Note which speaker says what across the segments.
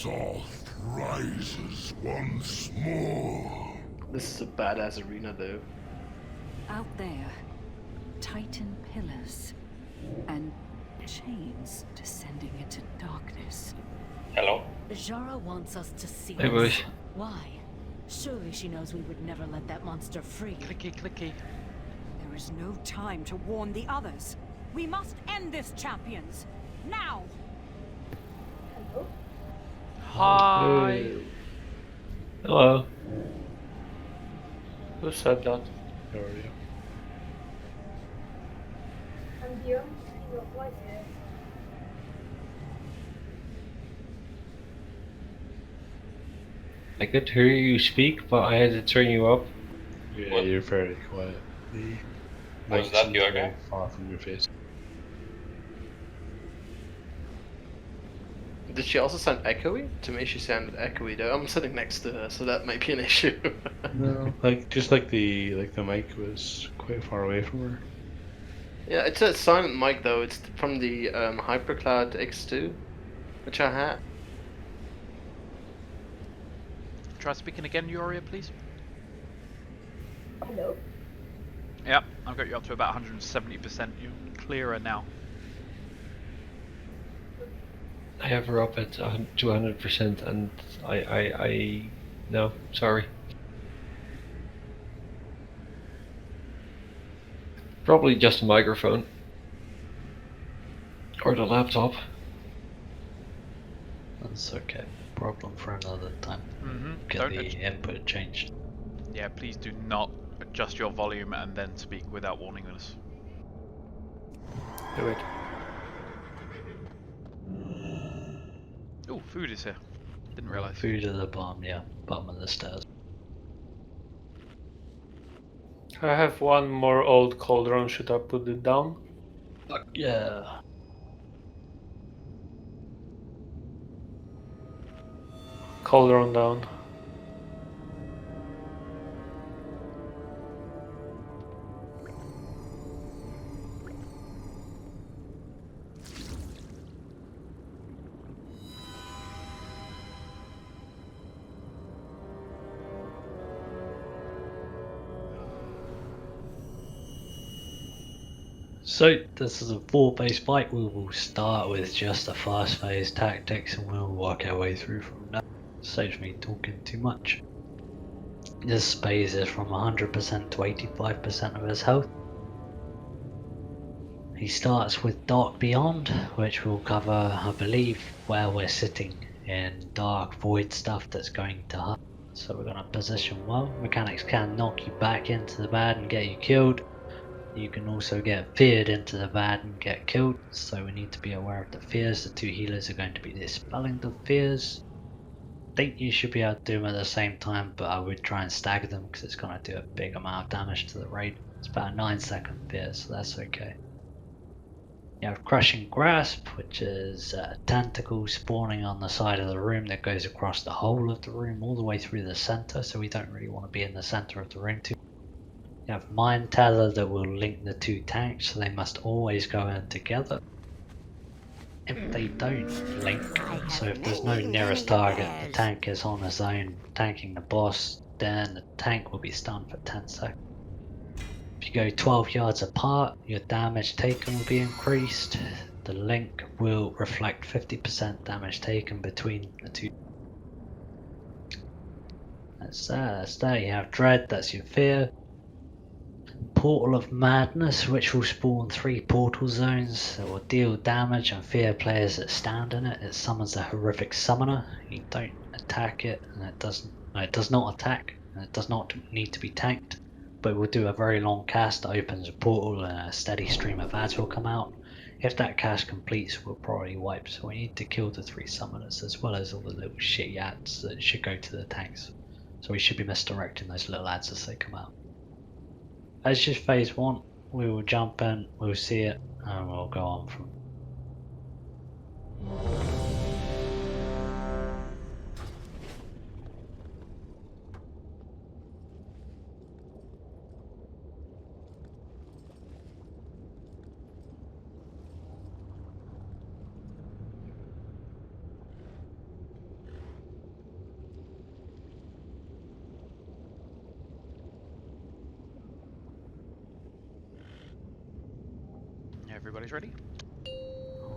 Speaker 1: Soth rises once more.
Speaker 2: This is a badass arena, though.
Speaker 3: Out there, Titan pillars and chains descending into darkness.
Speaker 4: Hello?
Speaker 5: Aszhara wants us to see
Speaker 6: Hey,
Speaker 5: this.
Speaker 6: boys.
Speaker 5: Why? Surely she knows we would never let that monster free.
Speaker 7: Clicky, clicky.
Speaker 3: There is no time to warn the others. We must end this, champions. Now!
Speaker 7: Hi.
Speaker 6: Hello.
Speaker 7: Who said that?
Speaker 8: How are you?
Speaker 9: And you see your voice here.
Speaker 6: I could hear you speak, but I had to turn you up.
Speaker 8: Yeah,
Speaker 4: What?
Speaker 8: you're very quiet. The
Speaker 4: Was
Speaker 8: mic's
Speaker 4: that your
Speaker 8: very
Speaker 4: guy?
Speaker 8: far from your face.
Speaker 2: Did she also sound echoey? To me, she sounded echoey, though. I'm sitting next to her, so that might be an issue.
Speaker 8: No, like just like the mic was quite far away from her.
Speaker 2: Yeah, it's a silent mic, though. It's from the HyperCloud X2, which I had.
Speaker 7: Try speaking again, Yoria, please.
Speaker 9: Hello.
Speaker 7: Yep, I've got you up to about 170%. You're clearer now.
Speaker 6: I have her up at 200%, and no, sorry. Probably just the microphone. Or the laptop.
Speaker 10: That's okay. Problem for another time. Get
Speaker 7: Don't
Speaker 10: the input changed.
Speaker 7: Yeah, please do not adjust your volume and then speak without warning us.
Speaker 8: Do it.
Speaker 7: Oh, food is here. Didn't realise.
Speaker 10: Food at the bottom, yeah, bottom of the stairs.
Speaker 11: I have one more old cauldron. Should I put it down?
Speaker 10: Yeah.
Speaker 11: Cauldron down.
Speaker 10: So, this is a 4-base fight. We will start with just the fast phase tactics and we'll work our way through from there. Saves me talking too much. This phase is from 100% to 85% of his health. He starts with Dark Beyond, which will cover, I believe, where we're sitting in dark void stuff that's going to hurt. So we're going to position well. Mechanics can knock you back into the bad and get you killed. You can also get feared into the bad and get killed, so we need to be aware of the fears. The two healers are going to be dispelling the fears. I think you should be able to do them at the same time, but I would try and stagger them because it's going to do a big amount of damage to the raid. It's about a 9-second fear, so that's okay. You have Crushing Grasp, which is a tentacle spawning on the side of the room that goes across the whole of the room all the way through the center, so we don't really want to be in the center of the room too. You have Mind Tether that will link the two tanks, so they must always go in together. If they don't link, so if there's no nearest target, the tank is on its own tanking the boss, then the tank will be stunned for 10 seconds. If you go 12 yards apart, your damage taken will be increased. The link will reflect 50% damage taken between the two. That's that. You have Dread, that's your fear. Portal of Madness, which will spawn 3 portal zones that will deal damage and fear players that stand in it. It summons a horrific summoner. You don't attack it, and it does not attack, and it does not need to be tanked. But it will do a very long cast that opens a portal, and a steady stream of ads will come out. If that cast completes, we'll probably wipe. So we need to kill the 3 summoners, as well as all the little shitty ads that should go to the tanks. So we should be misdirecting those little ads as they come out. As just phase 1, we will jump in, we'll see it, and we'll go on from.
Speaker 7: Everybody's ready?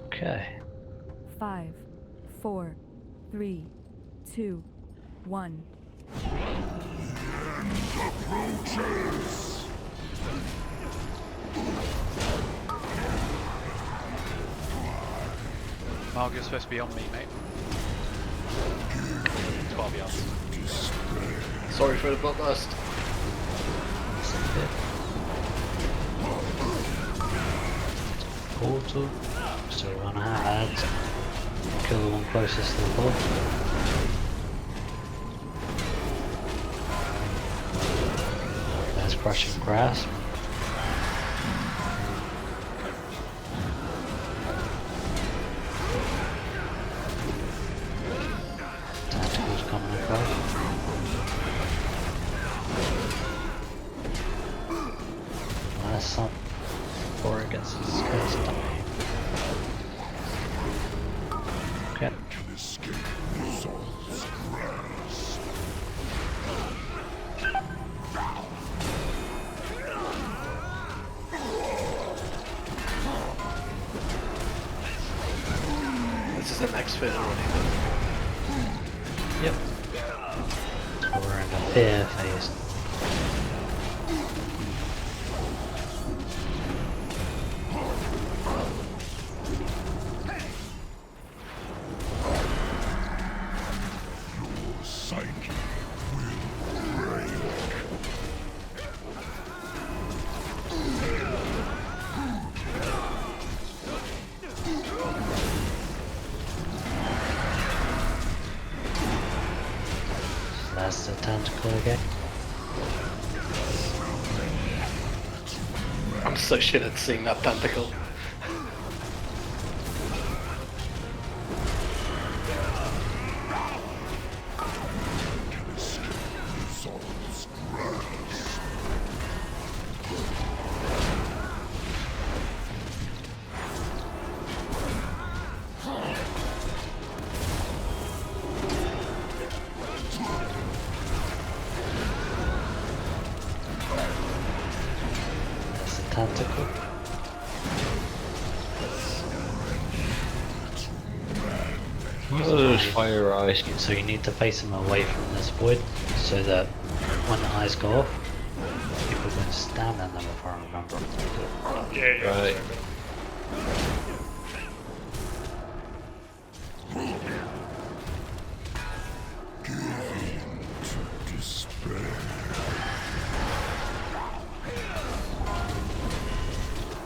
Speaker 10: Okay.
Speaker 3: 5, 4, 3, 2, 1.
Speaker 7: Mark, you're supposed to be on me, mate. 12 yards.
Speaker 2: Sorry for the bloodlust.
Speaker 10: Portal. Still run out ads. Kill the one closest to the ball. There's crushing grasp. Tentacles coming across. Last some before it gets his curse done. Okay.
Speaker 2: This is the next fit already.
Speaker 10: Yep. So we're in the fear phase. That's the tentacle again.
Speaker 2: I'm so shit at seeing that tentacle.
Speaker 10: That's the tentacle.
Speaker 6: What are those fire eyes?
Speaker 10: So you need to face him away from this void so that when the eyes go off, people can stand in them if I remember.
Speaker 6: Right.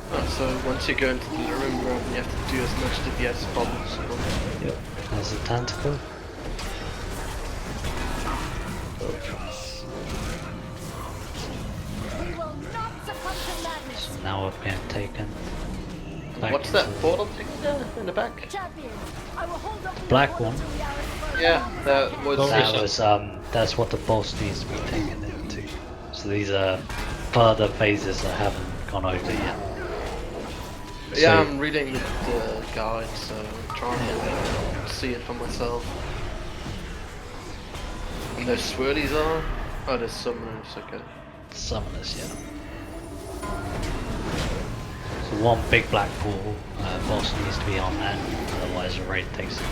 Speaker 2: Oh, so once you go into the room, you have to do as much DPS as possible.
Speaker 10: Yep. There's the tentacle.
Speaker 5: We will not succumb to madness.
Speaker 10: So now we're being taken. Back
Speaker 2: What's that
Speaker 10: into-
Speaker 2: portal thing there in the back?
Speaker 5: Champions, I will hold up the
Speaker 10: Black
Speaker 5: portal
Speaker 10: one.
Speaker 5: to reality for
Speaker 2: Yeah, that was.
Speaker 10: That was that's what the boss needs to be taken into. So these are further phases that haven't gone over yet.
Speaker 2: Yeah,
Speaker 10: So-
Speaker 2: I'm reading the guide, so I'm trying to see it for myself. And those swirlies are? Oh, there's summoners, okay.
Speaker 10: Summoners, yeah. So one big black portal, boss needs to be on that, otherwise the raid takes it.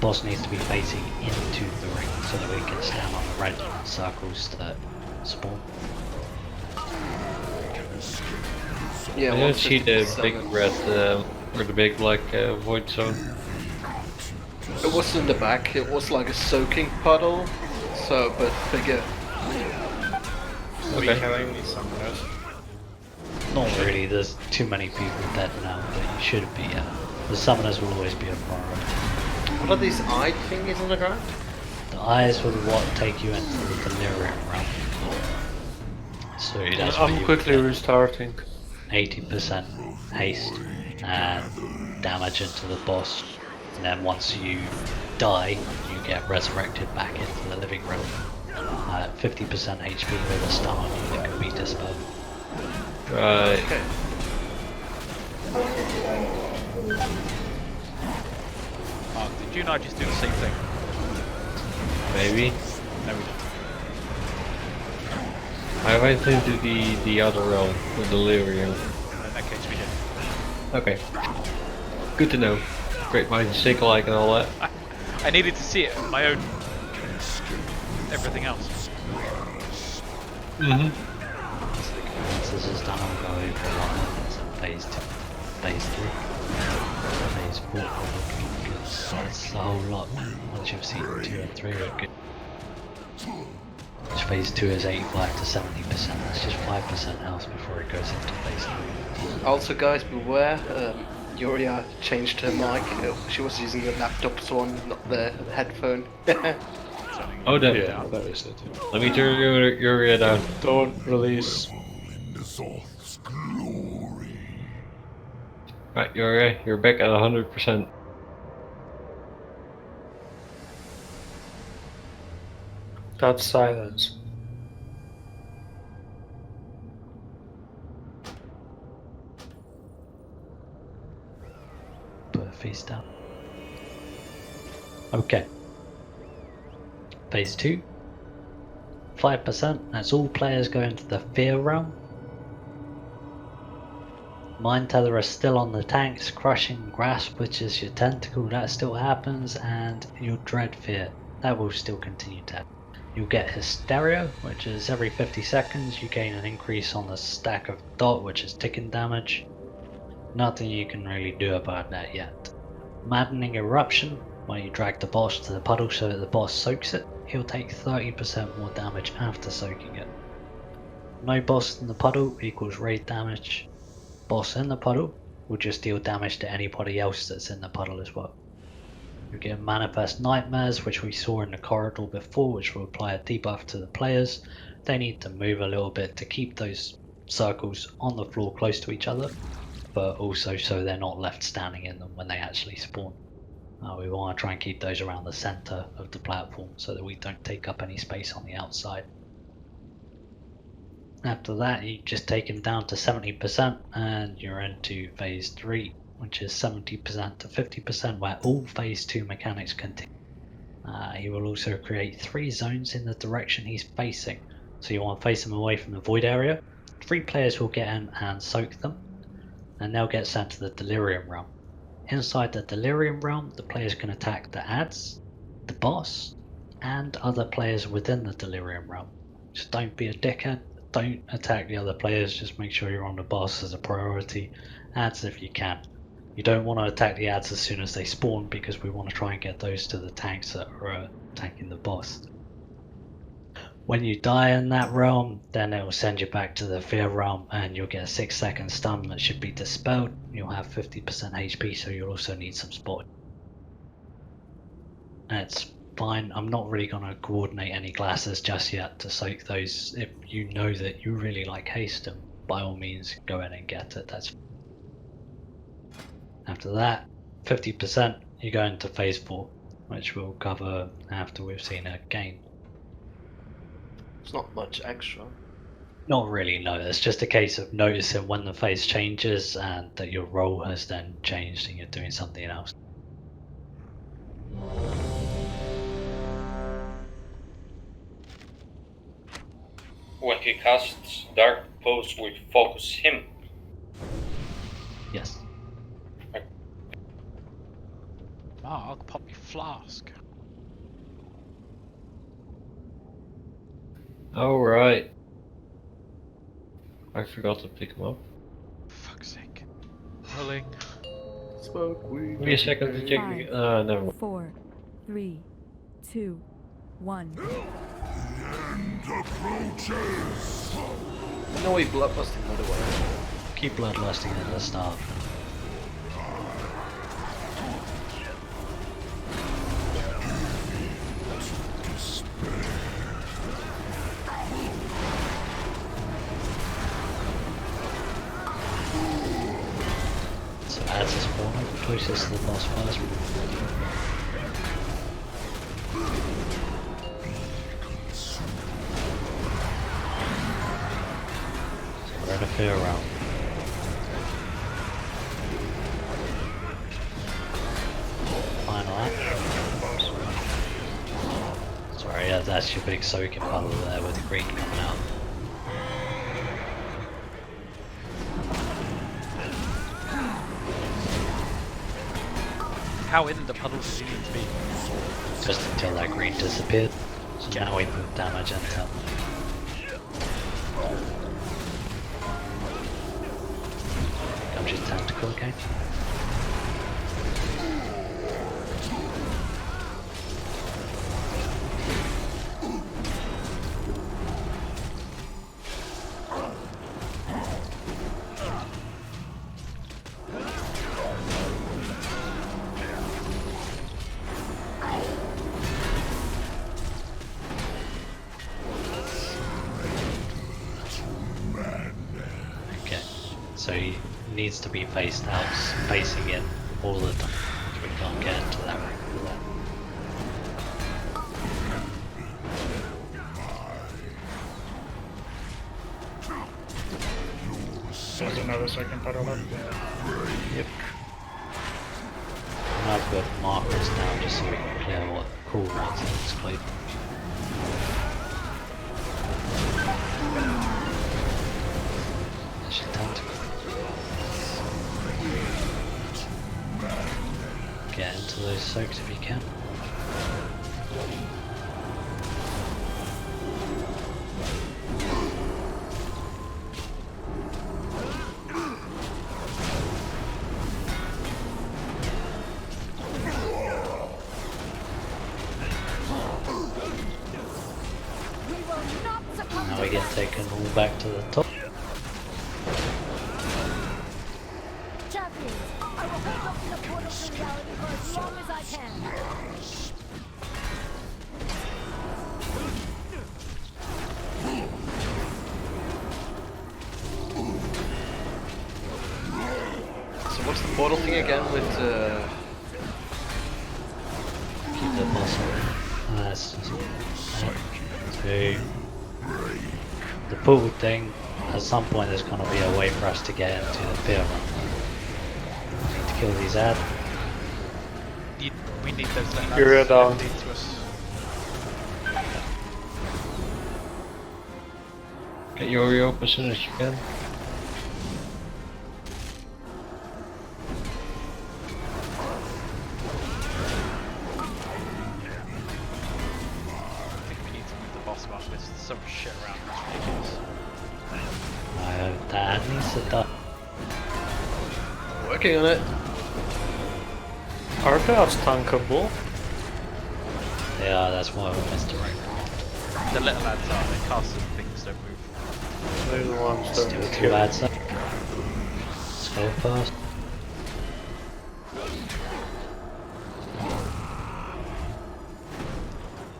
Speaker 10: Boss needs to be facing into the ring so that we can stand on the red circles that spawn.
Speaker 2: Yeah,
Speaker 6: I don't see the big
Speaker 2: 157.
Speaker 6: red or the big black void zone.
Speaker 2: It was in the back, it was like a soaking puddle, so, but bigger.
Speaker 11: Are we
Speaker 6: Okay.
Speaker 11: killing these summoners?
Speaker 10: Not really, there's too many people dead now, but you should be, the summoners will always be a priority.
Speaker 2: What are these eye thingies on the ground?
Speaker 10: The eyes will what take you into the delirium realm. So that's where
Speaker 11: I'm
Speaker 10: you
Speaker 11: quickly
Speaker 10: get
Speaker 11: restarting.
Speaker 10: 80% haste and damage into the boss, and then once you die, you get resurrected back into the living realm. 50% HP with a stun on you that can be dispelled.
Speaker 6: Right.
Speaker 2: Okay.
Speaker 7: Mark, did you and I just do the same thing?
Speaker 6: Maybe.
Speaker 7: No, we didn't.
Speaker 6: I went into the other realm, the delirium.
Speaker 7: In that case, we did.
Speaker 6: Okay. Good to know. Great minds think alike and all that.
Speaker 7: I needed to see it on my own. Everything else.
Speaker 6: Mm-hmm.
Speaker 10: Once this is done, I'll go over what happens in phase 2, phase 3, phase 4 are looking good. That's a whole lot. Once you've seen 2 and 3 are good. Which phase 2 is 85 to 70%. That's just 5% else before it goes into phase 3.
Speaker 2: Also, guys, beware. Yuria changed her mic. She was using the laptop's one, not the headphone.
Speaker 6: Oh, damn.
Speaker 8: Yeah, that is it.
Speaker 6: Let me turn your down.
Speaker 8: Don't release.
Speaker 1: In the Zoth's glory.
Speaker 6: Right, you're back at 100%.
Speaker 11: That's silence.
Speaker 10: Put a face down. Okay. Phase 2. 5%. That's all players go into the fear realm. Mind Tether is still on the tanks. Crushing Grasp, which is your tentacle, that still happens. And your Dread Fear, that will still continue to happen. You'll get Hysteria, which is every 50 seconds you gain an increase on the stack of dot, which is ticking damage. Nothing you can really do about that yet. Maddening Eruption, where you drag the boss to the puddle so that the boss soaks it, he'll take 30% more damage after soaking it. No boss in the puddle equals raid damage. Boss in the puddle will just deal damage to anybody else that's in the puddle as well. You get Manifest Nightmares, which we saw in the corridor before, which will apply a debuff to the players. They need to move a little bit to keep those circles on the floor close to each other, but also so they're not left standing in them when they actually spawn. We want to try and keep those around the center of the platform so that we don't take up any space on the outside. After that, you just take him down to 70% and you're into phase 3, which is 70% to 50%, where all phase 2 mechanics continue. He will also create 3 zones in the direction he's facing. So you want to face him away from the void area. 3 players will get in and soak them, and they'll get sent to the delirium realm. Inside the delirium realm, the players can attack the ads, the boss, and other players within the delirium realm. Just don't be a dickhead, don't attack the other players, just make sure you're on the boss as a priority. Ads if you can. You don't want to attack the ads as soon as they spawn, because we want to try and get those to the tanks that are attacking the boss. When you die in that realm, then it will send you back to the fear realm and you'll get a 6-second stun that should be dispelled. You'll have 50% HP, so you'll also need some spot. That's fine. I'm not really going to coordinate any glasses just yet to soak those. If you know that you really like haste, by all means go in and get it. That's after that, 50% you go into phase 4, which we'll cover after we've seen a gain.
Speaker 2: It's not much extra.
Speaker 10: Not really, no. It's just a case of noticing when the phase changes and that your role has then changed and you're doing something else.
Speaker 4: When he casts Dark Pose, we focus him.
Speaker 10: Yes.
Speaker 7: Mark, pop your flask.
Speaker 6: Alright. I forgot to pick him up.
Speaker 7: Fuck's sake. Rolling.
Speaker 6: Give me a second to check. Never mind.
Speaker 3: 4, 3, 2, 1.
Speaker 1: End approaches.
Speaker 2: No way bloodlusting, by the way.
Speaker 10: Keep bloodlusting at the start. So as a spawner, closest to the boss first. So we're in a fear round. Final action. Sorry, yeah, that's your big soaking puddle there with the green coming out.
Speaker 7: How in the puddle does he need to be?
Speaker 10: Just until that green disappeared. So now we move damage until. Comes your tactical again. So he needs to be faced out, facing in all the time. So we can't get into that room for that.
Speaker 12: There's another second puddle up.
Speaker 10: Yep. And I've got markers now just so we can clear what cool ones that's clear. That's your tactical. Get into those soaks if you can. Now we get taken all back to the top.
Speaker 5: Champions, I will hold up in the portal to reality for as long as I can.
Speaker 2: So what's the portal thing again with
Speaker 10: Keep the boss on. That's the pool thing. At some point there's going to be a way for us to get into the pier run. We need to kill these ad.
Speaker 7: We need those little
Speaker 11: Area down.
Speaker 7: lead to us.
Speaker 6: Get Yori up as soon as you can.
Speaker 7: I think we need to move the boss about this. There's so much shit around. It's ridiculous.
Speaker 10: That needs to die.
Speaker 2: working on it?
Speaker 11: Are they tankable?
Speaker 10: Yeah, that's why we missed it right now.
Speaker 7: The little lads are, they cast some things, don't move.
Speaker 11: They're the ones that
Speaker 10: Still
Speaker 11: will
Speaker 10: two
Speaker 11: kill.
Speaker 10: ads up. Let's go first.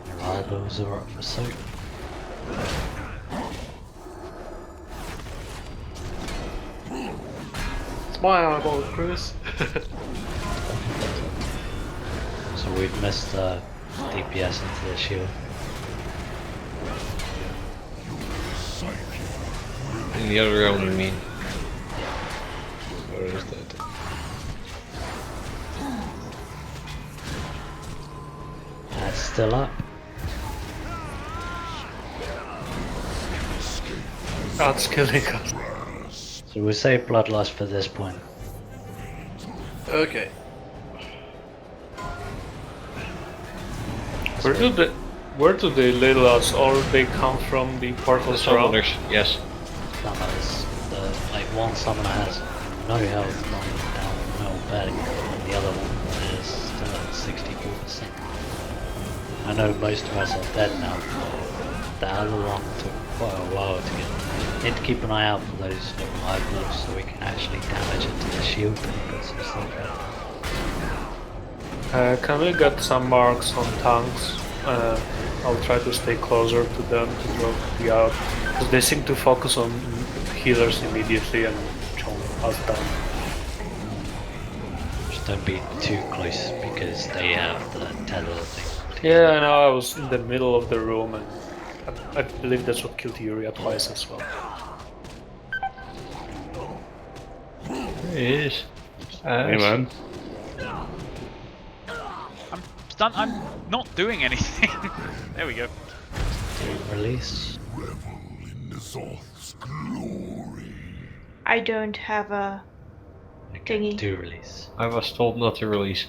Speaker 10: The rivals are up for soak.
Speaker 2: It's my eyeball, Chris.
Speaker 10: So we've missed DPS into the shield.
Speaker 6: In the other round, I mean. Where is that?
Speaker 10: That's still up.
Speaker 11: That's killing us.
Speaker 10: So we'll save Bloodlust for this point.
Speaker 2: Okay.
Speaker 11: Where do they little us, or they come from the portals around?
Speaker 6: Summoners, yes.
Speaker 10: Summers, like one summoner has no health lying down no bed, and the other one is still at 64%. I know most of us are dead now, but the other one took quite a while to get. Need to keep an eye out for those little eyeballs so we can actually damage into the shield and put some stuff out.
Speaker 11: Can we get some marks on tanks? I'll try to stay closer to them to drop the out. Because they seem to focus on healers immediately and chomp us down.
Speaker 10: Just don't be too close because they have the tether thing.
Speaker 11: Yeah, I know, I was in the middle of the room and I believe that's what killed Yuria twice as well.
Speaker 6: There he is.
Speaker 8: Hey man.
Speaker 7: I'm not doing anything. There we go.
Speaker 10: To release.
Speaker 1: Revel in N'Zoth's glory.
Speaker 9: I don't have a
Speaker 10: Okay,
Speaker 9: thingy.
Speaker 10: do release.
Speaker 6: I was told not to release.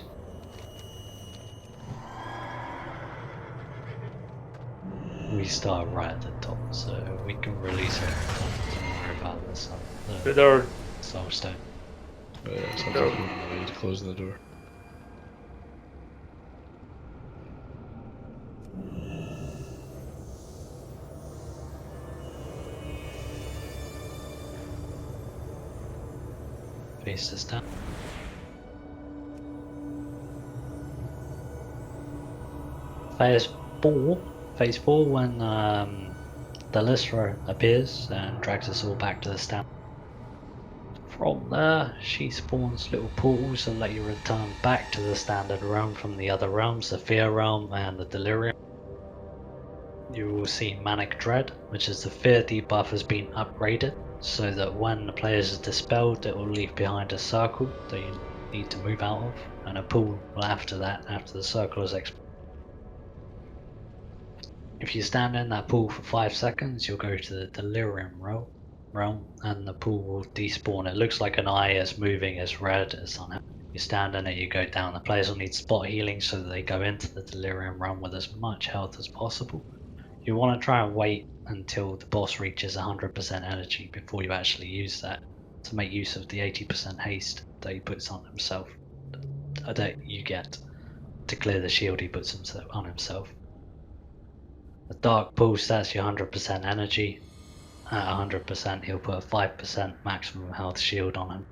Speaker 10: restart right at the top, so we can release it. Don't worry about this.
Speaker 11: The door.
Speaker 10: Soulstone.
Speaker 8: Sometimes we need to close the door.
Speaker 10: Face this down. Phase 4 when the Lystra appears and drags us all back to the stand. From there, she spawns little portals and let you return back to the standard realm from the other realms, the Fear Realm and the Delirium. You will see Manic Dread, which is the Fear debuff has been upgraded, so that when the players are dispelled, it will leave behind a circle that you need to move out of, and a pool after that, after the circle is expired. If you stand in that pool for 5 seconds, you'll go to the Delirium realm, and the pool will despawn. It looks like an eye, it's moving, it's red, it's on it. You stand in it, you go down. The players will need spot healing so that they go into the Delirium realm with as much health as possible. You want to try and wait until the boss reaches 100% energy before you actually use that, to make use of the 80% haste that he puts on himself, that you get to clear the shield he puts on himself. The Dark Pulse, that's your 100% energy. At 100% he'll put a 5% maximum health shield on him,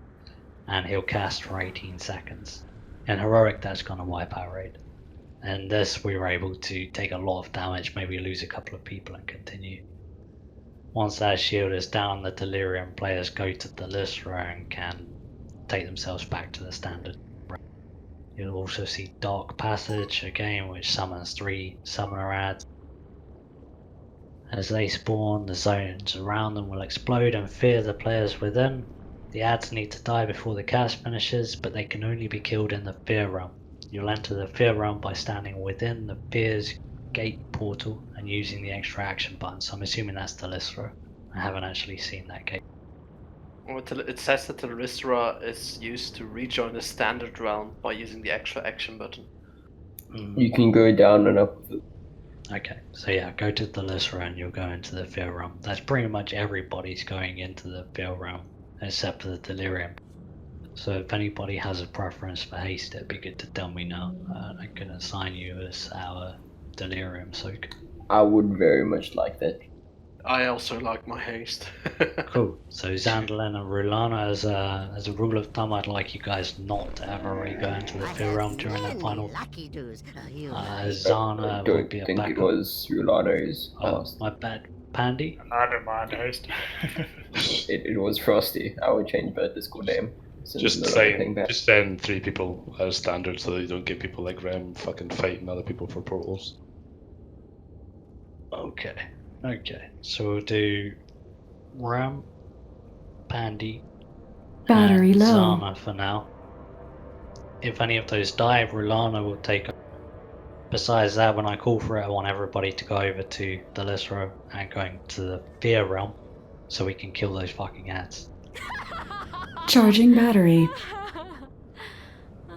Speaker 10: and he'll cast for 18 seconds. In Heroic that's gonna wipe our raid. And this we were able to take a lot of damage, maybe lose a couple of people and continue. Once that shield is down, the Delirium players go to the Lystra and can take themselves back to the standard. You'll also see Dark Passage, a game which summons 3 summoner ads. As they spawn, the zones around them will explode and fear the players within. The ads need to die before the cast finishes, but they can only be killed in the Fear Realm. You'll enter the Fear Realm by standing within the Fear's gate portal and using the extra action button, so I'm assuming that's the Lystra. I haven't actually seen that gate.
Speaker 2: Well, it says that the Lystra is used to rejoin the standard realm by using the extra action button.
Speaker 13: You can go down and up with it.
Speaker 10: Okay, so yeah, go to the Lystra and you'll go into the Fear Realm. That's pretty much everybody's going into the Fear Realm, except for the Delirium. So if anybody has a preference for haste, it'd be good to tell me now. I can assign you as our Delirium soak.
Speaker 13: I would very much like that.
Speaker 2: I also like my haste.
Speaker 10: Cool. So Zandalin and Rulana, as a rule of thumb, I'd like you guys not to ever go into the Fear Realm during that final. Zana will be a backup.
Speaker 13: I think it was Rulana's past.
Speaker 10: My bad. Pandy?
Speaker 12: I don't mind haste.
Speaker 13: it was Frosty. I would change that Discord name.
Speaker 8: Just send 3 people as standard so that you don't get people like Rem fucking fighting other people for portals.
Speaker 10: Okay, so we'll do Ram, Pandy,
Speaker 14: Battery
Speaker 10: and
Speaker 14: low.
Speaker 10: Zana for now. If any of those die, Rulana will take up. Besides that, when I call for it, I want everybody to go over to the Lystra and going to the Fear Realm so we can kill those fucking ads.
Speaker 14: Charging battery.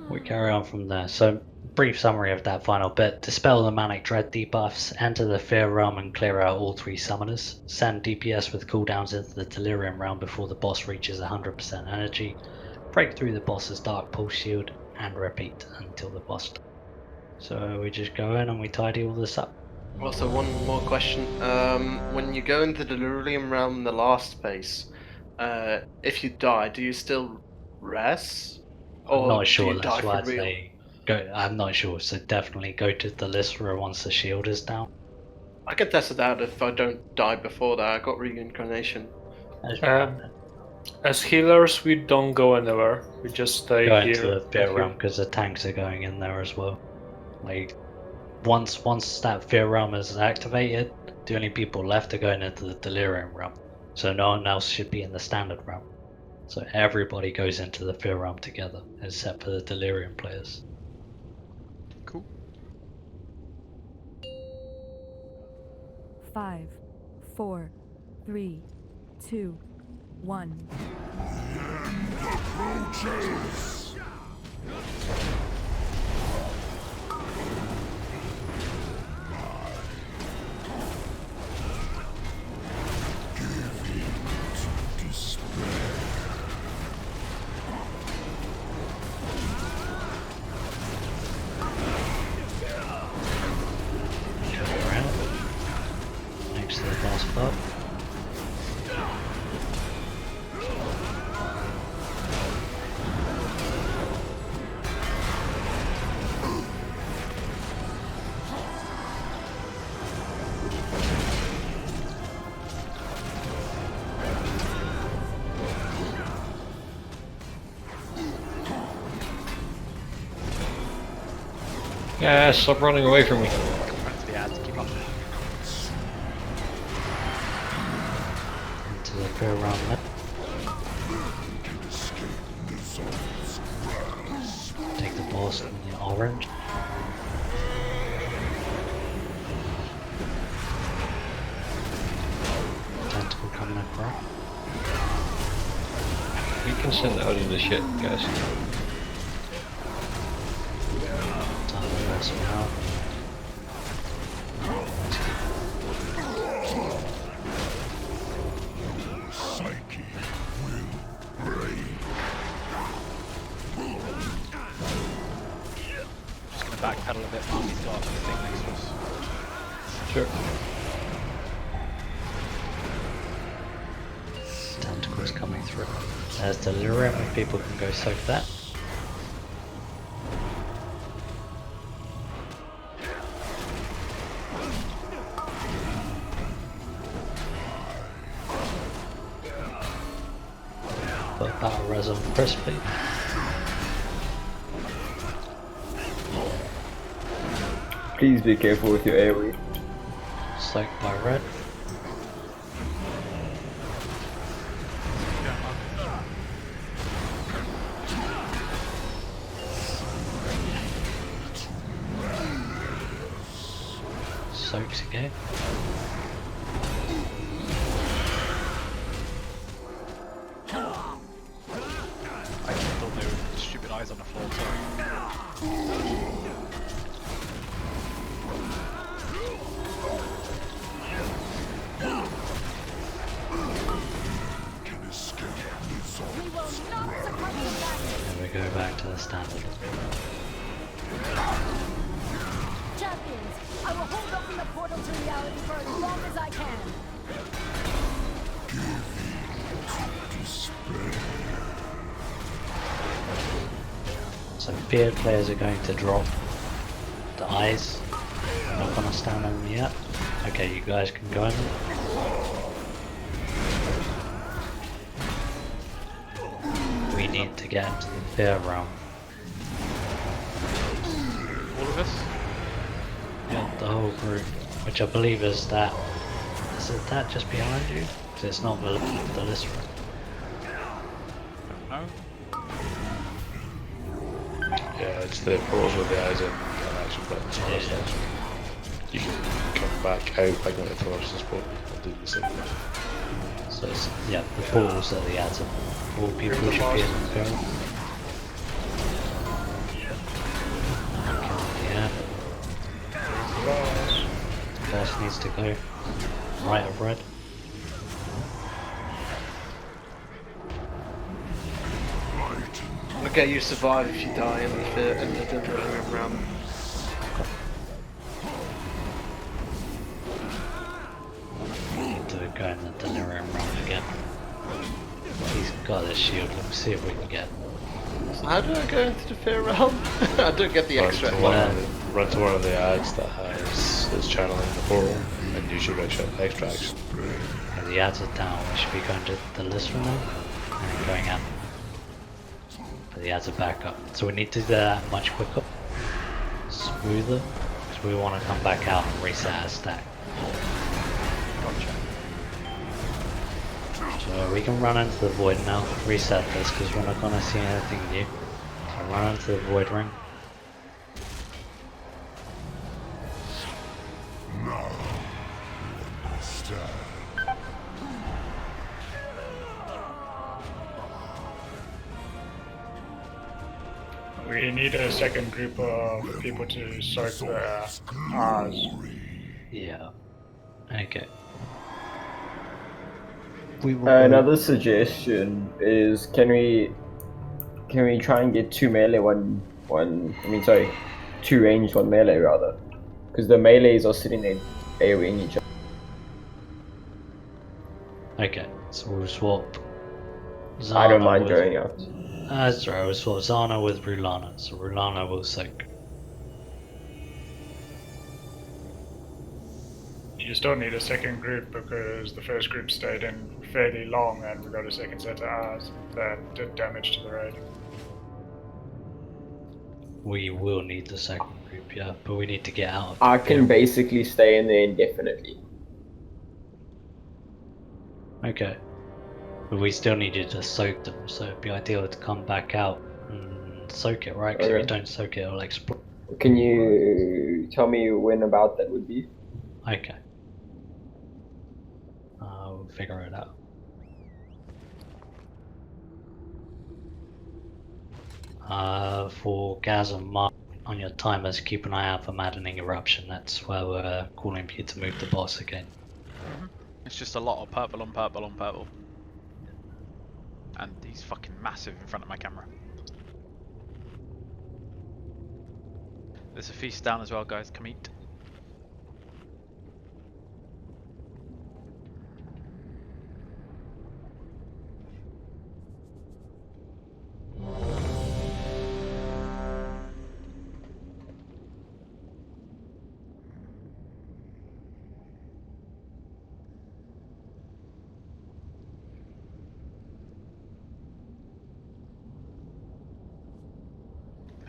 Speaker 10: We carry on from there. So, brief summary of that final bit. Dispel the Manic Dread debuffs, enter the Fear Realm and clear out all 3 summoners. Send DPS with cooldowns into the Delirium Realm before the boss reaches 100% energy. Break through the boss's Dark Pulse shield and repeat until the boss dies. So we just go in and we tidy all this up.
Speaker 2: Also, one more question. When you go into the Delirium Realm in the last phase, if you die, do you still res?
Speaker 10: I'm not sure,
Speaker 2: do you
Speaker 10: that's
Speaker 2: die
Speaker 10: why
Speaker 2: for
Speaker 10: I'd
Speaker 2: real?
Speaker 10: say go. I'm not sure, so definitely go to the Lystra once the shield is down.
Speaker 2: I can test it out if I don't die before that. I got reincarnation.
Speaker 11: As healers, we don't go anywhere. We just stay
Speaker 10: Go
Speaker 11: here.
Speaker 10: into the Fear Realm because the tanks are going in there as well. Like once that Fear Realm is activated, the only people left are going into the Delirium Realm. So no one else should be in the Standard Realm. So everybody goes into the Fear Realm together, except for the Delirium players.
Speaker 7: Cool.
Speaker 14: 5, 4, 3, 2, 1.
Speaker 6: Yeah, stop running away from me.
Speaker 7: Run to the ads, keep up.
Speaker 10: Into the fair round left. Take the boss in the orange. Tentacle coming across.
Speaker 6: We can send out of the shit, guys.
Speaker 10: Time to mess him out.
Speaker 1: Psyche will reign.
Speaker 7: Just gonna backpedal a bit while he's got the thing next to us.
Speaker 6: Sure.
Speaker 10: Tentacles coming through. There's delirium if people can go soak that. Put battle res on crispy.
Speaker 13: Please be careful with your AoE.
Speaker 10: Soaked by red. Soaks again.
Speaker 7: I still do stupid eyes on the floor, sorry.
Speaker 5: We will not succumb to that.
Speaker 10: And we go back to the standard.
Speaker 5: Champions, I will hold open the portal to reality for as long as I can.
Speaker 10: So feared players are going to drop the eyes. I'm not going to stand on them yet. Okay, you guys can go in. We need to get into the fear realm.
Speaker 7: All of us?
Speaker 10: Yeah, the whole group. Which I believe is that. Is it that just behind you? Because it's not the list room.
Speaker 7: No?
Speaker 8: Yeah, it's the portals with the eyes in and action buttons.
Speaker 10: Yeah.
Speaker 8: You can come back out by going to Thoris's port and do the same thing.
Speaker 10: So it's, yeah, the portals are the ads. All people should be in the film. Yeah. Boss needs to go. Right of red.
Speaker 2: Okay, you survive if you die in the delirium realm.
Speaker 10: Need to go in the delirium realm again. He's got his shield. Let's see if we can get.
Speaker 2: So how do I go into the fear realm? I don't get the extra.
Speaker 8: Run to one of the ads that's channeling the portal and use your extra action.
Speaker 10: Yeah, the ads are down. We should be going to the list from them and then going out. But the ads are back up. So we need to do that much quicker, smoother, because we want to come back out and reset our stack. So we can run into the void now, reset this because we're not going to see anything new. So run into the void ring.
Speaker 1: Now, understand.
Speaker 12: We need a second group of people to sort the R's.
Speaker 10: Yeah. Okay. We will
Speaker 13: Another suggestion is can we try and get two melee two ranged, one melee rather, because the melees are sitting there AoEing each other.
Speaker 10: Okay, so we'll swap Zana
Speaker 13: I don't mind
Speaker 10: with...
Speaker 13: going out.
Speaker 10: That's right, we'll swap Zana with Rulana, so Rulana will soak.
Speaker 12: You still need a second group because the first group stayed in fairly long and we got a second set of R's that did damage to the raid.
Speaker 10: We will need the second group, help you, but we need to get out of
Speaker 13: I can basically stay in there indefinitely.
Speaker 10: Okay. But we still need you to soak them, so it'd be ideal to come back out and soak it, right? Because if you don't soak it, it'll explode.
Speaker 13: Can you tell me when about that would be?
Speaker 10: Okay. I'll figure it out. For Gaz and Mark, on your timers, keep an eye out for maddening eruption. That's where we're calling for you to move the boss again.
Speaker 7: It's just a lot of purple on purple on purple. And he's fucking massive in front of my camera. There's a feast down as well, guys. Come eat.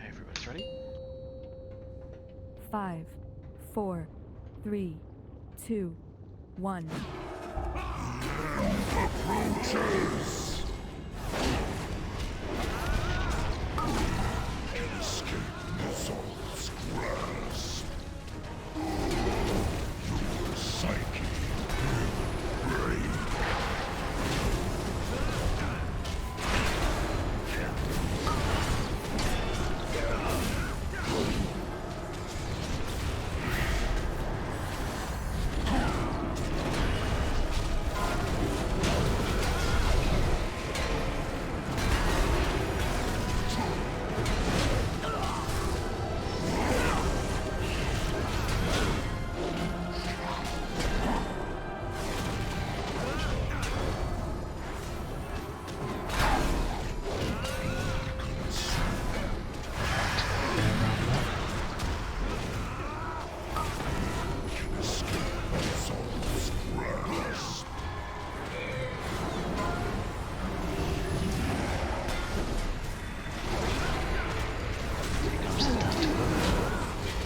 Speaker 7: Everybody's ready?
Speaker 14: 5, 4, 3, 2, 1.
Speaker 1: Approaches. Escape Missile's grasp. Your psyche will break.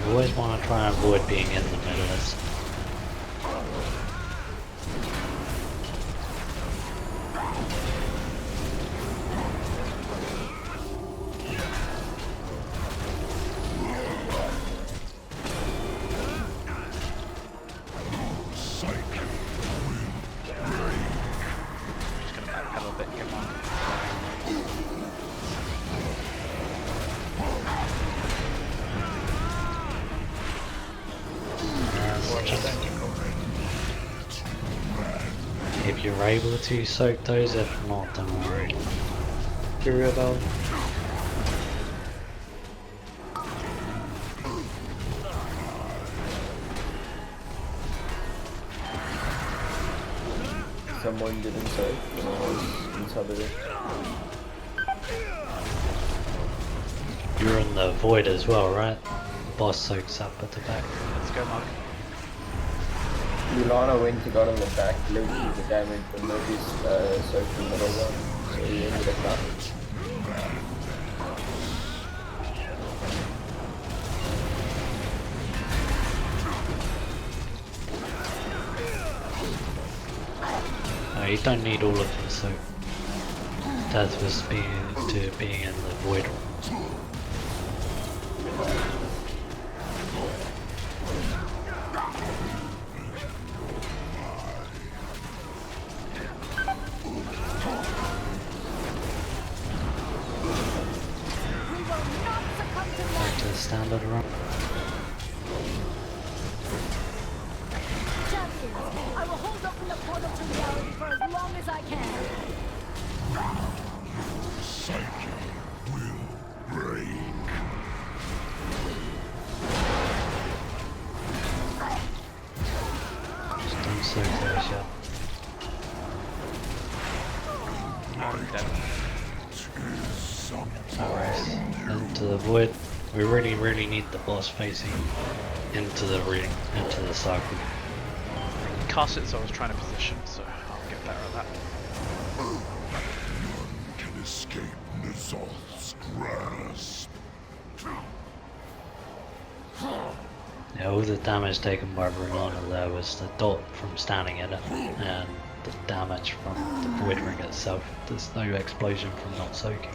Speaker 10: You always want to try and avoid being in the middle.
Speaker 7: Just gonna backpedal a bit and get on.
Speaker 10: If you're able to soak those, if not, don't worry.
Speaker 11: Carry down.
Speaker 13: Someone didn't say when I was inside of it.
Speaker 10: You're in the void as well, right? The boss soaks up at the back.
Speaker 7: Let's go, Mark.
Speaker 13: Yulana went to got on the back, literally the damage, but nobody's soaked the middle one, so he ended up not.
Speaker 10: No, you don't need all of them, so that was being in the void. Back to the standard run.
Speaker 5: Champions, I will hold open the portal to reality for as long as I can.
Speaker 1: Psyche will break.
Speaker 10: Just don't soak those yet. Alright, into the void. We really need the boss facing into the ring, into the circle.
Speaker 7: Cast it, so I was trying to position, so I'll get better at that.
Speaker 1: None can escape Nizal's grasp.
Speaker 10: Yeah, all the damage taken by Brunana there was the dot from standing in it, and the damage from the void ring itself. There's no explosion from not soaking.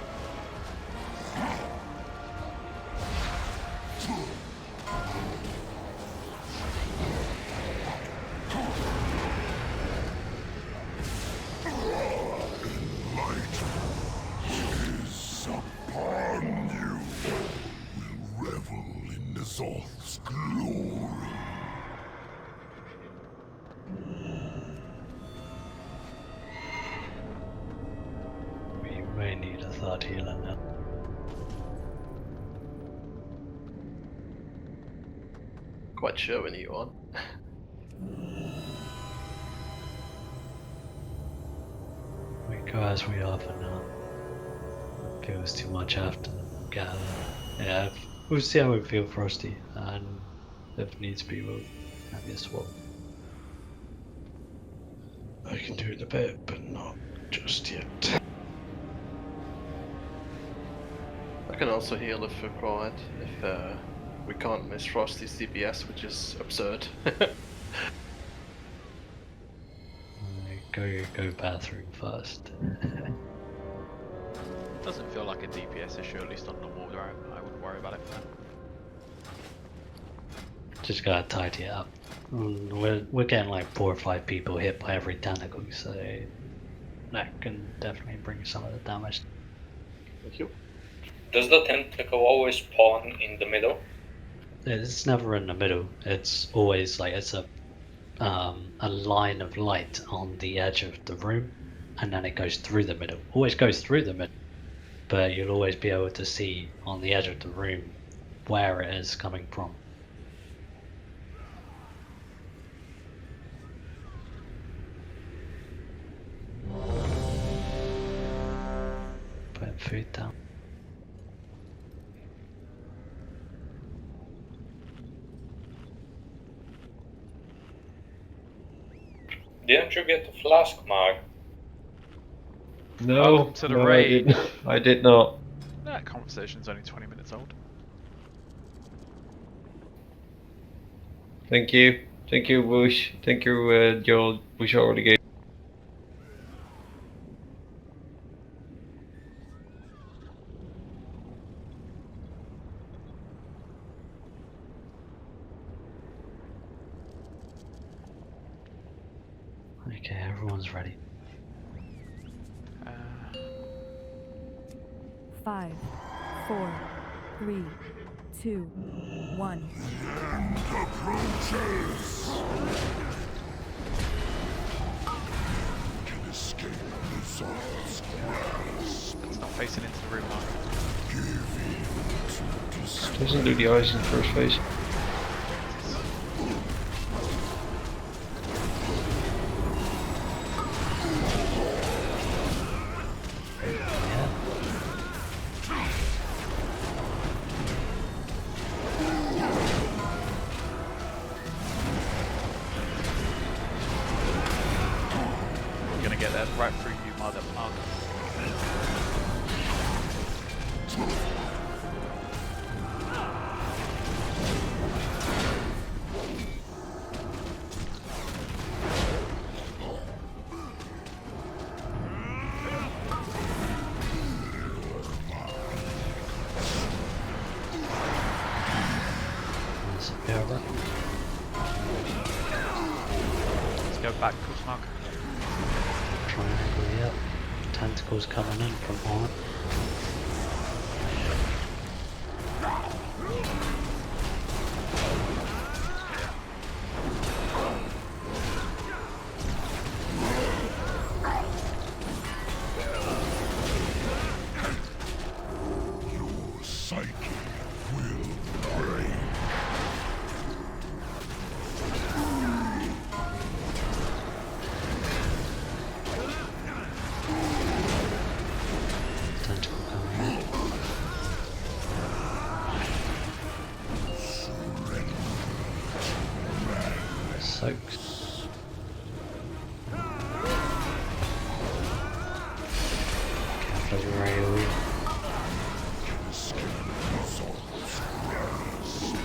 Speaker 1: Zol's glory.
Speaker 10: We may need a third healer now.
Speaker 2: Quite sure we need one.
Speaker 10: We go as we are for now. It feels too much after the gather. Yeah, we'll see how we feel, Frosty, and if needs be, we'll have you swap.
Speaker 8: I can do it a bit, but not just yet.
Speaker 2: I can also heal if required, if we can't miss Frosty's DPS, which is absurd.
Speaker 10: Go bathroom first.
Speaker 7: Doesn't feel like a DPS issue, at least on normal. I wouldn't worry about it for now.
Speaker 10: Just gotta tidy it up. We're getting like 4 or 5 people hit by every tentacle, so that can definitely bring some of the damage.
Speaker 2: Thank you.
Speaker 4: Does the tentacle always spawn in the middle?
Speaker 10: It's never in the middle. It's always like it's a line of light on the edge of the room, and then it goes through the middle. Always goes through the middle, but you'll always be able to see on the edge of the room where it is coming from. Putting food down.
Speaker 4: Didn't you get the flask, Mark?
Speaker 6: No,
Speaker 7: Welcome to the
Speaker 6: no,
Speaker 7: raid.
Speaker 6: I did not.
Speaker 7: That conversation's only 20 minutes old.
Speaker 6: Thank you, Bush. Thank you, Joel. Bush already gave.
Speaker 10: Okay, everyone's ready.
Speaker 14: 5, 4, 3, 2, 1.
Speaker 1: The end approaches. Can escape the Zol's grasp.
Speaker 7: It's not facing into the room, Mark.
Speaker 6: Doesn't do the eyes in the first phase.
Speaker 7: Gonna get that right through you, mother Mark. Let's go back, Mark.
Speaker 10: Triangle, yep. Tentacles coming in from on.
Speaker 1: Your psyche will break.
Speaker 10: Tentacle coming in. Soaks. Careful of your AoE.
Speaker 1: Escape the Zol's grasp.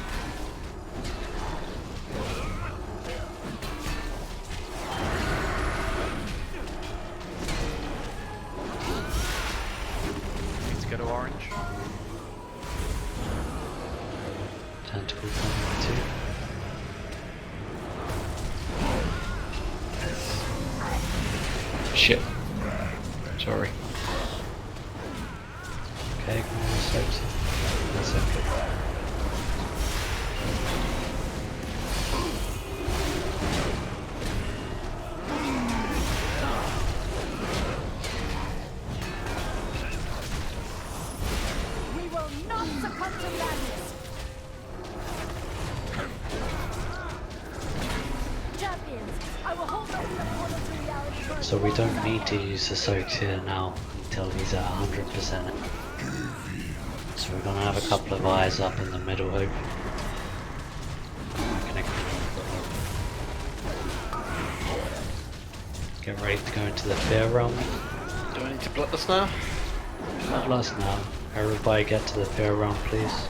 Speaker 10: Tentacle coming too.
Speaker 6: Shit. Sorry.
Speaker 10: Okay, come on, soaks. That's okay.
Speaker 5: We will not succumb to madness. Champions, I will hold open the portal to reality for as
Speaker 10: So we
Speaker 5: long
Speaker 10: don't
Speaker 5: as I
Speaker 10: need to
Speaker 5: can.
Speaker 10: use the soaks here now until he's at 100%. So we're gonna have a couple of eyes up in the middle, hope. Get ready to go into the fair realm.
Speaker 2: Do I need to block this now?
Speaker 10: Not last now. Everybody get to the fair realm, please.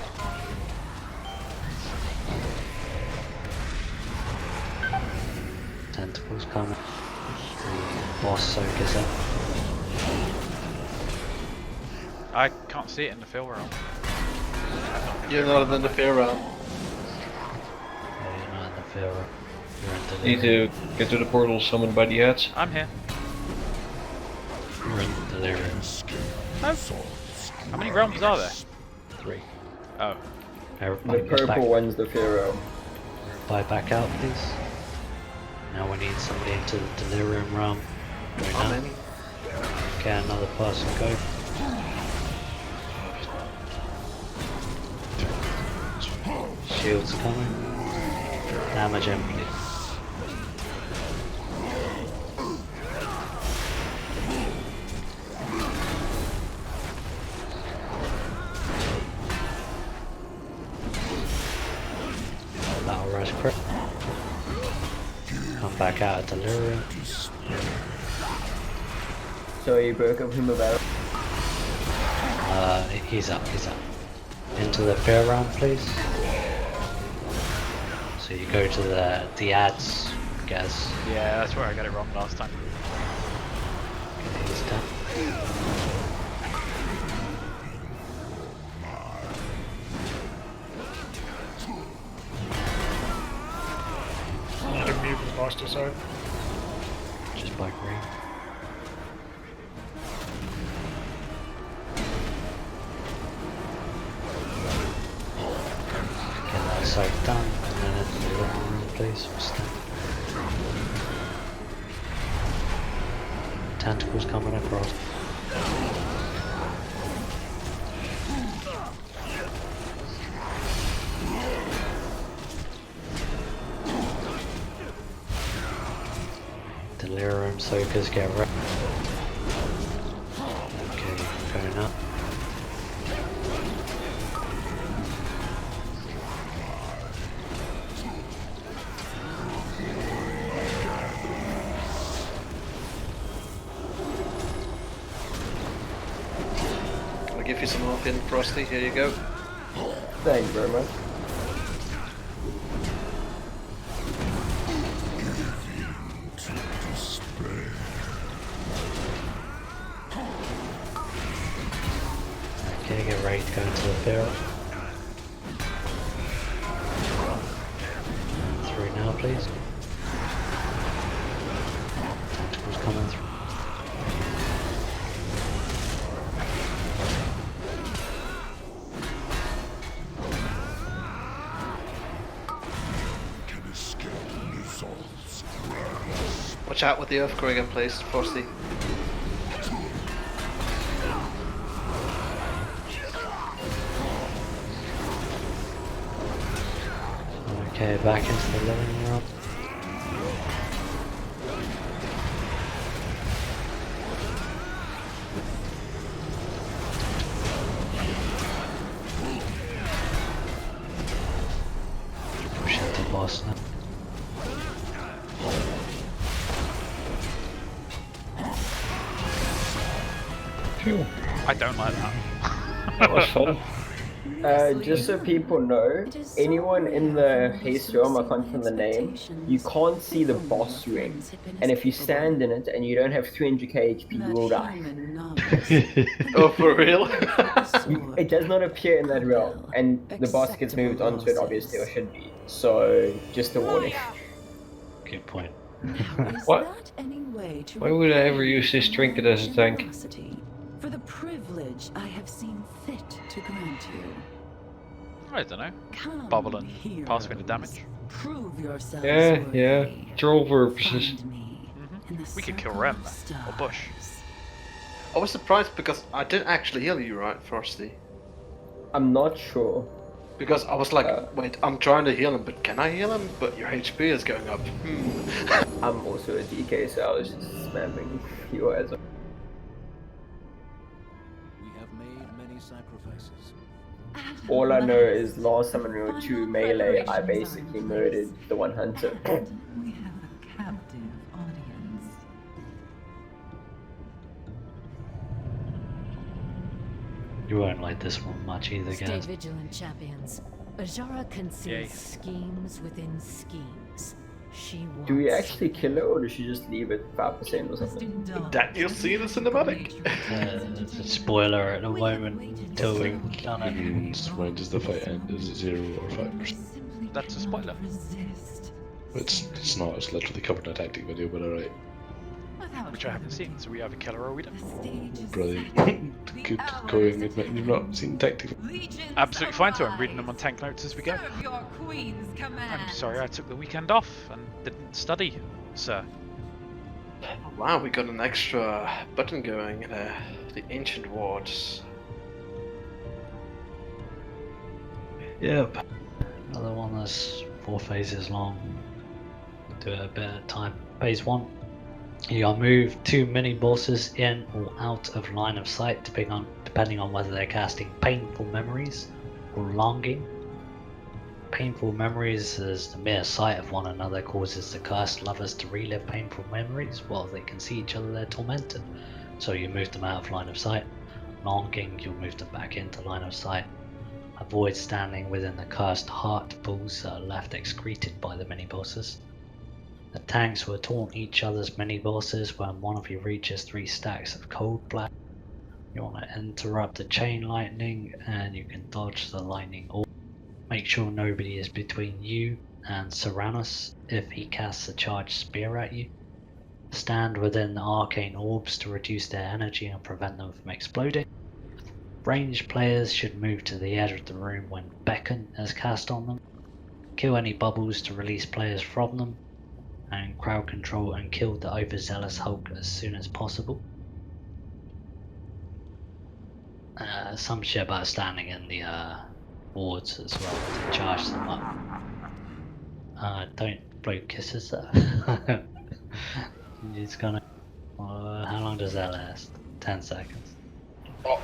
Speaker 10: Tentacles coming. The boss soak is up.
Speaker 7: I can't see it in the fill realm.
Speaker 2: You're not in the fair realm.
Speaker 10: Yeah, you're not in the fair realm. You're in the
Speaker 6: Need to get to the portal summoned by the ads.
Speaker 7: I'm here.
Speaker 10: You're in delirium.
Speaker 7: No. How many realms are there?
Speaker 10: 3.
Speaker 7: Oh.
Speaker 10: Everybody
Speaker 13: The
Speaker 10: goes back.
Speaker 13: purple one's the fear realm.
Speaker 10: Everybody back out, please. Now we need somebody into the delirium realm. Right
Speaker 2: How
Speaker 10: now.
Speaker 2: many?
Speaker 10: Okay, another person go. Shields coming. Damage empty. Battle rush crit. Come back out of delirium.
Speaker 13: So you broke up him about.
Speaker 10: He's up. Into the fair realm, please. So you go to the ads, guys.
Speaker 7: Yeah, that's where I got it wrong last time.
Speaker 10: Okay, he's done.
Speaker 12: Need a mutant master side.
Speaker 10: Just by green. Get that side done, and then into the living room, please. Tentacles coming across. Delirium soakers get wrecked. Okay, going up.
Speaker 2: I'll give you some help in, Frosty. Here you go.
Speaker 13: Thank you very much.
Speaker 10: Okay, get ready to go into the field. Through now, please. Tentacles coming through.
Speaker 1: Can escape Nizal's grasp.
Speaker 2: Watch out with the earthquake in place, Frosty.
Speaker 10: Okay, back into the living room. Push into the boss now.
Speaker 6: Phew.
Speaker 7: I don't like that.
Speaker 6: That was fun.
Speaker 13: Just so people know, anyone in the haste realm, I can't find the name, you can't see the boss ring. And if you stand in it and you don't have 300k HP, you will die.
Speaker 2: Oh, for real?
Speaker 13: It does not appear in that realm, and the boss gets moved onto it, obviously, or should be. So, just a warning.
Speaker 10: Good point.
Speaker 6: What? Why would I ever use this trinket as a tank?
Speaker 15: For the privilege I have seen fit to grant you.
Speaker 7: I don't know. Bubble and pass me the damage.
Speaker 15: Prove yourselves
Speaker 6: Yeah. Troll purposes.
Speaker 7: We could kill Rem or Bush.
Speaker 2: I was surprised because I didn't actually heal you, right, Frosty?
Speaker 13: I'm not sure.
Speaker 2: Because I was like, wait, I'm trying to heal him, but can I heal him? But your HP is going up.
Speaker 13: I'm also a DK, so I was just spamming you as well. All I know is last time when we were 2 melee, I basically murdered the one hunter.
Speaker 15: We have a captive audience.
Speaker 10: You won't like this one much either,
Speaker 5: Stay
Speaker 10: guys.
Speaker 5: vigilant, champions. Aszhara conceals schemes within schemes. She wants
Speaker 13: Do we actually kill her, or does she just leave it 5% or something?
Speaker 2: That you'll see in the cinematic.
Speaker 10: It's a spoiler at the moment until we've done it.
Speaker 8: When does the fight end? Is it 0 or 5%?
Speaker 7: That's a spoiler.
Speaker 8: It's not, it's literally covered in a tactic video, but alright.
Speaker 7: Which I haven't seen, so we either kill her or we don't.
Speaker 8: Brilliant. Good going, admitting you've not seen tactic.
Speaker 7: Absolutely fine to. I'm reading them on tank notes as we go. I'm sorry I took the weekend off and didn't study, sir.
Speaker 2: Wow, we got an extra button going there. The Ancient Wards.
Speaker 10: Yep. Another one that's 4 phases long. Do it a bit at a time. Phase 1. You are moved 2 mini bosses in or out of line of sight depending on whether they're casting painful memories or longing. Painful memories is the mere sight of one another causes the cursed lovers to relive painful memories while they can see each other they're tormented. So you move them out of line of sight. Longing, you'll move them back into line of sight. Avoid standing within the cursed heart pools that are left excreted by the mini bosses. The tanks will taunt each other's mini bosses when one of you reaches 3 stacks of cold black. You want to interrupt the chain lightning and you can dodge the lightning orb. Make sure nobody is between you and Serranus if he casts a charged spear at you. Stand within the arcane orbs to reduce their energy and prevent them from exploding. Ranged players should move to the edge of the room when Beckon is cast on them. Kill any bubbles to release players from them. And crowd control and kill the overzealous Hulk as soon as possible. Some shit about standing in the wards as well to charge them up. Don't blow kisses there. It's gonna. How long does that last? 10 seconds.
Speaker 4: Oh.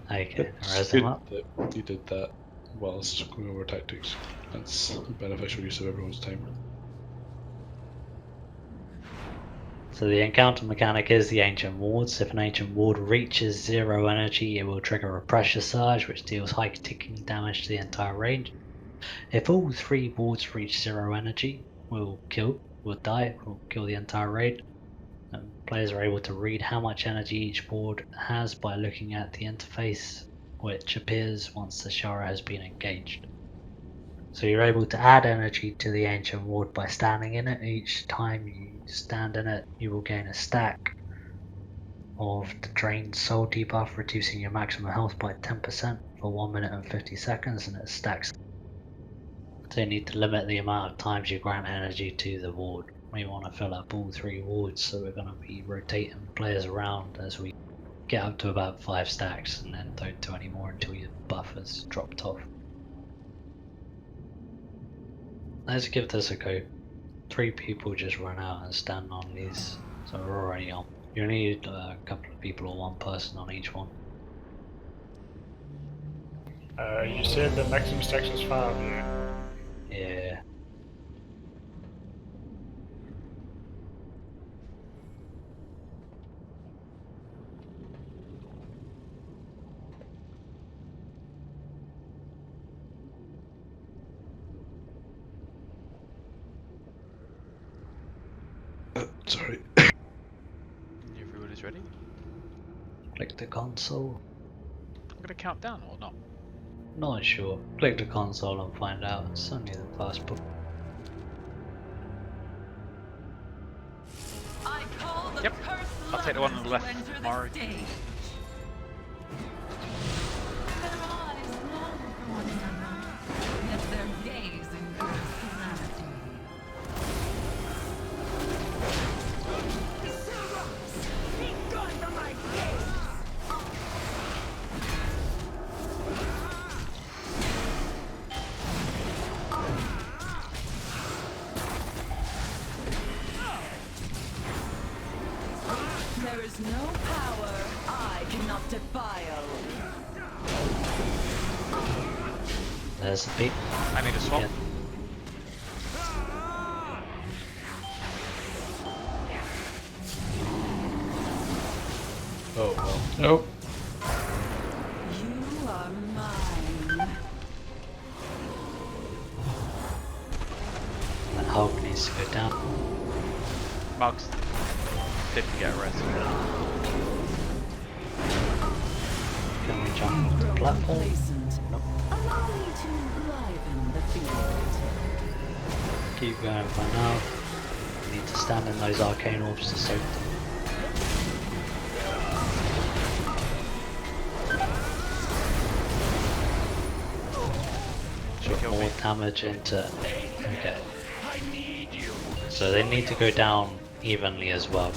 Speaker 10: Okay,
Speaker 8: It's
Speaker 10: raise
Speaker 8: good
Speaker 10: them up.
Speaker 8: that you did that whilst going over tactics. That's beneficial use of everyone's time.
Speaker 10: So the encounter mechanic is the Ancient Wards. If an Ancient Ward reaches 0 energy, it will trigger a pressure surge which deals high ticking damage to the entire range. If all 3 wards reach 0 energy, will kill the entire raid. And players are able to read how much energy each ward has by looking at the interface which appears once the Aszhara has been engaged. So you're able to add energy to the Ancient Ward by standing in it. Each time you stand in it, you will gain a stack of the Drained Soul debuff, reducing your maximum health by 10% for 1 minute and 50 seconds, and it stacks. So you need to limit the amount of times you grant energy to the ward. We want to fill up all 3 wards, so we're going to be rotating players around as we get up to about 5 stacks, and then don't do any more until your buff has dropped off. Let's give this a go. 3 people just run out and stand on these, so we're already on. You need a couple of people or 1 person on each one.
Speaker 12: You said the maximum stacks was 5, yeah?
Speaker 10: Yeah.
Speaker 8: Sorry.
Speaker 7: Everybody's ready?
Speaker 10: Click the console.
Speaker 7: I'm gonna count down or not?
Speaker 10: Not sure. Click the console and find out. It's only the first book.
Speaker 7: Yep. I'll take the one on the left, Mari.
Speaker 15: There is no power I cannot defile.
Speaker 10: There's a beat.
Speaker 7: I need a swap.
Speaker 10: Yeah.
Speaker 8: Oh well.
Speaker 6: Nope.
Speaker 15: You are mine.
Speaker 10: That Hulk needs to go down.
Speaker 7: Mugs didn't get arrested.
Speaker 10: Can we jump off the platform? Nope.
Speaker 15: Allow me to liven the field.
Speaker 10: Keep going for now. We need to stand in those arcane orbs to soak them. Put more damage into. Okay. So they need to go down evenly as well.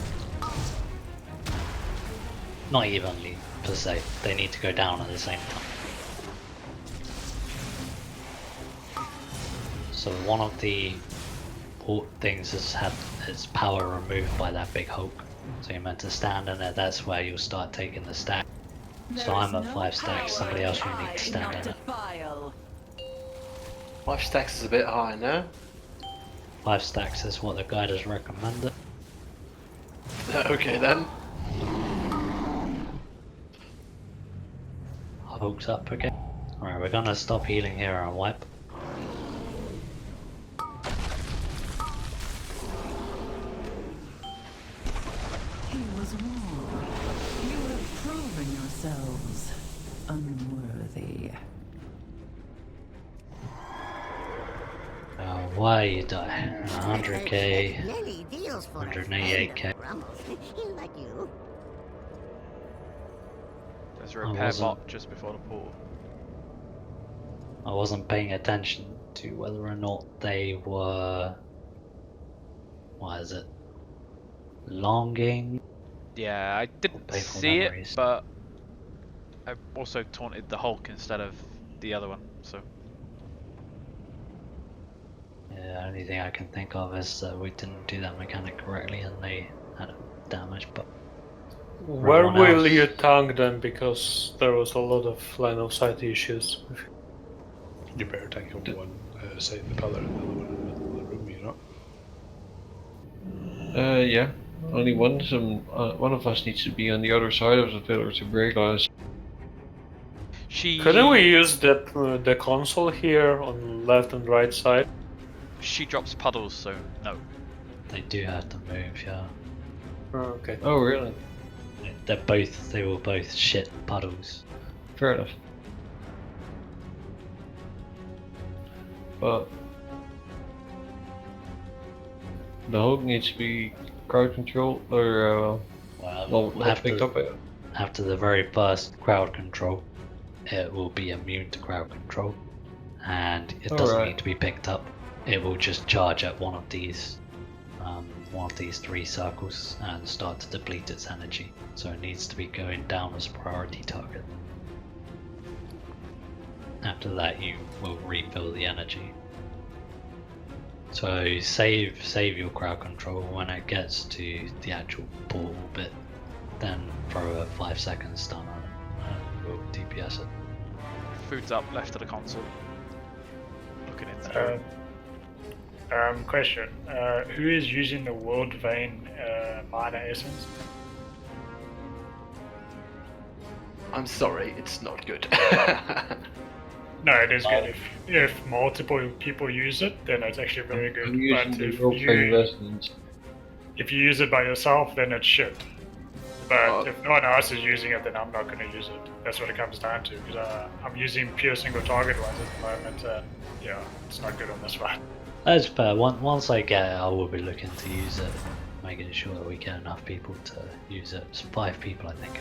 Speaker 10: Not evenly per se. They need to go down at the same time. So one of the things has had its power removed by that big Hulk. So you're meant to stand in it, that's where you'll start taking the stack. So I'm at 5 stacks, somebody else will need to stand in it.
Speaker 2: 5 stacks is a bit high, no?
Speaker 10: 5 stacks is what the guide has recommended.
Speaker 2: Okay then.
Speaker 10: Hulk's up again. Alright, we're gonna stop healing here and wipe.
Speaker 15: He was wrong. You have proven yourselves unworthy.
Speaker 10: Why you die? 100k, 188k.
Speaker 16: Like you.
Speaker 7: There's a repair bot just before the portal.
Speaker 10: I wasn't paying attention to whether or not they were... What is it? Longing?
Speaker 7: Yeah, I didn't see it, but I also taunted the Hulk instead of the other one, so...
Speaker 10: Yeah, the only thing I can think of is that we didn't do that mechanic correctly and they had damage, but...
Speaker 11: Where will you tank them, because there was a lot of line of sight issues?
Speaker 8: You better tank on one side of the pillar and the other one in the middle of the room, you know?
Speaker 6: Yeah. Only one of us needs to be on the other side of the pillar to break us.
Speaker 11: Couldn't we use the console here on left and right side?
Speaker 7: She drops puddles, so no.
Speaker 10: They do have to move, yeah.
Speaker 11: Oh, okay.
Speaker 6: Oh, really?
Speaker 10: They were both shit puddles.
Speaker 6: Fair enough. But the Hulk needs to be crowd control, or
Speaker 10: after the very first crowd control, it will be immune to crowd control, and it doesn't need to be picked up. It will just charge at one of these 3 circles and start to deplete its energy. So it needs to be going down as a priority target. After that, you will refill the energy. So save your crowd control when it gets to the actual portal bit. Then throw a 5-second stun on it and we'll DPS it.
Speaker 7: Food's up left of the console. Looking into it.
Speaker 12: Question. Who is using the World Vein minor essence?
Speaker 2: I'm sorry, it's not good.
Speaker 12: No, it is good. If multiple people use it, then it's actually very good.
Speaker 6: I'm using
Speaker 12: But
Speaker 6: the
Speaker 12: if
Speaker 6: role-playing resonance.
Speaker 12: If you use it by yourself, then it's shit. But if no one else is using it, then I'm not going to use it. That's what it comes down to. Because I'm using pure single target ones at the moment. Yeah, it's not good on this one.
Speaker 10: That's fair. Once I get it, I will be looking to use it, making sure that we get enough people to use it. It's 5 people, I think.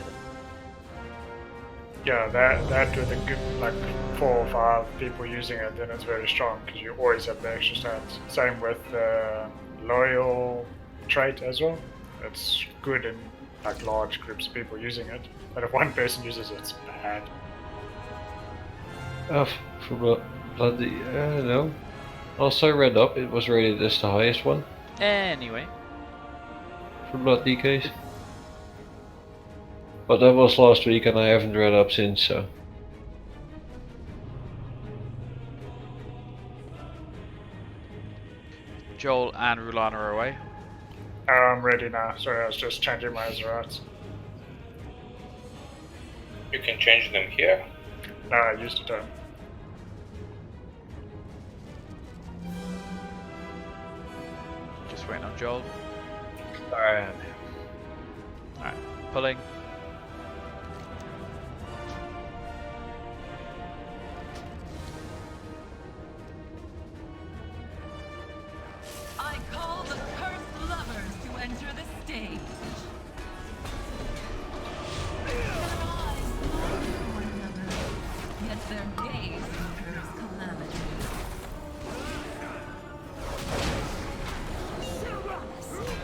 Speaker 12: Yeah, that with a good, like 4 or 5 people using it, then it's very strong because you always have the extra stats. Same with the loyal trait as well. It's good in like large groups of people using it, but if one person uses it, it's bad.
Speaker 6: For bloody, no. Also read up, it was rated as the highest one.
Speaker 7: Anyway.
Speaker 6: For blood DKs. But that was last week and I haven't read up since, so.
Speaker 7: Joel and Rulana are away.
Speaker 12: I'm ready now. Sorry, I was just changing my Azarats.
Speaker 4: You can change them here.
Speaker 12: No, I used it.
Speaker 7: Just waiting on Joel.
Speaker 6: Alright.
Speaker 7: Alright, pulling.
Speaker 15: I call the cursed lovers to enter the stage. Their eyes long for one another, yet their gaze incurs calamity.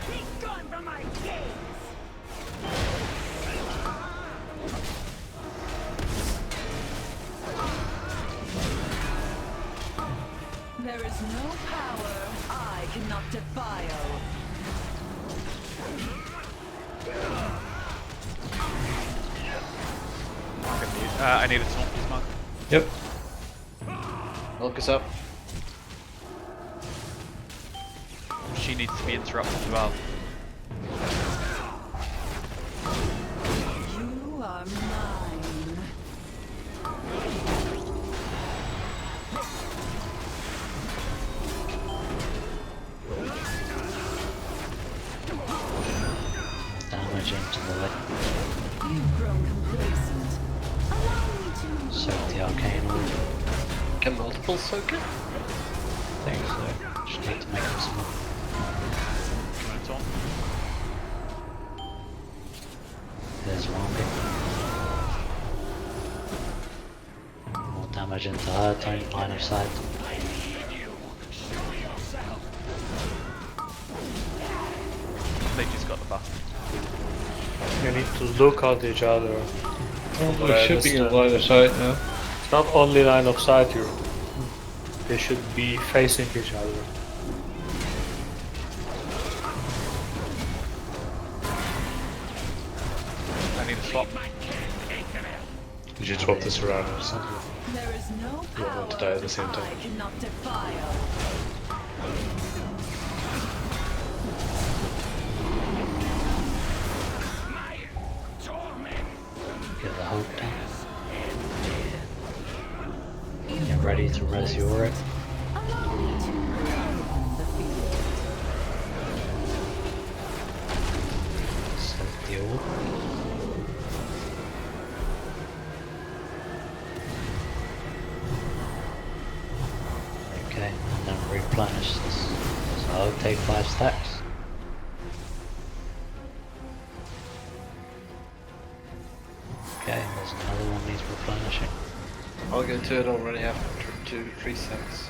Speaker 3: Be gone from my gaze!
Speaker 15: There is no power I cannot defile.
Speaker 7: I need a swamp, please, Mark.
Speaker 6: Yep.
Speaker 2: Milk is up.
Speaker 7: She needs to be interrupted as well.
Speaker 15: You are mine.
Speaker 10: Damage into the leg.
Speaker 15: You've grown complacent. Allow me to
Speaker 10: Soak the arcane orb.
Speaker 2: Can multiple soak it?
Speaker 10: I think so. Just need to make them small. There's one bit. More damage into her, don't line of sight.
Speaker 7: They just got the buff.
Speaker 11: You need to look at each other.
Speaker 6: Well, they should be in line of sight now.
Speaker 11: It's not only line of sight here. They should be facing each other.
Speaker 7: I need a swap.
Speaker 8: You should swap this around or something.
Speaker 15: There is no
Speaker 8: You don't want to die at the same time.
Speaker 15: I cannot defile.
Speaker 10: Get the hope down. Get ready to res your it. Soak the orb. Okay, and then replenish this. So I'll take 5 stacks. Okay, there's another one needs replenishing.
Speaker 2: I'll go to it already after 2-3 seconds.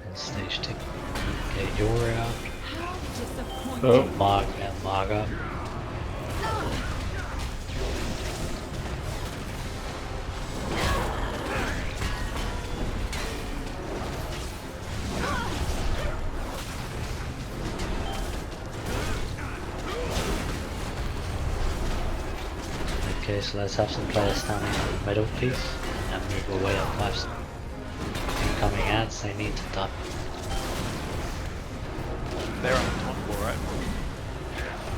Speaker 10: And stage 2. Get your out.
Speaker 6: Oh.
Speaker 10: Mark and Marga. Okay, so let's have some players standing in the middle piece and move away up 5 steps. Incoming ads, they need to die.
Speaker 7: They're on the top floor, right?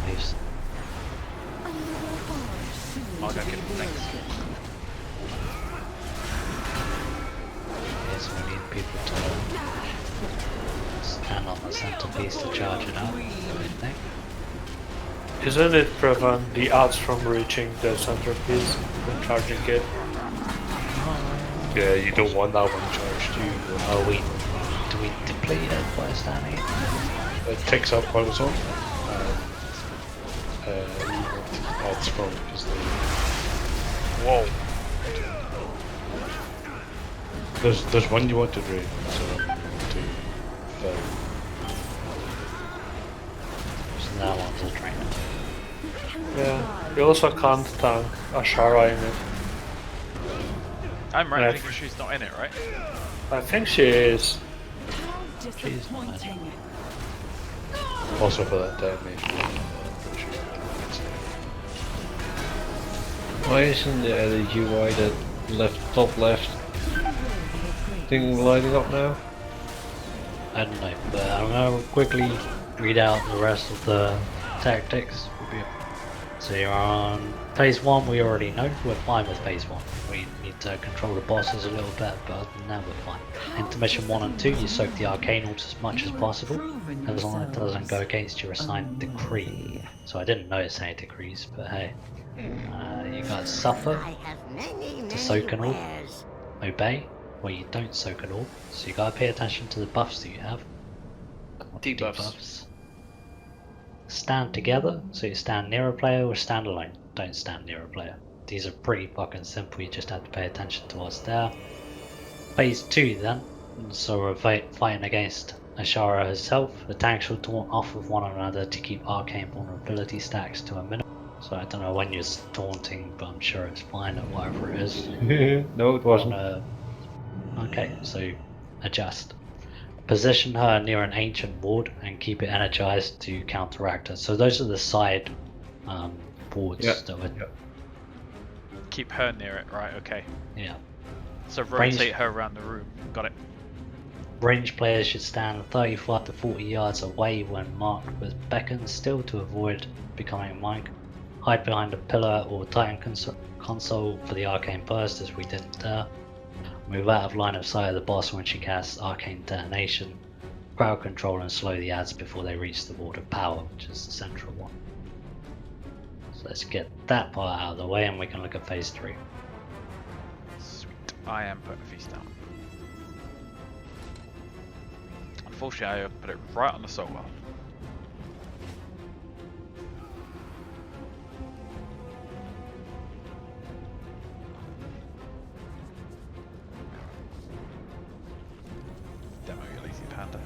Speaker 10: Leaves.
Speaker 7: I'll go get them, thanks.
Speaker 10: Okay, so we need people to Stand on the centerpiece to charge it up. I think.
Speaker 11: Isn't it prevent the odds from reaching the centerpiece when charging it?
Speaker 8: Yeah, you don't want that one charged.
Speaker 10: Do we deplete it by standing?
Speaker 8: It ticks up on its own. You want odds from because they.
Speaker 7: Whoa.
Speaker 8: There's one you want to drain, so to fill.
Speaker 10: So that one's a drain.
Speaker 11: Yeah, you also can't tank Aszhara in it.
Speaker 7: I'm right, thinking she's not in it, right?
Speaker 11: I think she is.
Speaker 10: She's not in it.
Speaker 8: Also for that detonation.
Speaker 6: Why isn't the UI that top left thing lighting up now?
Speaker 10: I don't know, but I'm gonna quickly read out the rest of the tactics. So you're on phase 1, we already know, we're fine with phase 1. We need to control the bosses a little bit, but other than that we're fine. Intermission 1 and 2, you soak the arcane orbs as much as possible, as long as it doesn't go against your assigned decree. So I didn't notice any decrees, but hey. You got Suffer, to soak an orb, Obey, where you don't soak an orb, so you gotta pay attention to the buffs that you have.
Speaker 2: Debuffs.
Speaker 10: Stand together, so you stand near a player or stand alone. Don't stand near a player. These are pretty fucking simple, you just have to pay attention to what's there. Phase 2 then, so we're fighting against Aszhara herself. The tanks will taunt off of one another to keep arcane vulnerability stacks to a minimum. So I don't know when you're taunting, but I'm sure it's fine at whatever it is.
Speaker 6: No, it wasn't.
Speaker 10: Okay, so adjust. Position her near an ancient ward and keep it energized to counteract her. So those are the side wards that would...
Speaker 7: Keep her near it, right, okay.
Speaker 10: Yeah.
Speaker 7: So rotate her around the room, got it.
Speaker 10: Range players should stand 35 to 40 yards away when marked with beacons still to avoid becoming mic. Hide behind a pillar or Titan console for the arcane burst as we didn't there. Move out of line of sight of the boss when she casts arcane detonation. Crowd control and slow the adds before they reach the ward of power, which is the central one. So let's get that part out of the way and we can look at phase 3.
Speaker 7: Sweet. I am putting a feast down. Unfortunately, I put it right on the soul well. Demo, you lazy panda.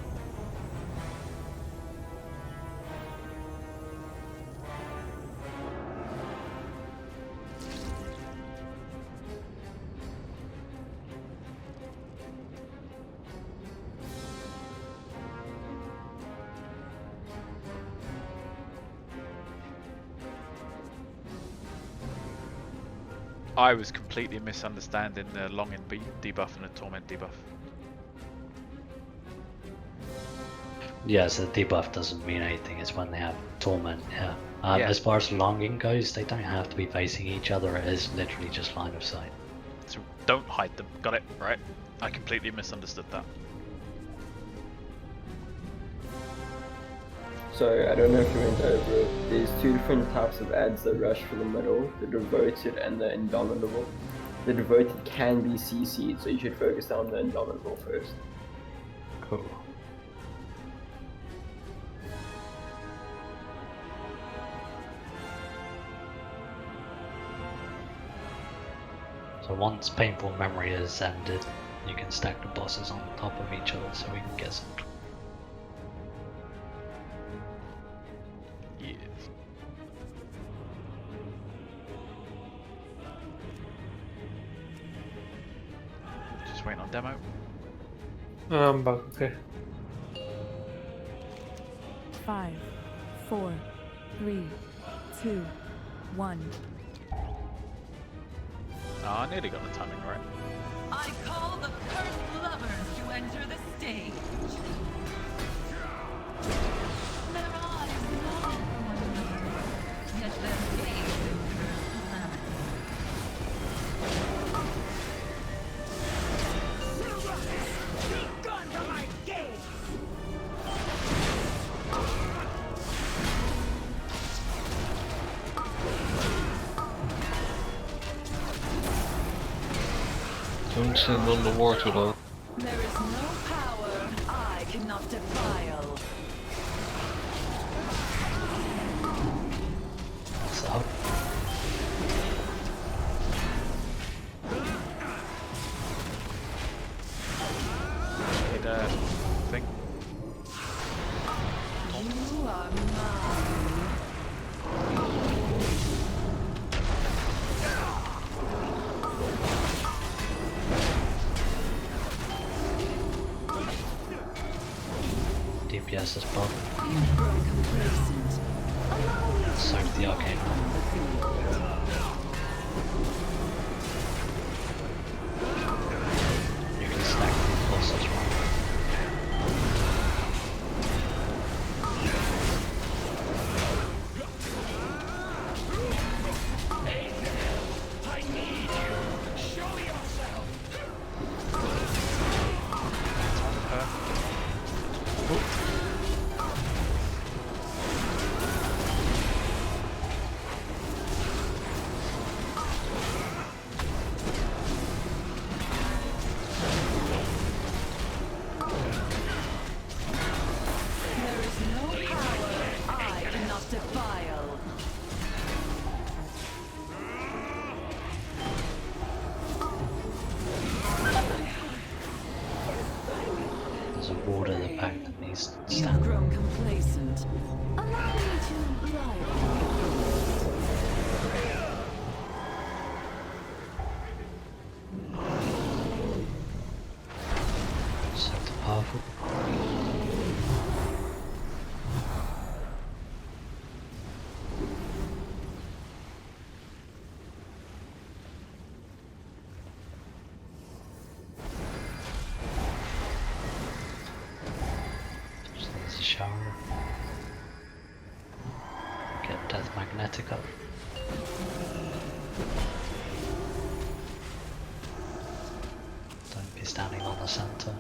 Speaker 7: I was completely misunderstanding the Longing debuff and the Torment debuff.
Speaker 10: Yeah, so the debuff doesn't mean anything, it's when they have Torment, yeah. As far as Longing goes, they don't have to be facing each other, it is literally just line of sight.
Speaker 7: So don't hide them, got it, right? I completely misunderstood that.
Speaker 13: So, I don't know if you went over it, there's two different types of ads that rush for the middle, the Devoted and the Indomitable. The Devoted can be CC'd, so you should focus on the Indomitable first.
Speaker 10: Cool. So once Painful Memory is ended, you can stack the bosses on top of each other so we can get some...
Speaker 7: Yes. Just waiting on demo.
Speaker 11: I'm back, okay.
Speaker 14: 5, 4, 3, 2, 1.
Speaker 7: Oh, I nearly got the timing right.
Speaker 15: I call the cursed lovers to enter the stage. Their eyes long for one another, yet their gaze incurs calamity.
Speaker 3: Gone from my gaze!
Speaker 6: Don't stand on the water though.
Speaker 3: There is no power I cannot defile.
Speaker 10: So.
Speaker 7: Need a thing.
Speaker 3: You are mine.
Speaker 10: DPS is bug.
Speaker 3: You've grown complacent.
Speaker 10: So the arcane you can stack the bosses right.
Speaker 3: There is no power I cannot defile.
Speaker 10: There's a ward at the back that needs to
Speaker 3: You've
Speaker 10: stand.
Speaker 3: grown complacent. Allow me to lie
Speaker 10: So powerful. Just needs a shower. Get Death Magnetic up. Don't be standing on the center.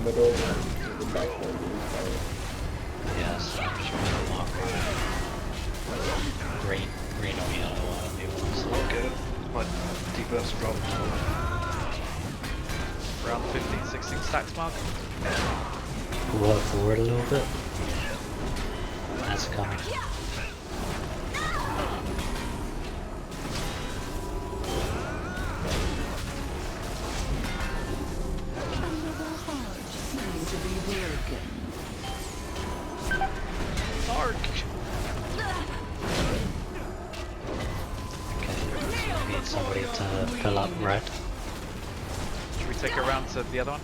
Speaker 13: Middle, the back one.
Speaker 10: Yes, I'm just going to mark green or yellow, whatever you want to say.
Speaker 2: Okay. My debuffs dropped.
Speaker 7: Around 15, 16 stacks mark.
Speaker 10: Pull her forward a little bit. That's coming. Okay, need somebody to fill up red.
Speaker 7: Should we take her around to the other one?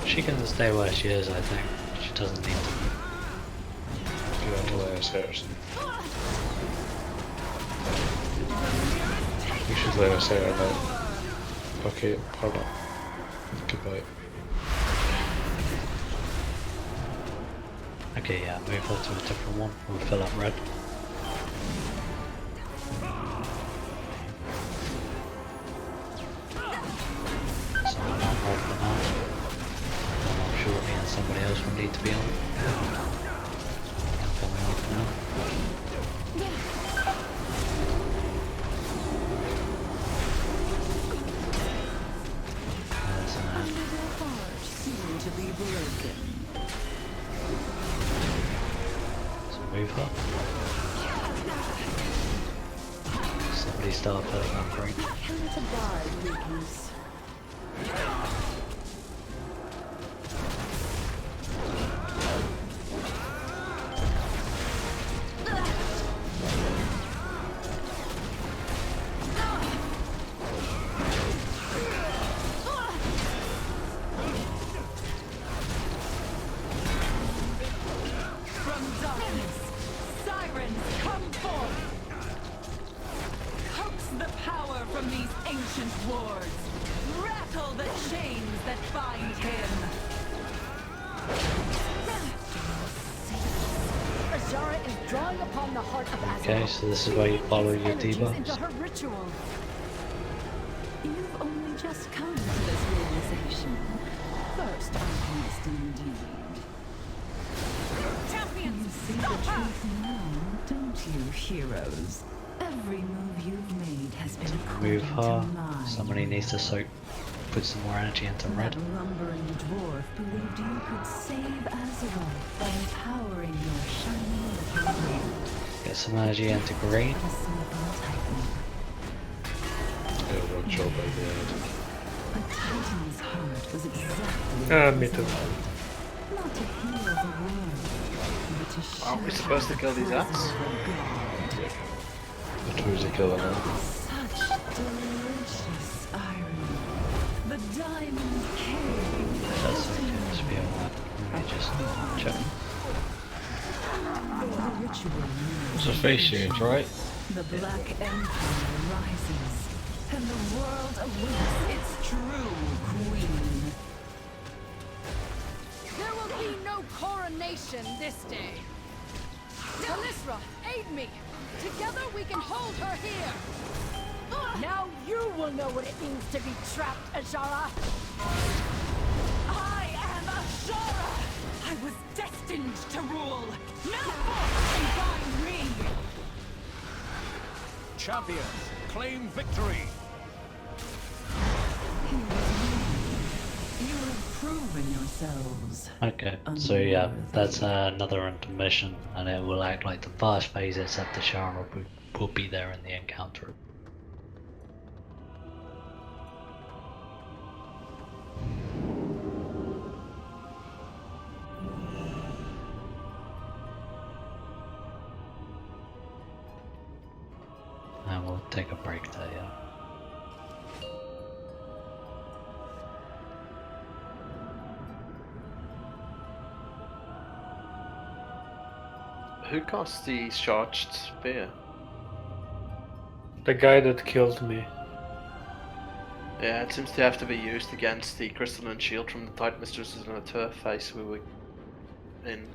Speaker 10: She can stay where she is, I think. She doesn't need to.
Speaker 8: Yeah, I'll let us hit her. You should let us hit her now. Okay, pardon. Goodbye.
Speaker 10: Okay, yeah, move her to a different one. We'll fill up red. So I'm on red for now. And I'm sure me and somebody else will need to be on. I'm coming on for now. There's an ad.
Speaker 3: soon to be broken.
Speaker 10: So move up. Somebody start filling up green.
Speaker 3: Can it abide weakness? From darkness, sirens come forth. Coax the power from these ancient wards. Rattle the chains that bind him.
Speaker 5: Aszhara is drawing upon the heart of Azeroth.
Speaker 10: Okay, so this is where you follow your
Speaker 5: Energies
Speaker 10: debuffs.
Speaker 5: into her ritual.
Speaker 3: You've only just come to this realization. First Conquest indeed. Champions,
Speaker 15: See the truth now, don't you, heroes? Every move you've made has been
Speaker 10: Move
Speaker 15: according
Speaker 10: her.
Speaker 15: to mine.
Speaker 10: Somebody needs to put some more energy into red.
Speaker 15: That lumbering dwarf believed you could save Aszhara by empowering your shiny little brain.
Speaker 10: Get some energy into green.
Speaker 15: The simple tightening.
Speaker 8: Yeah, one shot by the end.
Speaker 15: A titan's heart was exactly
Speaker 11: Me too.
Speaker 15: not to heal the world, but to show
Speaker 2: Aren't we supposed to kill these ants?
Speaker 8: But who's he killing now?
Speaker 15: such delicious irony. The diamond cave.
Speaker 10: That's okay, just be alright. Let me just check.
Speaker 15: The ritual
Speaker 6: It's a face change, right?
Speaker 15: The Black Empire rises, and the world awaits its true queen.
Speaker 5: There will be no coronation this day. Talisra, aid me. Together we can hold her here. Now you will know what it means to be trapped, Aszhara.
Speaker 3: I am Aszhara! I was destined to rule! No force can bind me!
Speaker 1: Champions, claim victory!
Speaker 15: You have proven yourselves.
Speaker 10: Okay, so yeah, that's another intermission, and it will act like the first phase, except the Shara will be there in the encounter. And we'll take a break there, yeah.
Speaker 2: Who cast the charged spear?
Speaker 11: The guy that killed me.
Speaker 2: Yeah, it seems to have to be used against the crystalline shield from the Titan Mistresses in a turf face we were in.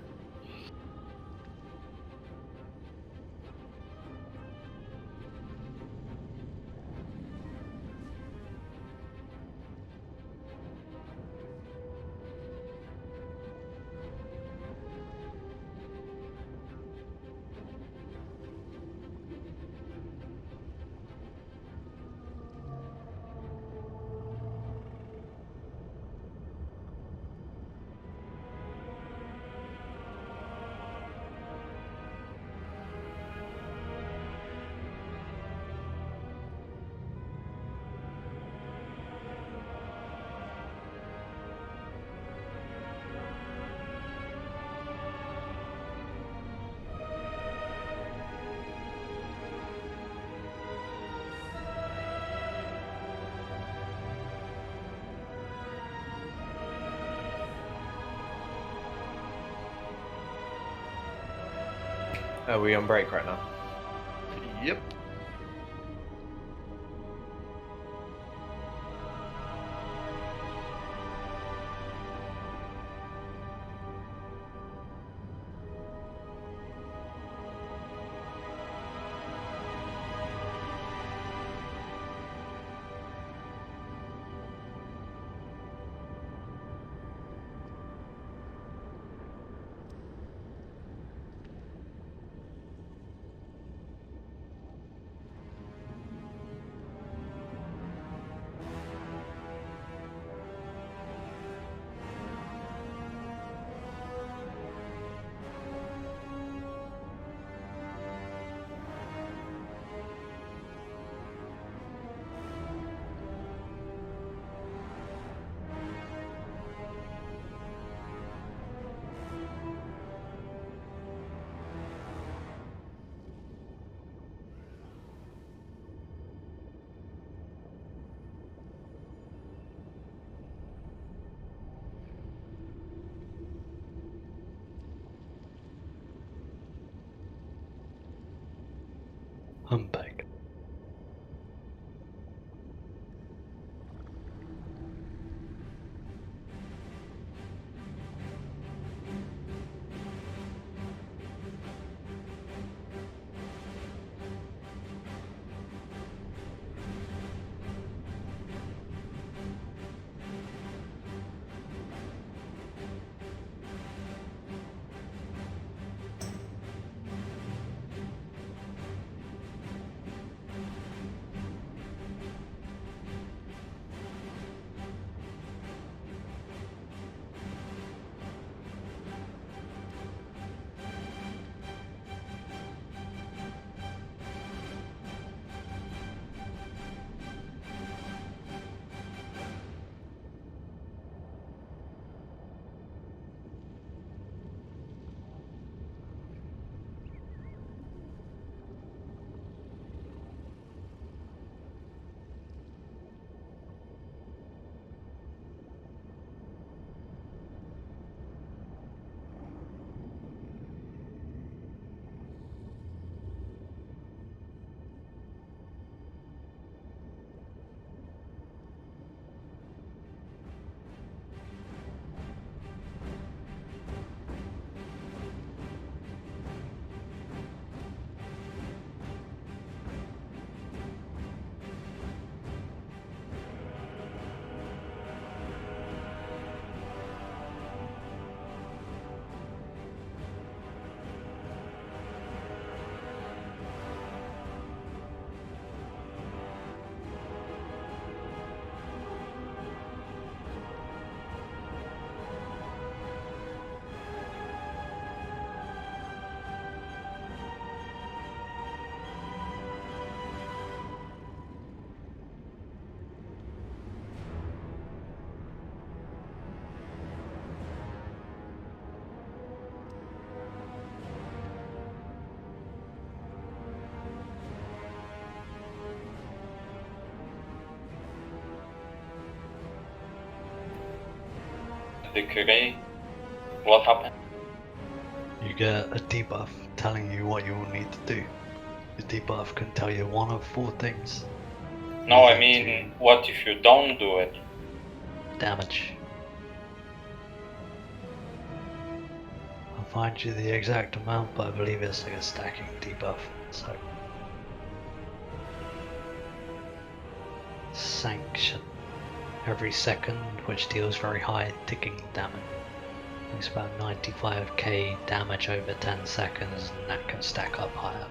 Speaker 17: Are we on break right now?
Speaker 2: Yep.
Speaker 10: I'm back.
Speaker 4: the Curie. What happened?
Speaker 10: You get a debuff telling you what you will need to do. The debuff can tell you one of 4 things.
Speaker 4: No, I mean, what if you don't do it?
Speaker 10: Damage. I'll find you the exact amount, but I believe it's like a stacking debuff. So, sanction. Every second, which deals very high ticking damage. It's about 95k damage over 10 seconds, and that can stack up higher.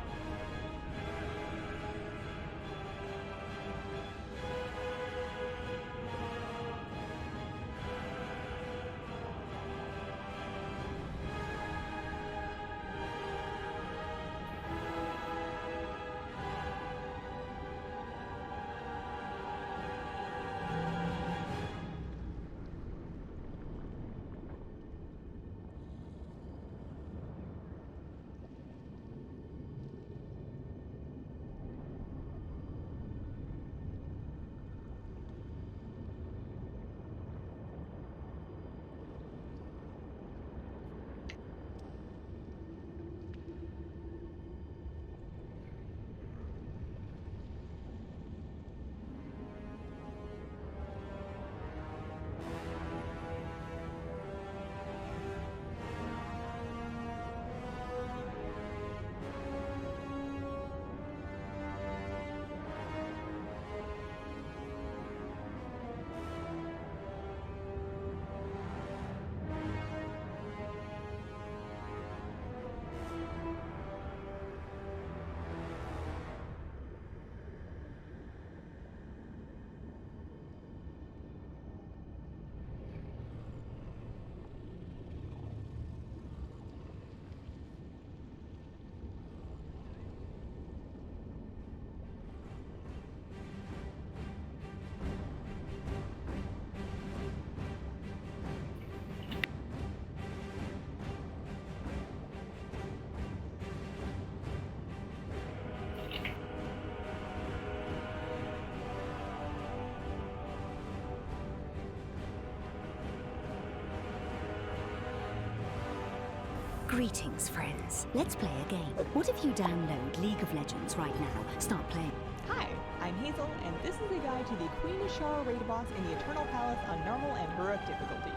Speaker 16: Greetings, friends. Let's play a game. What if you download League of Legends right now? Start playing.
Speaker 17: Hi, I'm Hazel, and this is a guide to the Queen Aszhara raid boss in the Eternal Palace on normal and heroic difficulty.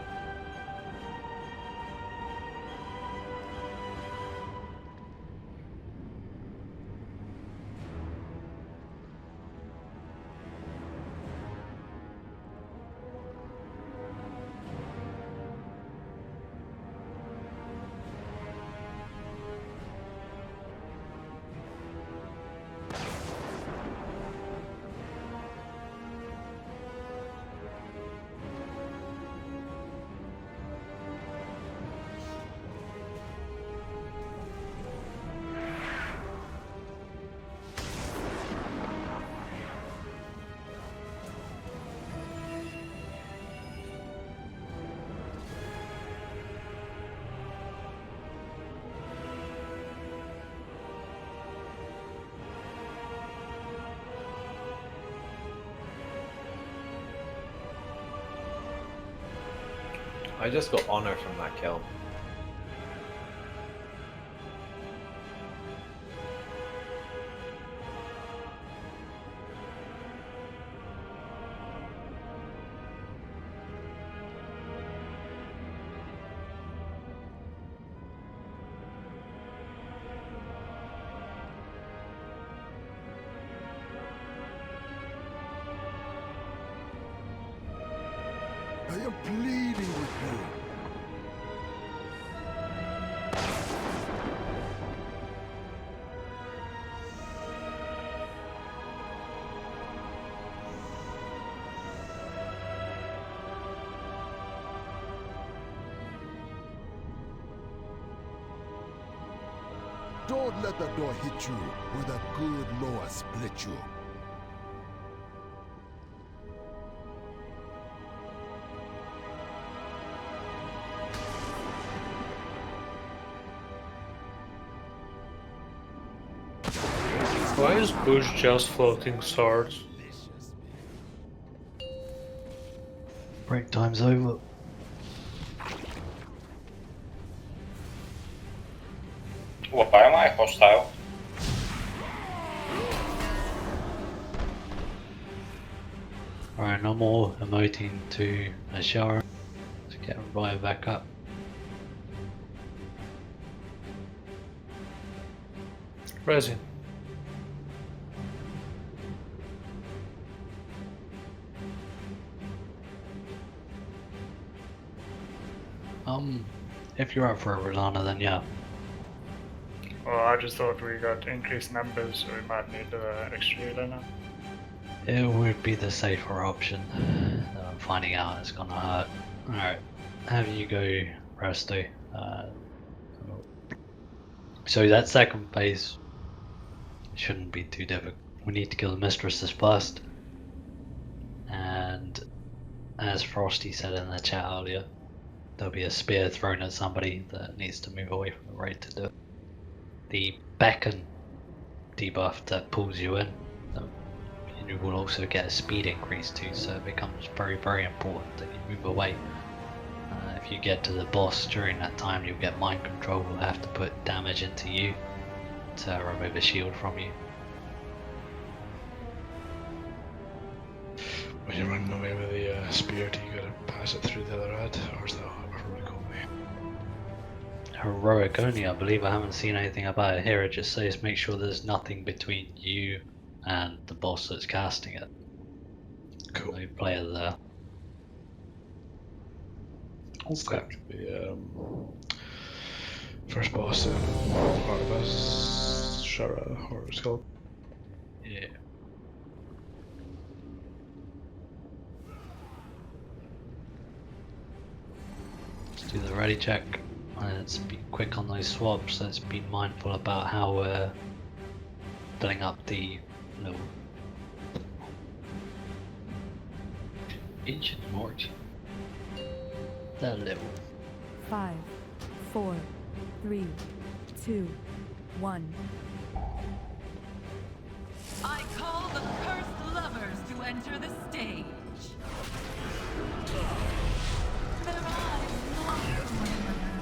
Speaker 18: I just got honor from that kill.
Speaker 1: I am pleading with you. Don't let the door hit you with a good Lord split you.
Speaker 11: Why is Bush just floating swords?
Speaker 10: Break time's over.
Speaker 4: hostile.
Speaker 10: Alright, no more emoting to Aszhara. Let's get right back up.
Speaker 11: Resin.
Speaker 10: If you're up for a Rolana, then yeah.
Speaker 12: Well, I just thought we got increased numbers, so we might need extra healer now.
Speaker 10: It would be the safer option. Finding out it's gonna hurt. Alright, have you go, Resto. So that second phase shouldn't be too difficult. We need to kill the mistresses first. And as Frosty said in the chat earlier, there'll be a spear thrown at somebody that needs to move away from the raid to do it. The beacon debuff that pulls you in, you will also get a speed increase too, so it becomes very, very important that you move away. If you get to the boss during that time, you'll get mind control. We'll have to put damage into you to remove a shield from you.
Speaker 8: When you're running away with the spear, do you gotta pass it through the other ad, or is that heroic only?
Speaker 10: Heroic only, I believe. I haven't seen anything about it here. It just says make sure there's nothing between you and the boss that's casting it.
Speaker 8: Cool.
Speaker 10: No player there.
Speaker 8: Okay. The first boss in Aszhara, or it's called.
Speaker 10: Yeah. Let's do the ready check. Let's be quick on those swaps. Let's be mindful about how we're filling up the little ancient mort. That level.
Speaker 14: 5, 4, 3, 2, 1.
Speaker 15: I call the cursed lovers to enter the stage. Their eyes lock to one another,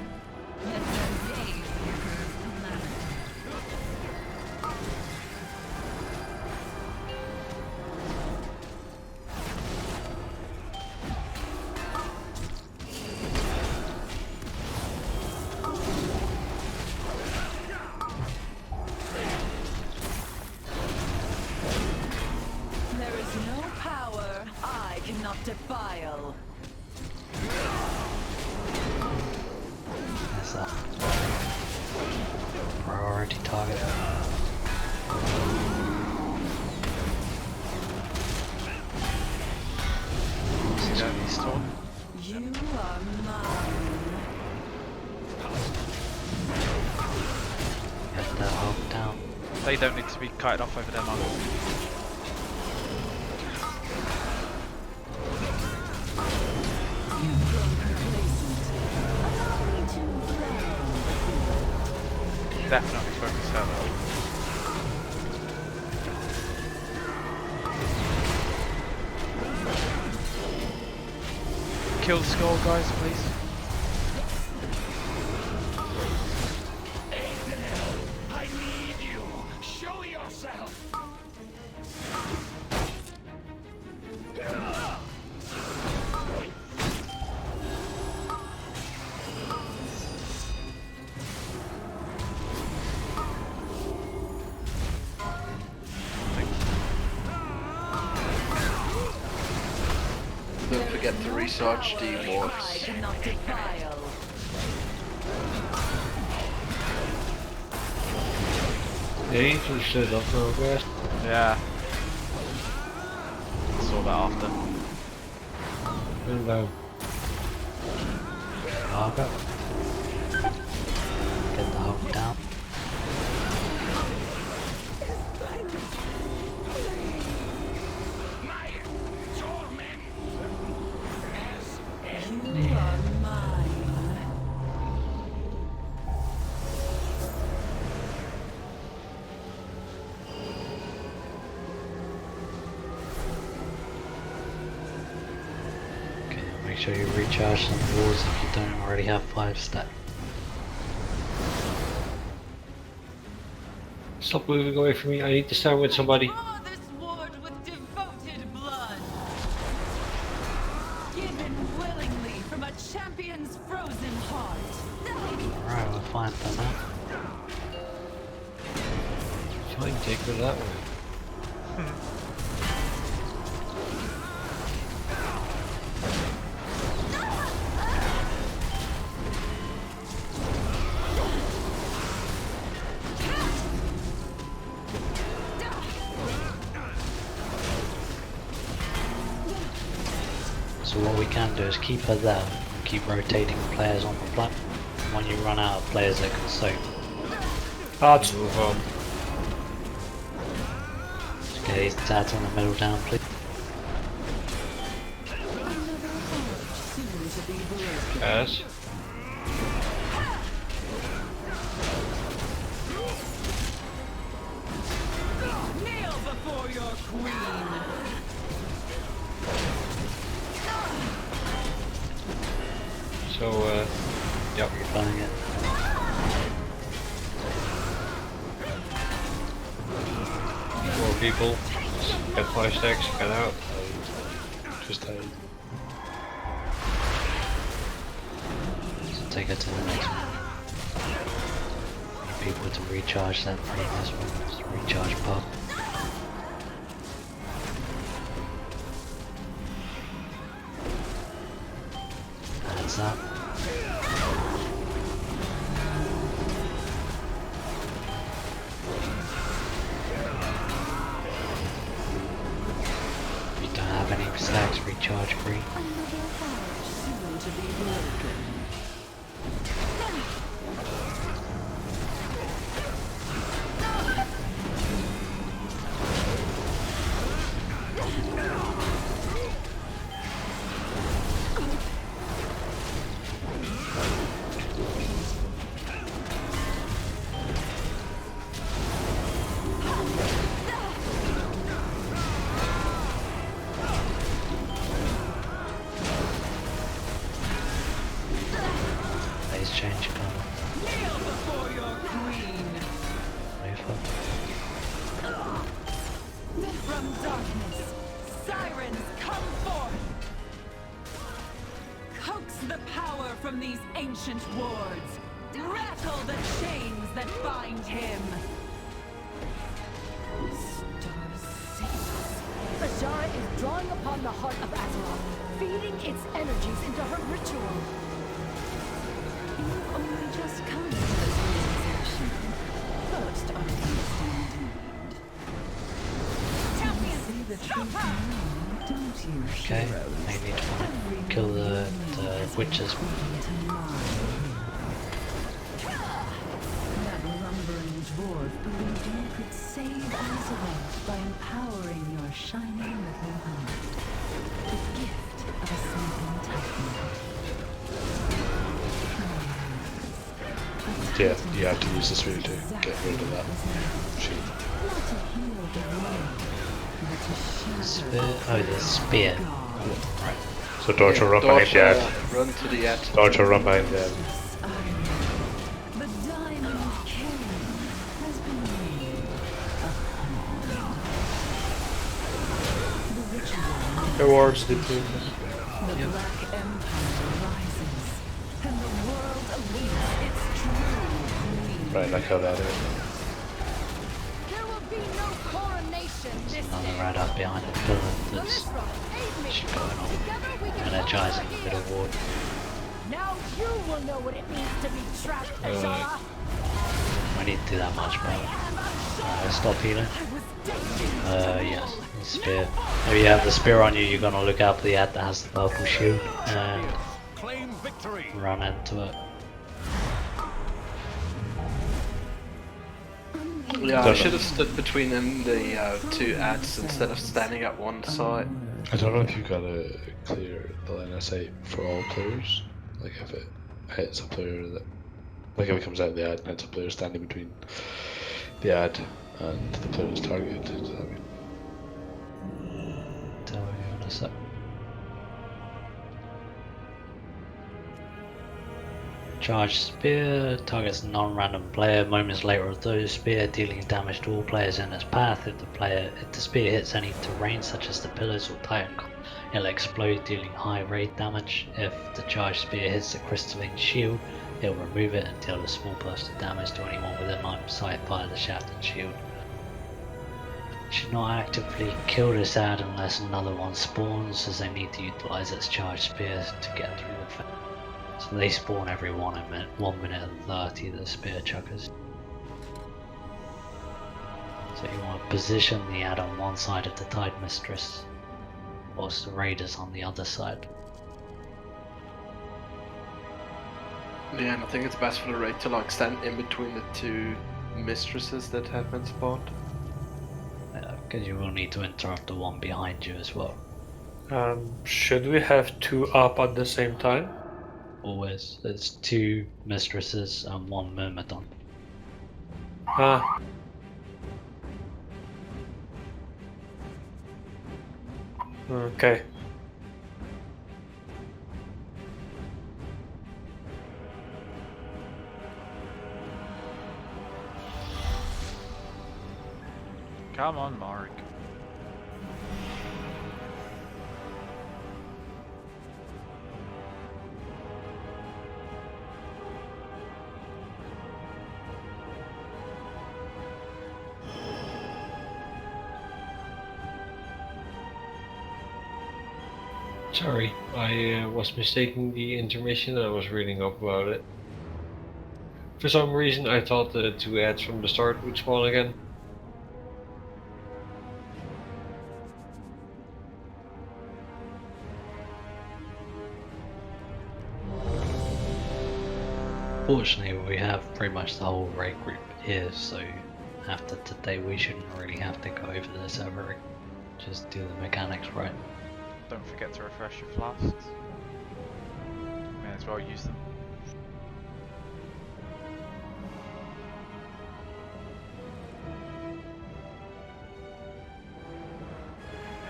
Speaker 15: yet their gaze incurs calamity. There is no power I cannot defile.
Speaker 10: That's a priority target.
Speaker 15: You are mine.
Speaker 10: Get that hope down.
Speaker 7: They don't need to be kited off over there, Mark. Definitely focus her though. Kill the skull, guys, please.
Speaker 1: I need you. Show yourself.
Speaker 2: Don't forget to research the
Speaker 15: I
Speaker 2: wards.
Speaker 15: cannot defile.
Speaker 11: The ancient shit of progress.
Speaker 7: Yeah. Saw that after.
Speaker 11: Been down.
Speaker 10: Marker. Get the hope down.
Speaker 15: You are mine.
Speaker 10: Okay, make sure you recharge some walls if you don't already have 5 stack.
Speaker 6: Stop moving away from me. I need to stand with somebody.
Speaker 3: This ward with devoted blood. Given willingly from a champion's frozen heart.
Speaker 10: Alright, we'll find them out.
Speaker 6: Try and take her that way.
Speaker 10: So what we can do is keep her there and keep rotating players on the platform. When you run out of players that can soak.
Speaker 6: Move on.
Speaker 10: Just get these tats on the middle down, please.
Speaker 6: Yes.
Speaker 3: Kneel before your queen.
Speaker 6: So, yep.
Speaker 10: You're finding it.
Speaker 6: More people. Get 5 stacks, get out.
Speaker 8: Just hide.
Speaker 10: So take her to the next one. Need people to recharge that from this one. Just recharge pub. That's that. If you don't have any stacks, recharge green. Phase change coming.
Speaker 3: Kneel before your queen.
Speaker 10: Move up.
Speaker 3: From darkness, sirens come forth. Coax the power from these ancient wards. Rattle the chains that bind him.
Speaker 5: Aszhara is drawing upon the heart of Azeroth, feeding its energies into her ritual.
Speaker 15: You've only just come to this realization. First, I understand. See the truth now, don't you,
Speaker 10: Okay,
Speaker 15: heroes?
Speaker 10: they need to kill the witches.
Speaker 15: That lumbering dwarf believed you could save Azeroth by empowering your shiny little heart. The gift of a sleeping titan.
Speaker 8: Yeah, you have to use the spear to get rid of that sheet.
Speaker 15: Not to heal the world, but to shatter.
Speaker 10: Spear? Oh, the spear. Right.
Speaker 8: So Torture run behind the ad.
Speaker 2: Run to the ad.
Speaker 8: Torture run behind the ad.
Speaker 15: The diamond king has been made a
Speaker 11: Awards depleted.
Speaker 15: The Black Empire rises, and the world awaits its true queen.
Speaker 8: Right, I cut that in.
Speaker 5: There will be no coronation this
Speaker 10: Another
Speaker 5: day.
Speaker 10: right up behind the pillar that's
Speaker 5: Lysra, aid me.
Speaker 10: she's going on.
Speaker 5: Together we can
Speaker 10: Energizing
Speaker 5: hold her
Speaker 10: middle
Speaker 5: here.
Speaker 10: ward.
Speaker 5: Now you will know what it means to be trapped, Aszhara.
Speaker 10: We need to do that much better. Stop healing. Yes. The spear. If you have the spear on you, you're gonna look out for the ad that has the purple shield and run into it.
Speaker 2: Yeah, I should have stood between them, the two ads, instead of standing at one side.
Speaker 8: I don't know if you gotta clear the line of sight for all players. Like if it hits a player that, like if it comes out of the ad and hits a player standing between the ad and the player that's targeted. Does that mean?
Speaker 10: Tell me in a sec. Charge spear targets a non-random player. Moments later, those spear dealing damage to all players in its path. If the spear hits any terrain such as the pillars or titan, it'll explode, dealing high rate damage. If the charge spear hits the crystalline shield, it'll remove it and deal a small burst of damage to anyone within line of sight via the shafted shield. Should not actively kill this ad unless another one spawns, as they need to utilize its charge spear to get through the fence. So they spawn every 1 minute and 30, the spear chuckers. So you want to position the ad on one side of the Tide Mistress, whilst the raiders on the other side.
Speaker 2: Yeah, and I think it's best for the raid to like stand in between the two mistresses that have been spawned.
Speaker 10: Because you will need to interrupt the one behind you as well.
Speaker 11: Should we have 2 up at the same time?
Speaker 10: Always. There's 2 mistresses and 1 myrmidon.
Speaker 11: Ah. Okay.
Speaker 7: Come on, Mark.
Speaker 6: Sorry, I was mistaking the intermission. I was reading up about it. For some reason I thought the 2 ads from the start would spawn again.
Speaker 10: Fortunately, we have pretty much the whole raid group here, so after today we shouldn't really have to go over this ever. Just do the mechanics right.
Speaker 7: Don't forget to refresh your flasks. May as well use them.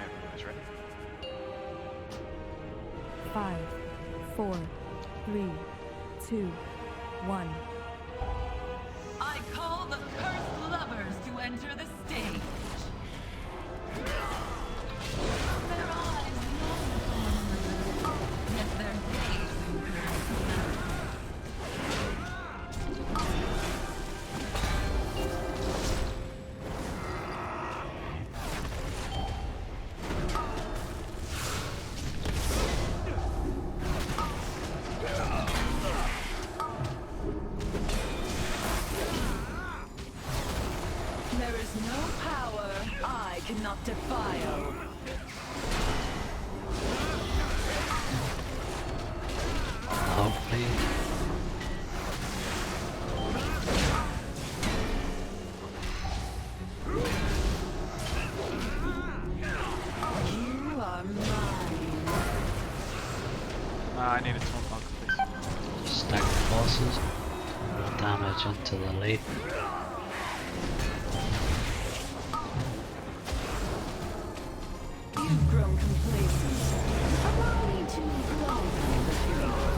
Speaker 7: Everyone's ready.
Speaker 14: 5, 4, 3, 2, 1.
Speaker 3: I call the cursed lovers to enter the stage. Their eyes long, yet their gaze incurs. There is no power I cannot defile.
Speaker 10: Hopefully.
Speaker 3: You are mine.
Speaker 7: I need a small bunker, please.
Speaker 10: Stack the bosses. More damage into the lead.
Speaker 3: You've grown complacent. Allow me to lighten the field.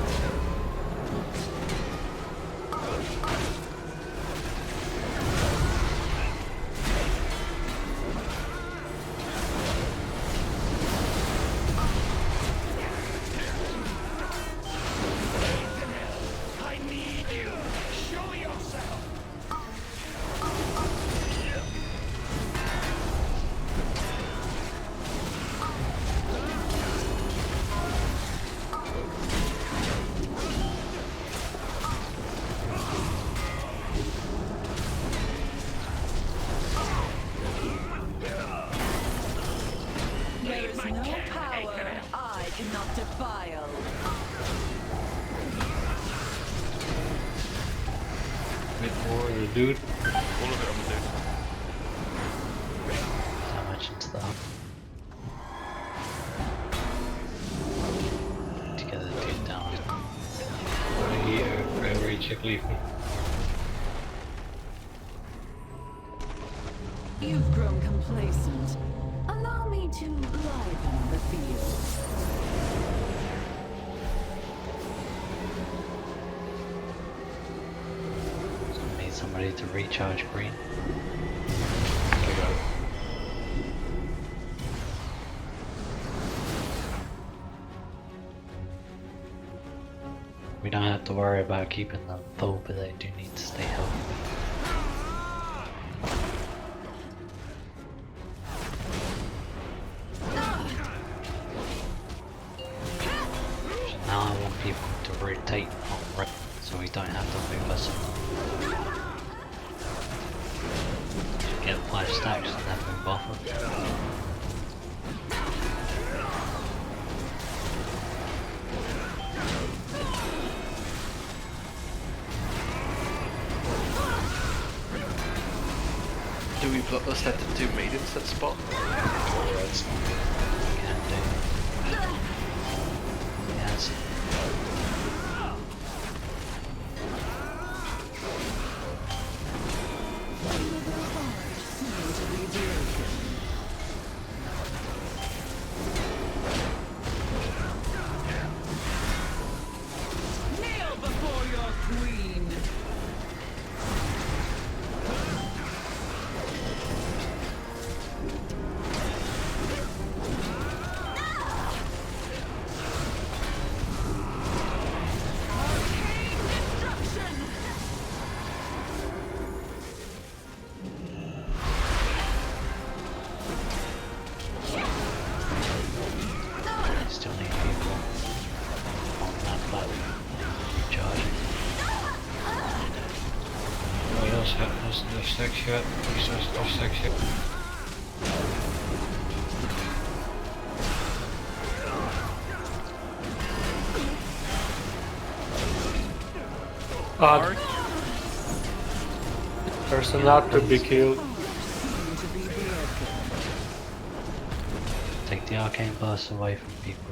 Speaker 19: I need you. Show yourself.
Speaker 3: There is no power I cannot defile.
Speaker 6: Bit more of the dude.
Speaker 7: All of it on the dude.
Speaker 10: Damage into the hub. To get the dude down.
Speaker 6: Very check leave me.
Speaker 3: You've grown complacent. Allow me to liven the field.
Speaker 10: somebody to recharge green.
Speaker 8: I got it.
Speaker 10: We don't have to worry about keeping them full, but they do need to stay healthy. So now I want people to rotate on right, so we don't have to move us. Get 5 stacks and then move off of it.
Speaker 2: Do we put us set to 2 mediums at spot?
Speaker 10: Yes.
Speaker 3: Kneel before your queen.
Speaker 10: Still need people on that platform recharging.
Speaker 6: Nobody else has enough stacks yet. Who has enough stacks yet?
Speaker 11: Person not to be killed.
Speaker 10: Take the arcane burst away from people.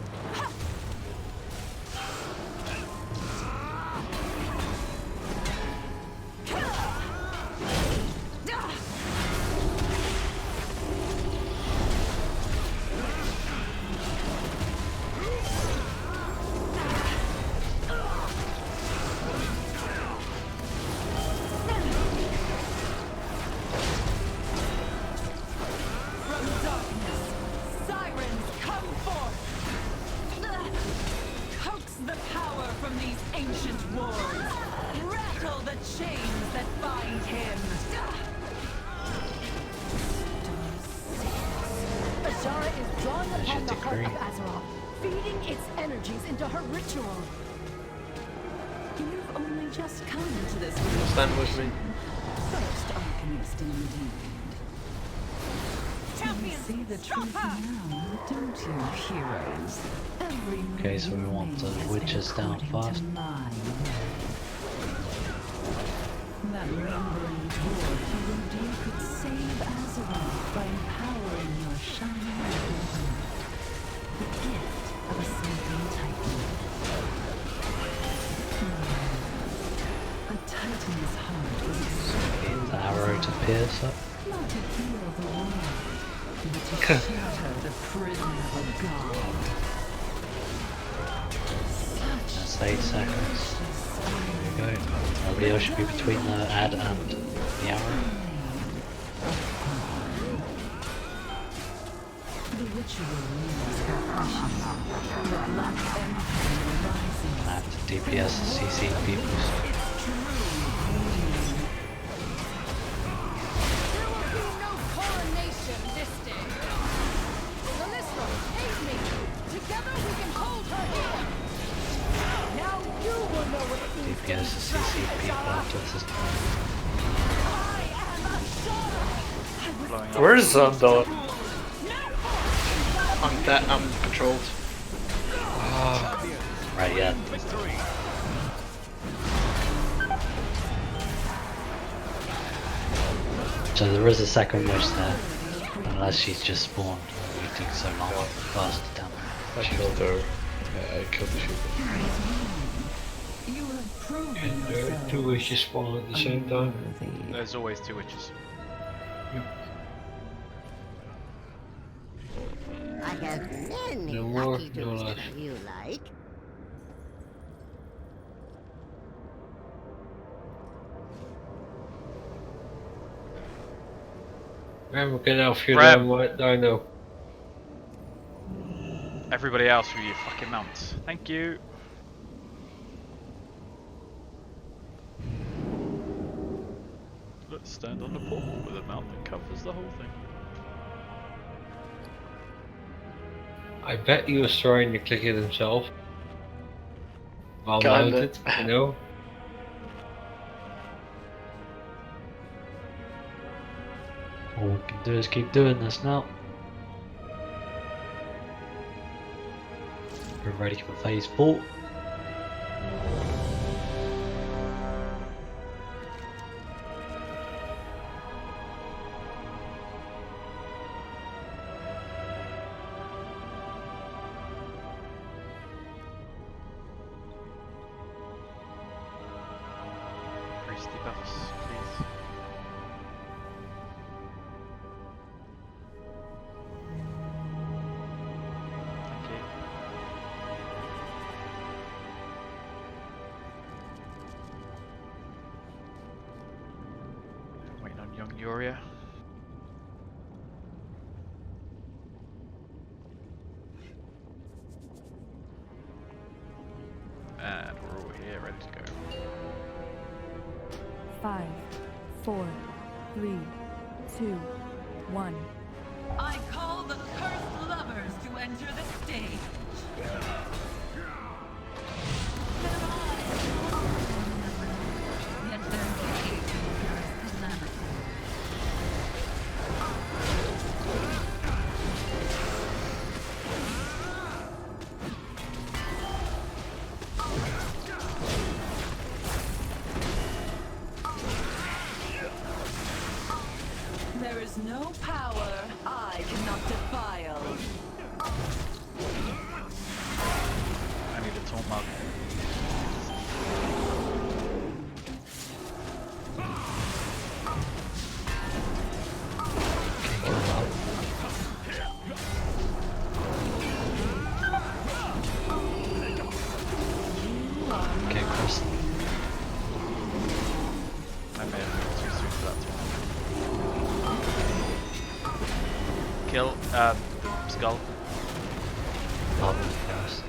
Speaker 3: From darkness, sirens come forth. Coax the power from these ancient wars. Rattle the chains that bind him.
Speaker 5: Aszhara is drawing upon the heart
Speaker 10: agree.
Speaker 5: of Azeroth, feeding its energies into her ritual.
Speaker 15: You've only just come into this
Speaker 2: Stand with me.
Speaker 15: first alchemist indeed. You see the truth now, don't you, heroes? Every
Speaker 10: Okay, so we want the witches down fast.
Speaker 15: That lumbering dwarf believed you could save Azeroth by empowering your shining weapon. The gift of a sleeping titan. A titan's heart is
Speaker 10: Need the arrow to pierce up.
Speaker 15: not to heal the world, but to shatter the prison of a god.
Speaker 10: That's 8 seconds. There we go. Nobody else should be between the ad and the arrow.
Speaker 15: The ritual needs completion. The Black Empire rises.
Speaker 10: I have to DPS and CC people.
Speaker 5: There will be no coronation this day. Lysra, aid me. Together we can hold her here. Now you will know what it means to be
Speaker 10: DPS and CC people after this is
Speaker 11: Where's Zundal?
Speaker 2: I'm controlled.
Speaker 10: right, yeah. So there is a second witch there, unless she's just spawned. Waiting so long, fast down.
Speaker 8: I killed her. Yeah, I killed the shooter.
Speaker 15: You have proven
Speaker 6: And there are 2 witches spawn at the same time.
Speaker 7: There's always 2 witches.
Speaker 20: I have many
Speaker 6: No more,
Speaker 20: lucky
Speaker 6: no
Speaker 20: dudes
Speaker 6: less.
Speaker 20: if you like.
Speaker 6: Remember, get off your
Speaker 7: Grab.
Speaker 6: damn white dino.
Speaker 7: Everybody else with your fucking mounts. Thank you. Let's stand on the portal with a mount that covers the whole thing.
Speaker 6: I bet he was trying to click it himself. While
Speaker 2: Kinda.
Speaker 6: mounted, you know?
Speaker 10: All we can do is keep doing this now. We're ready for phase 4.
Speaker 7: Increase the buffs, please. Thank you. Waiting on young Yuria. And we're all here, ready to go.
Speaker 14: 5, 4, 3, 2, 1.
Speaker 3: I call the cursed lovers to enter the stage. Yet their gaze incurs calamity. There is no power I cannot defile.
Speaker 7: I need a taunt mark.
Speaker 10: Okay, Chris.
Speaker 7: I may have moved too soon for that taunt. Kill the skull.
Speaker 10: Oh, yes.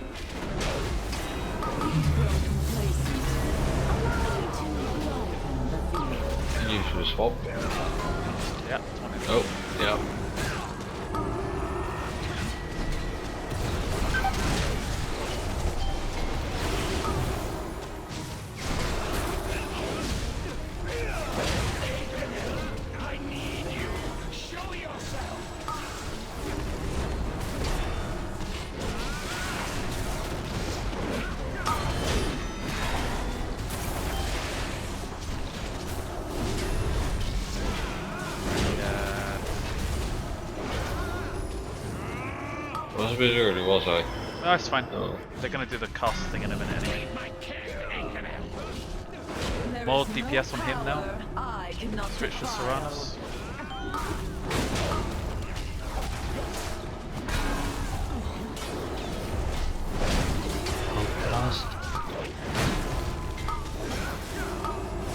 Speaker 6: You should swap.
Speaker 7: Yeah,
Speaker 6: Oh, yeah.
Speaker 19: I need you. Show yourself.
Speaker 6: I was a bit early, was I?
Speaker 7: No, it's fine.
Speaker 6: Oh.
Speaker 7: They're gonna do the cast thing in a minute anyway.
Speaker 3: There
Speaker 7: More
Speaker 3: is no
Speaker 7: DPS on him now.
Speaker 3: power I cannot
Speaker 7: Switch to
Speaker 3: defile.
Speaker 7: Serranos.
Speaker 10: Last.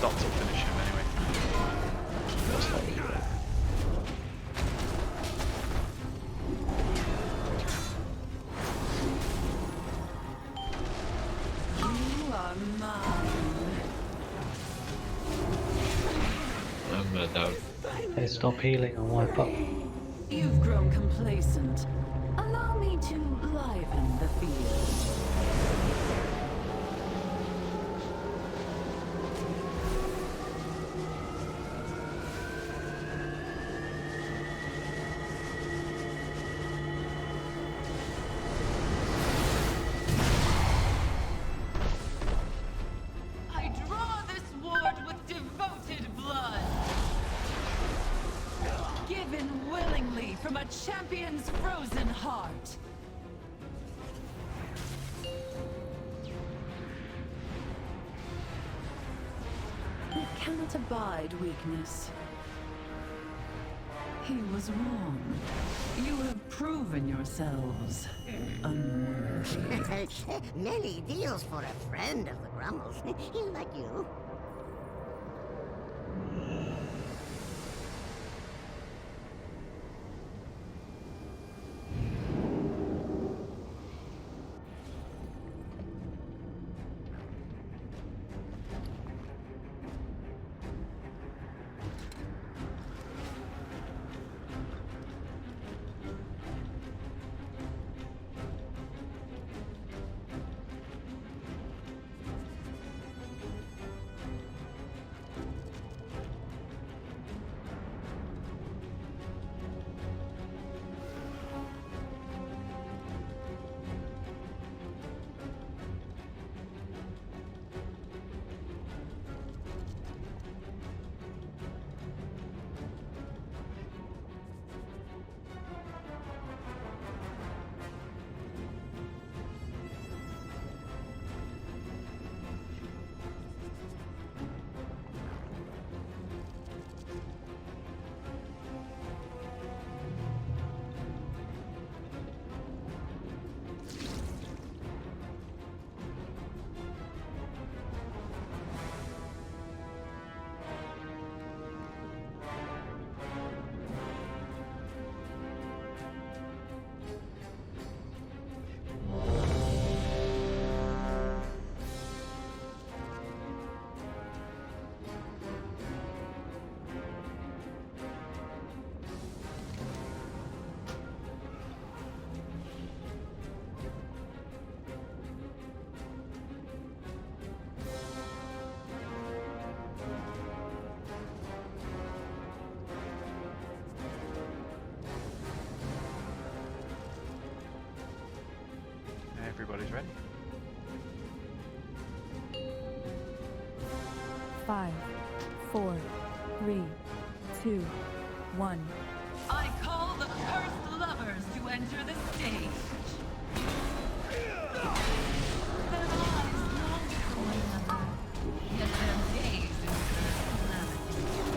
Speaker 7: Dots will finish him anyway.
Speaker 8: That's not me, right?
Speaker 3: You are mine.
Speaker 6: I'm gonna down.
Speaker 10: Hey, stop healing and wipe up.
Speaker 3: You've grown complacent. Allow me to liven the field. I draw this ward with devoted blood. Given willingly from a champion's frozen heart. It cannot abide weakness. He was wrong. You have proven yourselves unworthy.
Speaker 20: Many deals for a friend of the Grumbles. Like you.
Speaker 7: everybody's ready.
Speaker 14: 5, 4, 3, 2, 1.
Speaker 3: I call the cursed lovers to enter the stage. Their eyes long for one another, yet their gaze incurs calamity.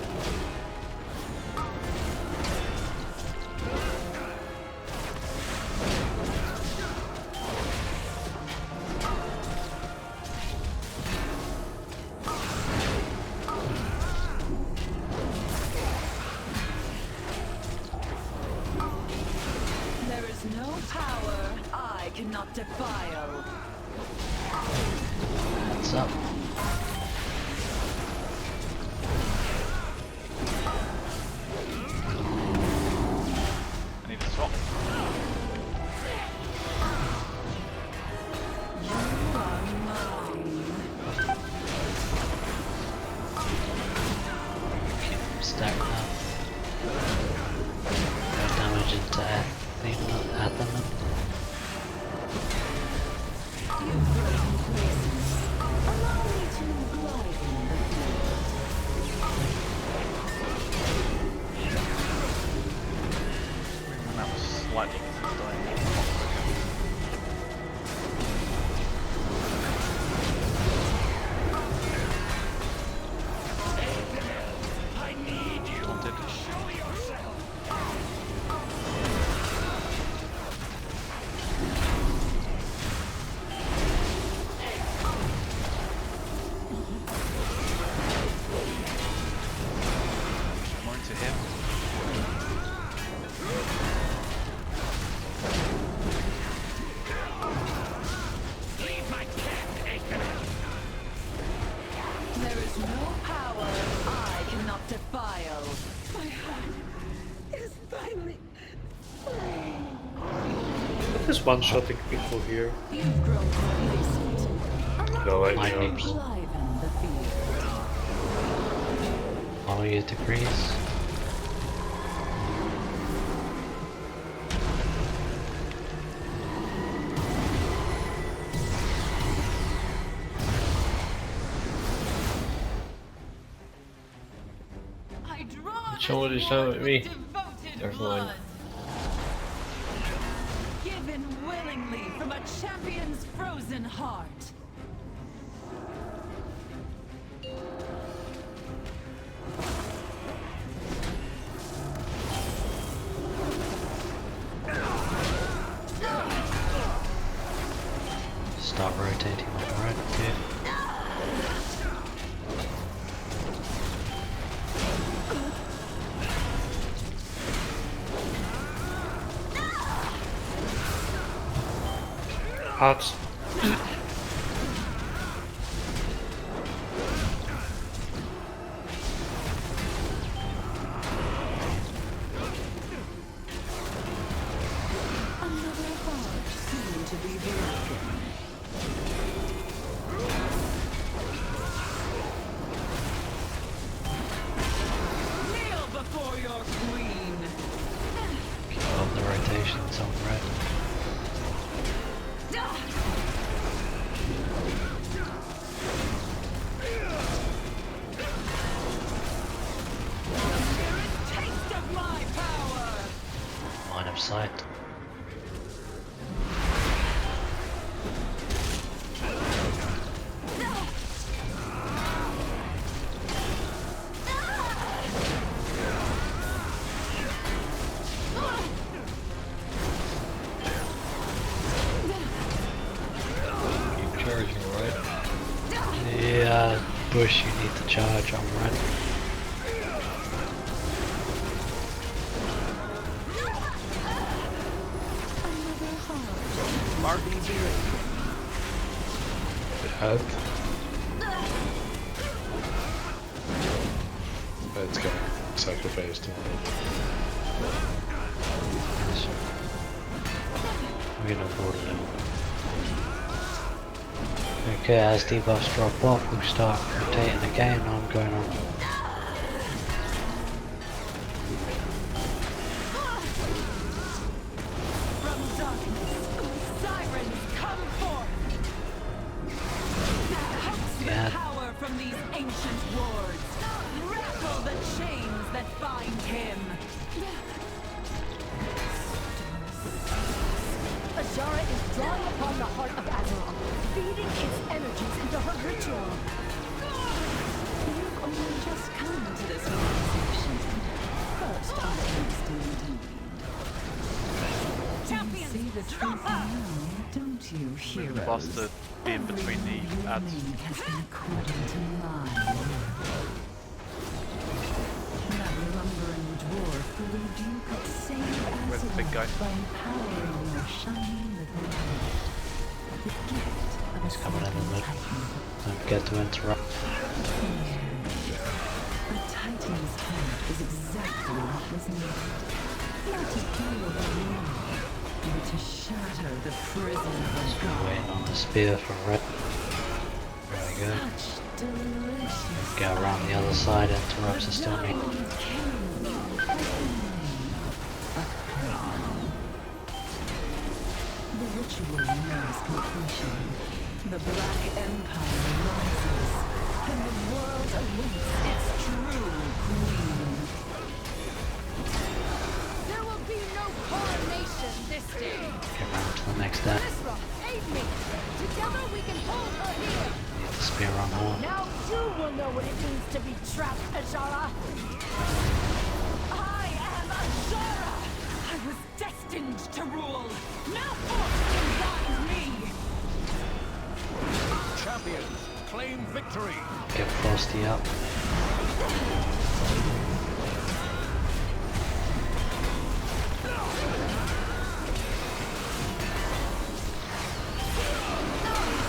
Speaker 3: There is no power I cannot defile.
Speaker 10: What's up?
Speaker 7: I need to swap.
Speaker 10: Stack up. No damage into Athena.
Speaker 15: Allow me to glide in the
Speaker 7: And that was slightly dying.
Speaker 19: I need you to show yourself.
Speaker 7: More into him.
Speaker 19: Leave my cat, Aiken.
Speaker 3: There is no power I cannot defile.
Speaker 15: My heart is finally free.
Speaker 11: What is one-shotting people here?
Speaker 3: You've grown complacent.
Speaker 11: No, I
Speaker 10: Lightning.
Speaker 11: don't.
Speaker 3: Liven the field.
Speaker 10: Follow your degrees.
Speaker 3: I draw
Speaker 6: Show what he's done with me.
Speaker 3: devoted
Speaker 6: Never
Speaker 3: blood.
Speaker 6: mind.
Speaker 3: Given willingly from a champion's frozen heart.
Speaker 10: Start rotating on the right. Good.
Speaker 11: Hot.
Speaker 15: Another heart soon to be broken.
Speaker 3: Kneel before your queen.
Speaker 10: Keep on the rotations on red.
Speaker 3: Taste of my power.
Speaker 10: Line of sight.
Speaker 6: Keep charging, right?
Speaker 10: Yeah, Bush, you need to charge on red.
Speaker 15: Another heart.
Speaker 8: Head. It's getting sacrificed.
Speaker 10: We're gonna avoid it now. Okay, as debuffs drop off, we'll start rotating again. I'm going on.
Speaker 3: From darkness, sirens come
Speaker 5: drawing upon the heart of Aszhara, feeding its energies into her ritual.
Speaker 15: You've only just come to this realization. First, I must indeed. You see the truth now, don't you, heroes?
Speaker 7: Bastard being between the ads.
Speaker 15: Your has been according to mine. That lumbering dwarf believed you could save
Speaker 7: Where's the big guy?
Speaker 15: Aszhara by empowering your shiny little light. The gift of a
Speaker 10: Coming in the
Speaker 15: sleeping
Speaker 10: middle.
Speaker 15: titan.
Speaker 10: Don't forget to interrupt.
Speaker 15: A titan's heart is exactly what was needed. Not to heal the world, but to shatter the prison of a god.
Speaker 10: Waiting on the spear for red. There we go.
Speaker 15: Such delicious.
Speaker 10: Go around the other side, interrupts are still me.
Speaker 15: The ritual nears completion. The Black Empire rises, and the world awaits its true queen.
Speaker 5: There will be no coronation this day.
Speaker 10: Get round to the next day.
Speaker 5: Lysra, aid me. Together we can hold her here.
Speaker 10: Need the spear on horn.
Speaker 5: Now you will know what it means to be trapped, Aszhara.
Speaker 17: I am Aszhara! I was destined to rule! Now force combines me!
Speaker 19: Champions, claim victory!
Speaker 10: Get Frosty up.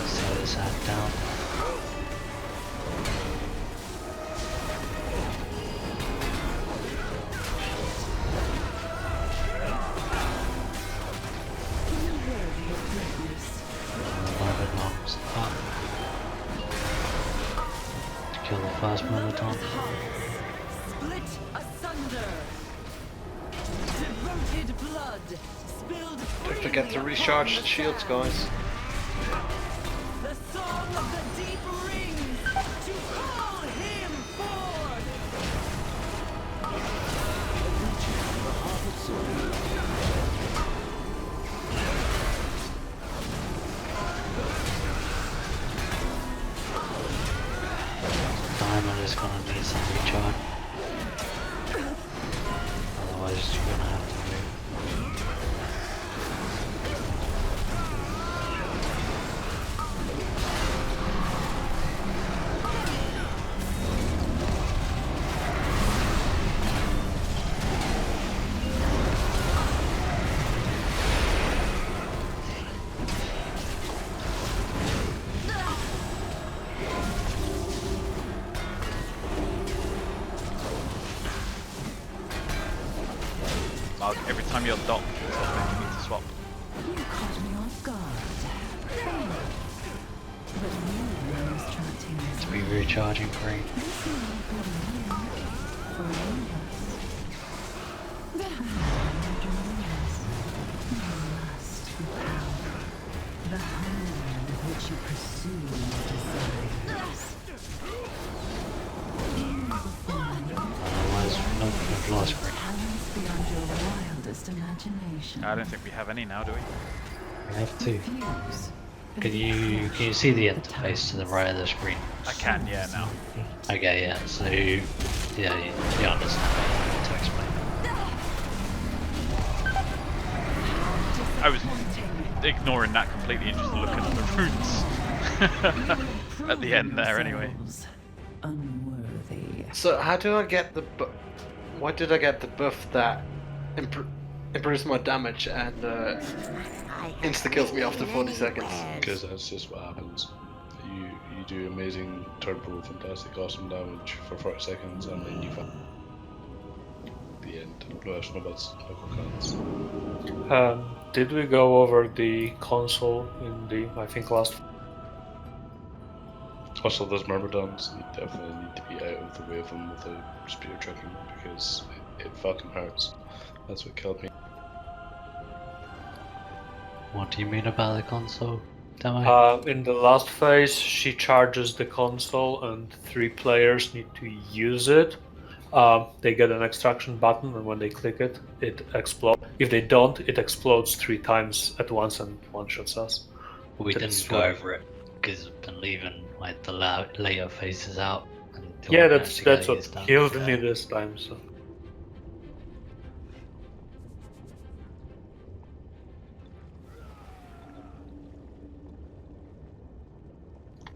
Speaker 10: Slow this ad down. Eleven arms up. To kill the first Moloton.
Speaker 17: Split asunder! Devoted blood! Spilled
Speaker 2: Don't forget to recharge the shields, guys.
Speaker 17: The song of the deep rings! To call him forth!
Speaker 10: Diamond is gonna need some recharge. Otherwise you're gonna have to move.
Speaker 7: Mark, every time you're docked, it's like making me to swap.
Speaker 15: You caught me off guard. But you were instructing us.
Speaker 10: To be recharging green.
Speaker 15: This may be good for all of us. The hunger you dreams. Your lust for power. The hunger with which you pursue your desires.
Speaker 10: Otherwise, we've lost green.
Speaker 15: Talents beyond your wildest imagination.
Speaker 7: I don't think we have any now, do we?
Speaker 10: We have two. Can you see the interface to the right of the screen?
Speaker 7: I can, yeah, now.
Speaker 10: Okay, yeah. So yeah, you understand what I need to explain.
Speaker 7: I was ignoring that completely and just looking at the runes at the end there anyway.
Speaker 15: Unworthy.
Speaker 2: So how do I get the why did I get the buff that improves my damage and insta kills me after 40 seconds?
Speaker 8: Because that's just what happens. You do amazing, turbo, fantastic, awesome damage for 40 seconds, and then you find the end. No buts, no cans.
Speaker 11: Did we go over the console in the, I think, last?
Speaker 8: Also, those myrmidons definitely need to be out of the way of them with the spear tricking, because it fucking hurts. That's what killed me.
Speaker 10: What do you mean about the console demo?
Speaker 11: In the last phase, she charges the console and 3 players need to use it. they get an extraction button, and when they click it, it explodes. If they don't, it explodes 3 times at once and one-shots us.
Speaker 10: We
Speaker 11: That's
Speaker 10: didn't go
Speaker 11: what-
Speaker 10: over it because we've been leaving like the later phases out. until
Speaker 11: Yeah,
Speaker 10: we
Speaker 11: that's
Speaker 10: actually get
Speaker 11: what
Speaker 10: it done.
Speaker 11: killed me this time. So.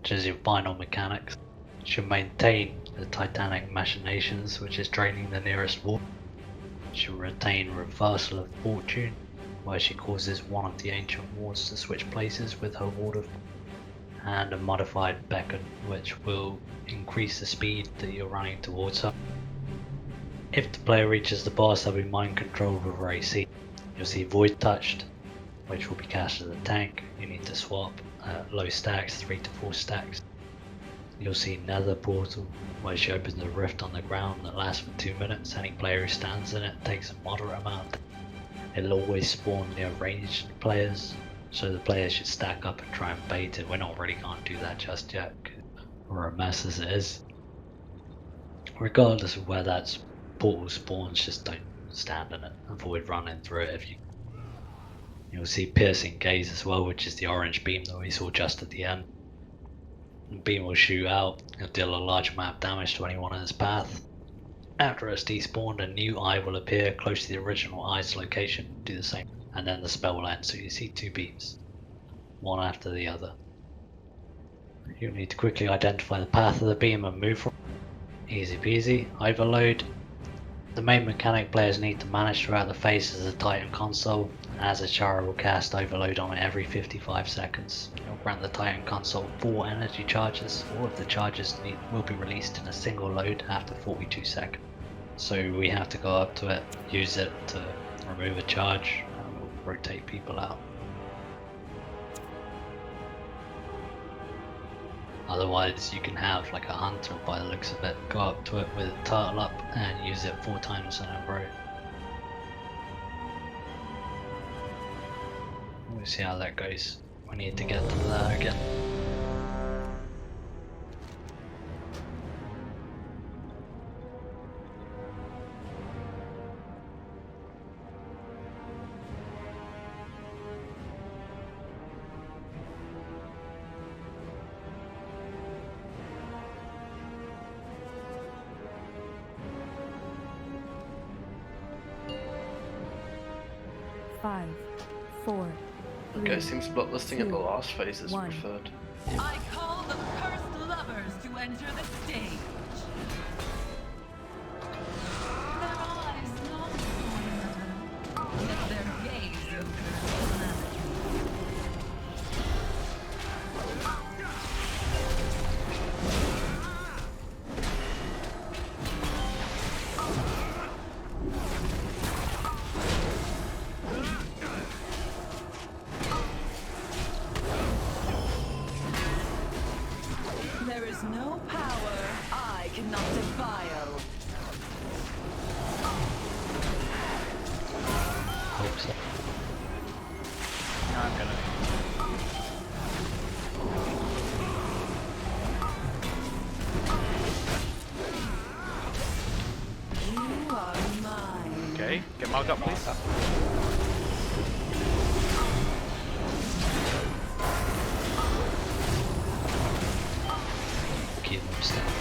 Speaker 10: Which is your final mechanics. Should maintain the Titanic machinations, which is draining the nearest wall. She'll retain reversal of fortune, where she causes one of the ancient wards to switch places with her ward of, and a modified beacon, which will increase the speed that you're running towards her. If the player reaches the boss, they'll be mind controlled with her AC. You'll see Void Touched, which will be cast as a tank. You need to swap low stacks, 3 to 4 stacks. You'll see Nether Portal, where she opens a rift on the ground that lasts for 2 minutes. Any player who stands in it takes a moderate amount. It'll always spawn near ranged players, so the players should stack up and try and bait it. We're not really going to do that just yet, because we're a mess as it is. Regardless of where that portal spawns, just don't stand in it. Avoid running through it if you. You'll see Piercing Gaze as well, which is the orange beam that we saw just at the end. The beam will shoot out and deal a large amount of damage to anyone in its path. After it's despawned, a new eye will appear close to the original eye's location. Do the same, and then the spell will end, so you see 2 beams, one after the other. You'll need to quickly identify the path of the beam and move from it. Easy peasy. Overload. The main mechanic players need to manage throughout the phases of the Titan console, and as Aszhara will cast Overload on it every 55 seconds. It will grant the Titan console 4 energy charges. All of the charges will be released in a single load after 42 seconds. So we have to go up to it, use it to remove a charge, and we'll rotate people out. Otherwise you can have like a hunter by the looks of it, go up to it with a turtle up and use it 4 times in a row. We'll see how that goes. We need to get to that again.
Speaker 14: Five, 4, 3,
Speaker 2: Okay, seems bloodlisting at the
Speaker 14: 2,
Speaker 2: last phase is
Speaker 14: 1.
Speaker 2: preferred.
Speaker 3: I call the cursed lovers to enter the stage. Their eyes long for one another, yet their gaze incurs calamity. There is no power I cannot defile.
Speaker 10: Hope so.
Speaker 7: I'm gonna.
Speaker 3: You are mine.
Speaker 7: Okay, get Mark up, please.
Speaker 10: Keep them standing.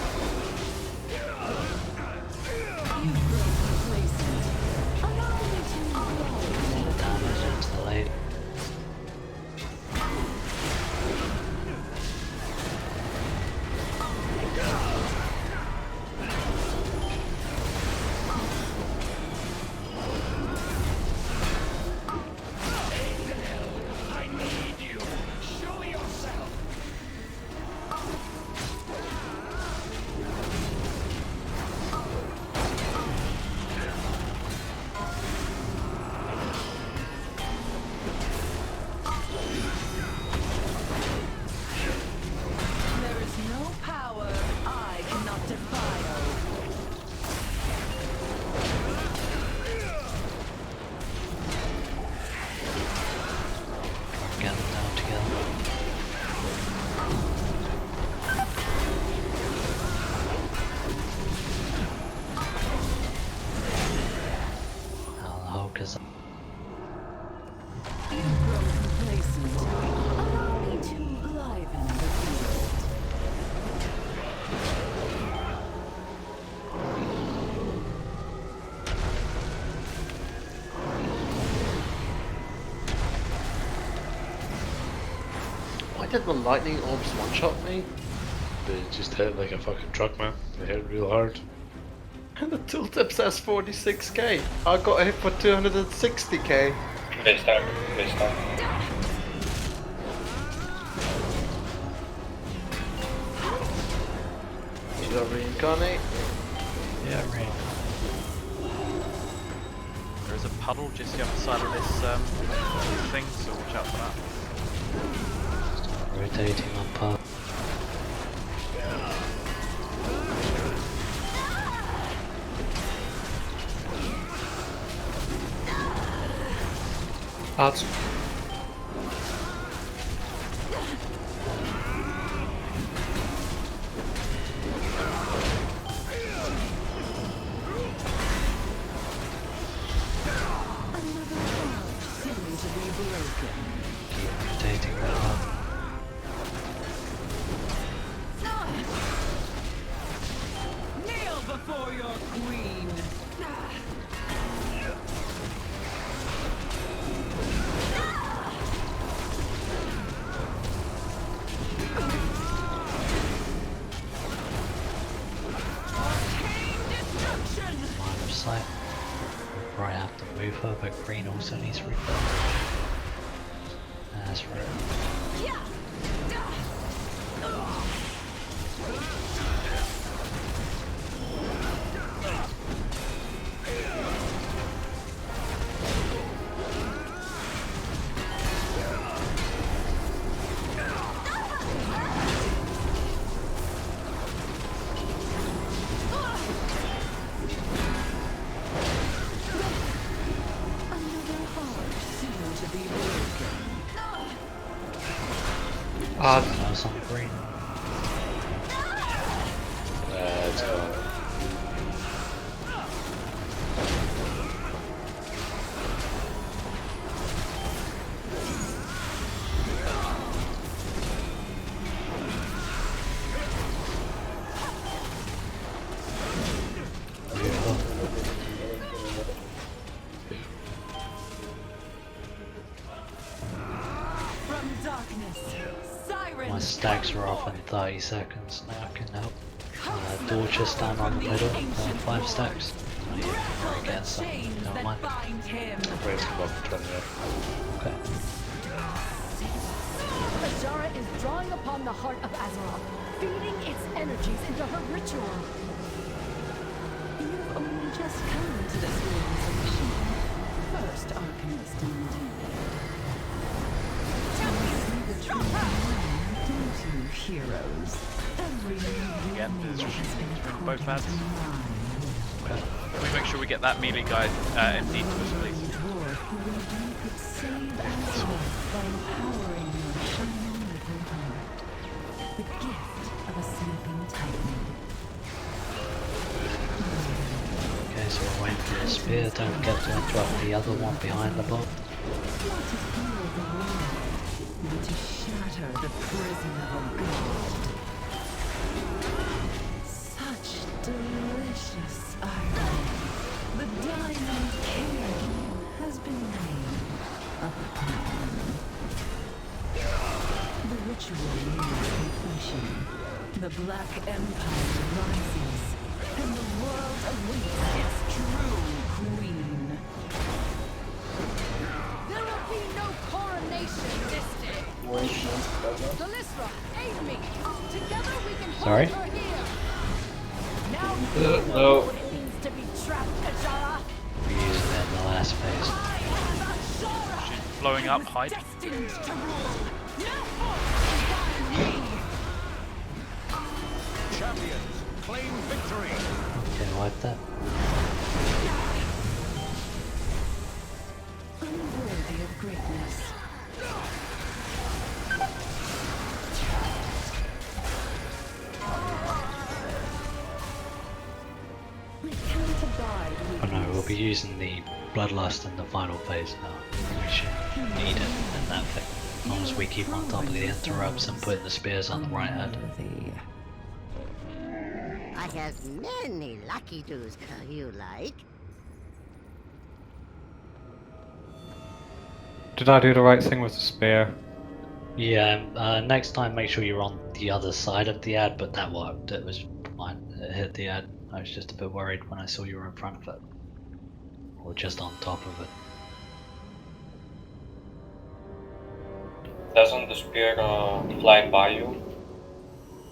Speaker 10: The damage into the lady. Hulk is.
Speaker 15: You've grown complacent. Allow me to liven the field.
Speaker 2: Why did the lightning orbs one-shot me?
Speaker 8: They just hit like a fucking truck, man. They hit real hard.
Speaker 2: And the tooltip says 46k. I got hit for 260k.
Speaker 4: Base time, base time.
Speaker 2: Should I reincarnate?
Speaker 10: Yeah, right.
Speaker 7: There is a puddle just the other side of this thing, so watch out for that.
Speaker 10: Rotating on path.
Speaker 11: Arts.
Speaker 10: Keep rotating that up.
Speaker 15: Kneel before your queen.
Speaker 10: Line of sight. We'll probably have to move her, but green also needs rebuff. That's right. Nose on green.
Speaker 8: Let's go.
Speaker 15: From darkness, siren.
Speaker 10: My stacks are off in 30 seconds. Now I can help. Door just down on the middle. 5 stacks. Oh, yeah, we're getting some. Never mind.
Speaker 8: Wait, come up for 20 minutes.
Speaker 10: Okay.
Speaker 5: Aszhara is drawing upon the heart of Azeroth, feeding its energies into her ritual.
Speaker 15: You've only just come to this realization. First Arcanist indeed. See the truth now, don't you, heroes? Every new
Speaker 7: Get this
Speaker 15: has been
Speaker 7: from both
Speaker 15: according
Speaker 7: lads.
Speaker 15: to mine.
Speaker 7: Can we make sure we get that melee guy emptied to us, please?
Speaker 15: Dwarf who you could save Azeroth by empowering your shining little heart. The gift of a sleeping titan.
Speaker 10: Okay, so we're waiting for the spear. Don't get to interrupt the other one behind the bomb.
Speaker 15: Not to heal the world, but to shatter the prison of a god. Such delicious irony. The diamond king has been named a pawn. The ritual nears completion. The Black Empire rises, and the world awaits its true queen.
Speaker 5: There will be no coronation this day. Delisra, aid me. Together we can hold
Speaker 10: Sorry?
Speaker 5: her here. Now you will
Speaker 6: No.
Speaker 5: know what it means to be trapped, Aszhara.
Speaker 10: We used it in the last phase.
Speaker 7: She's blowing up, hide.
Speaker 5: Destined to rule. Now forth by me.
Speaker 19: Champions, claim victory.
Speaker 10: Okay, wipe that.
Speaker 15: Unworthy of greatness. I can't abide
Speaker 10: Oh no, we'll be using the Bloodlust in the final phase now. We should need it in that thing. As long as we keep on top of the interrupts and putting the spears on the right hand.
Speaker 20: I have many lucky do's you like.
Speaker 11: Did I do the right thing with the spear?
Speaker 10: Yeah, next time make sure you're on the other side of the ad, but that worked. It was fine. It hit the ad. I was just a bit worried when I saw you were in front of it. Or just on top of it.
Speaker 4: Doesn't the spear fly by you?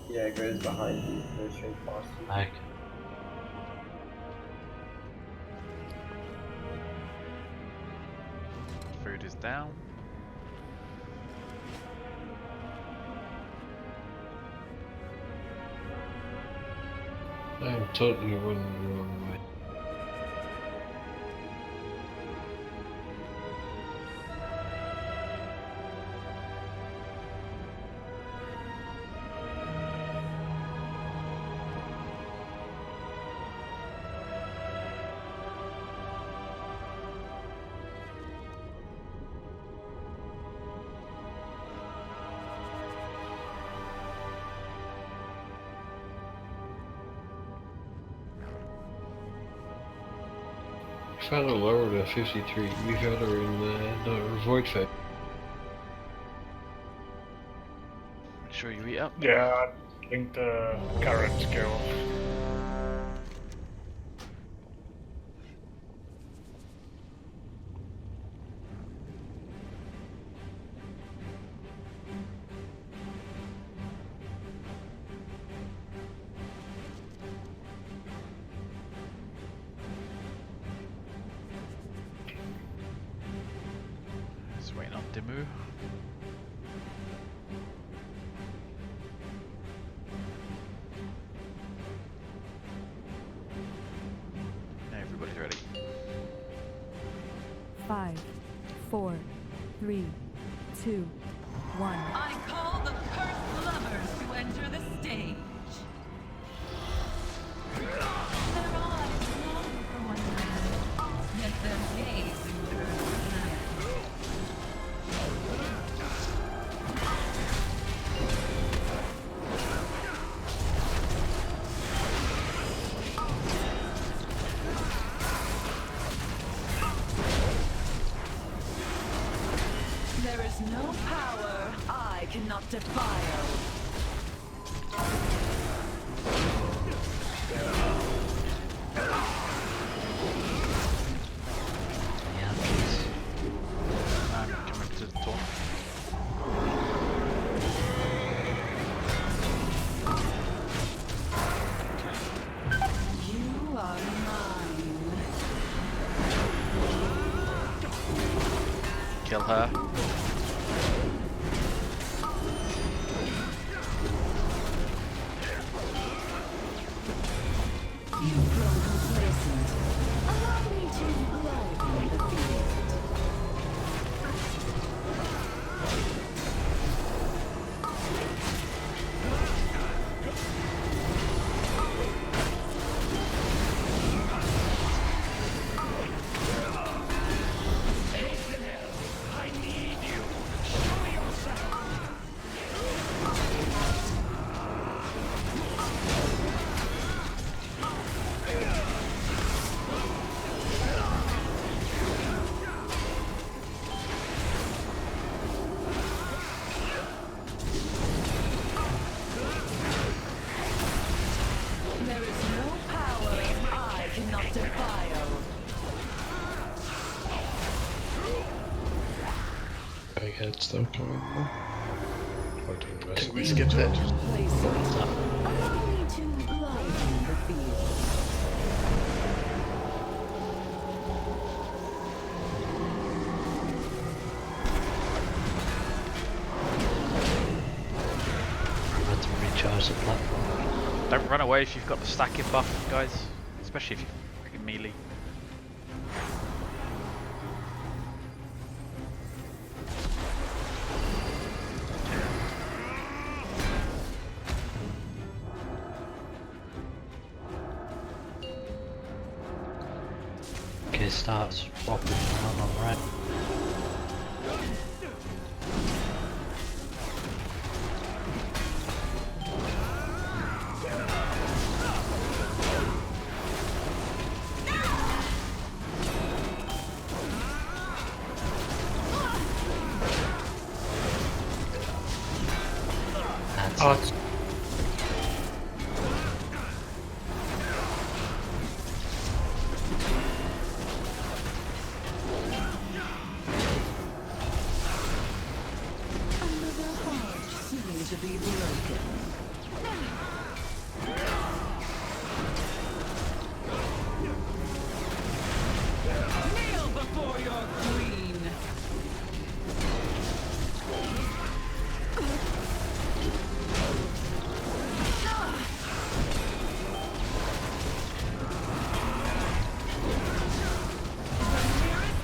Speaker 13: Yeah, it goes behind you, goes straight past you.
Speaker 10: Okay.
Speaker 7: Food is down.
Speaker 6: I'm totally running the wrong way. Found her lower to 53. We found her in the void phase.
Speaker 7: Make sure you eat up.
Speaker 12: Yeah, I think the current skill.
Speaker 7: Just waiting on Dimu. Everybody's ready.
Speaker 14: 5, 4, 3, 2, 1.
Speaker 3: I call the cursed lovers to enter the stage. Their eyes long for one another, yet their gaze endures the night. There is no power I cannot defile.
Speaker 10: Yeah, please.
Speaker 7: I'm coming to the top.
Speaker 3: You are mine.
Speaker 7: Kill her.
Speaker 3: You've grown complacent. Allow me to liven the field.
Speaker 19: I need you. Show yourself.
Speaker 3: There is no power I cannot defile.
Speaker 8: Big head still coming though. Or did we miss it?
Speaker 2: We skipped it.
Speaker 3: Complacent. Allow me to liven the field.
Speaker 10: Remember to recharge the platform.
Speaker 7: Don't run away if you've got the stacking buff, guys. Especially if you're freaking melee.
Speaker 10: Kiss starts rocking around on red.
Speaker 11: That's
Speaker 15: Another heart seemed to be broken. Kneel before your queen.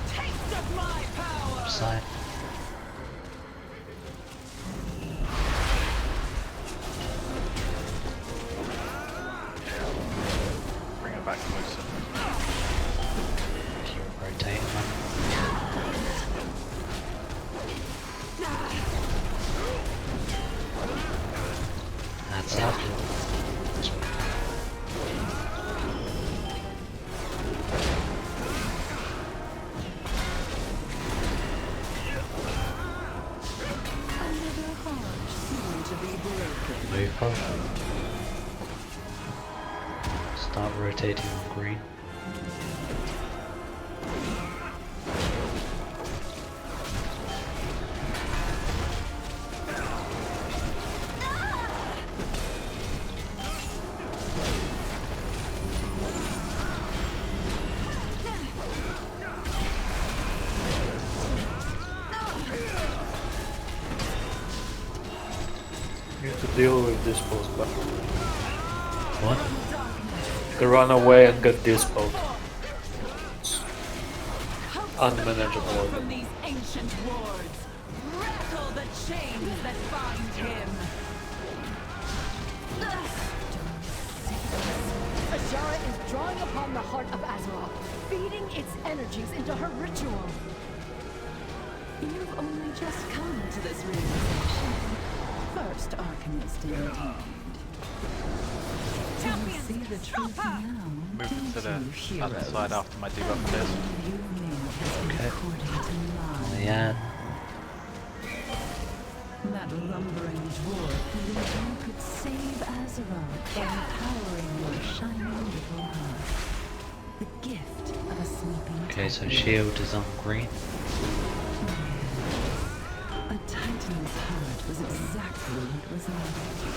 Speaker 15: Taste of my power.
Speaker 10: Side.
Speaker 7: Bring her back closer.
Speaker 10: Keep rotating them. That's up.
Speaker 15: Another heart seemed to be broken.
Speaker 10: Move up. Start rotating on green.
Speaker 11: you need to deal with this boat, but
Speaker 10: What?
Speaker 11: to run away and get this boat. It's unmanageable.
Speaker 15: From these ancient wards, rattle the chains that bind him.
Speaker 5: Aszhara is drawing upon the heart of Aszhara, feeding its energies into her ritual.
Speaker 15: You've only just come to this realization. First Arcanist indeed. Do you see the truth now?
Speaker 7: Move to the
Speaker 15: Don't you,
Speaker 7: other
Speaker 15: heroes?
Speaker 7: side after my debuff appears.
Speaker 10: Okay.
Speaker 15: According to
Speaker 10: Yeah.
Speaker 15: that lumbering dwarf believed you could save Azeroth by empowering your shining little heart. The gift of a sleeping
Speaker 10: Okay, so
Speaker 15: titan.
Speaker 10: shield is on green.
Speaker 15: A titan's heart was exactly what was needed.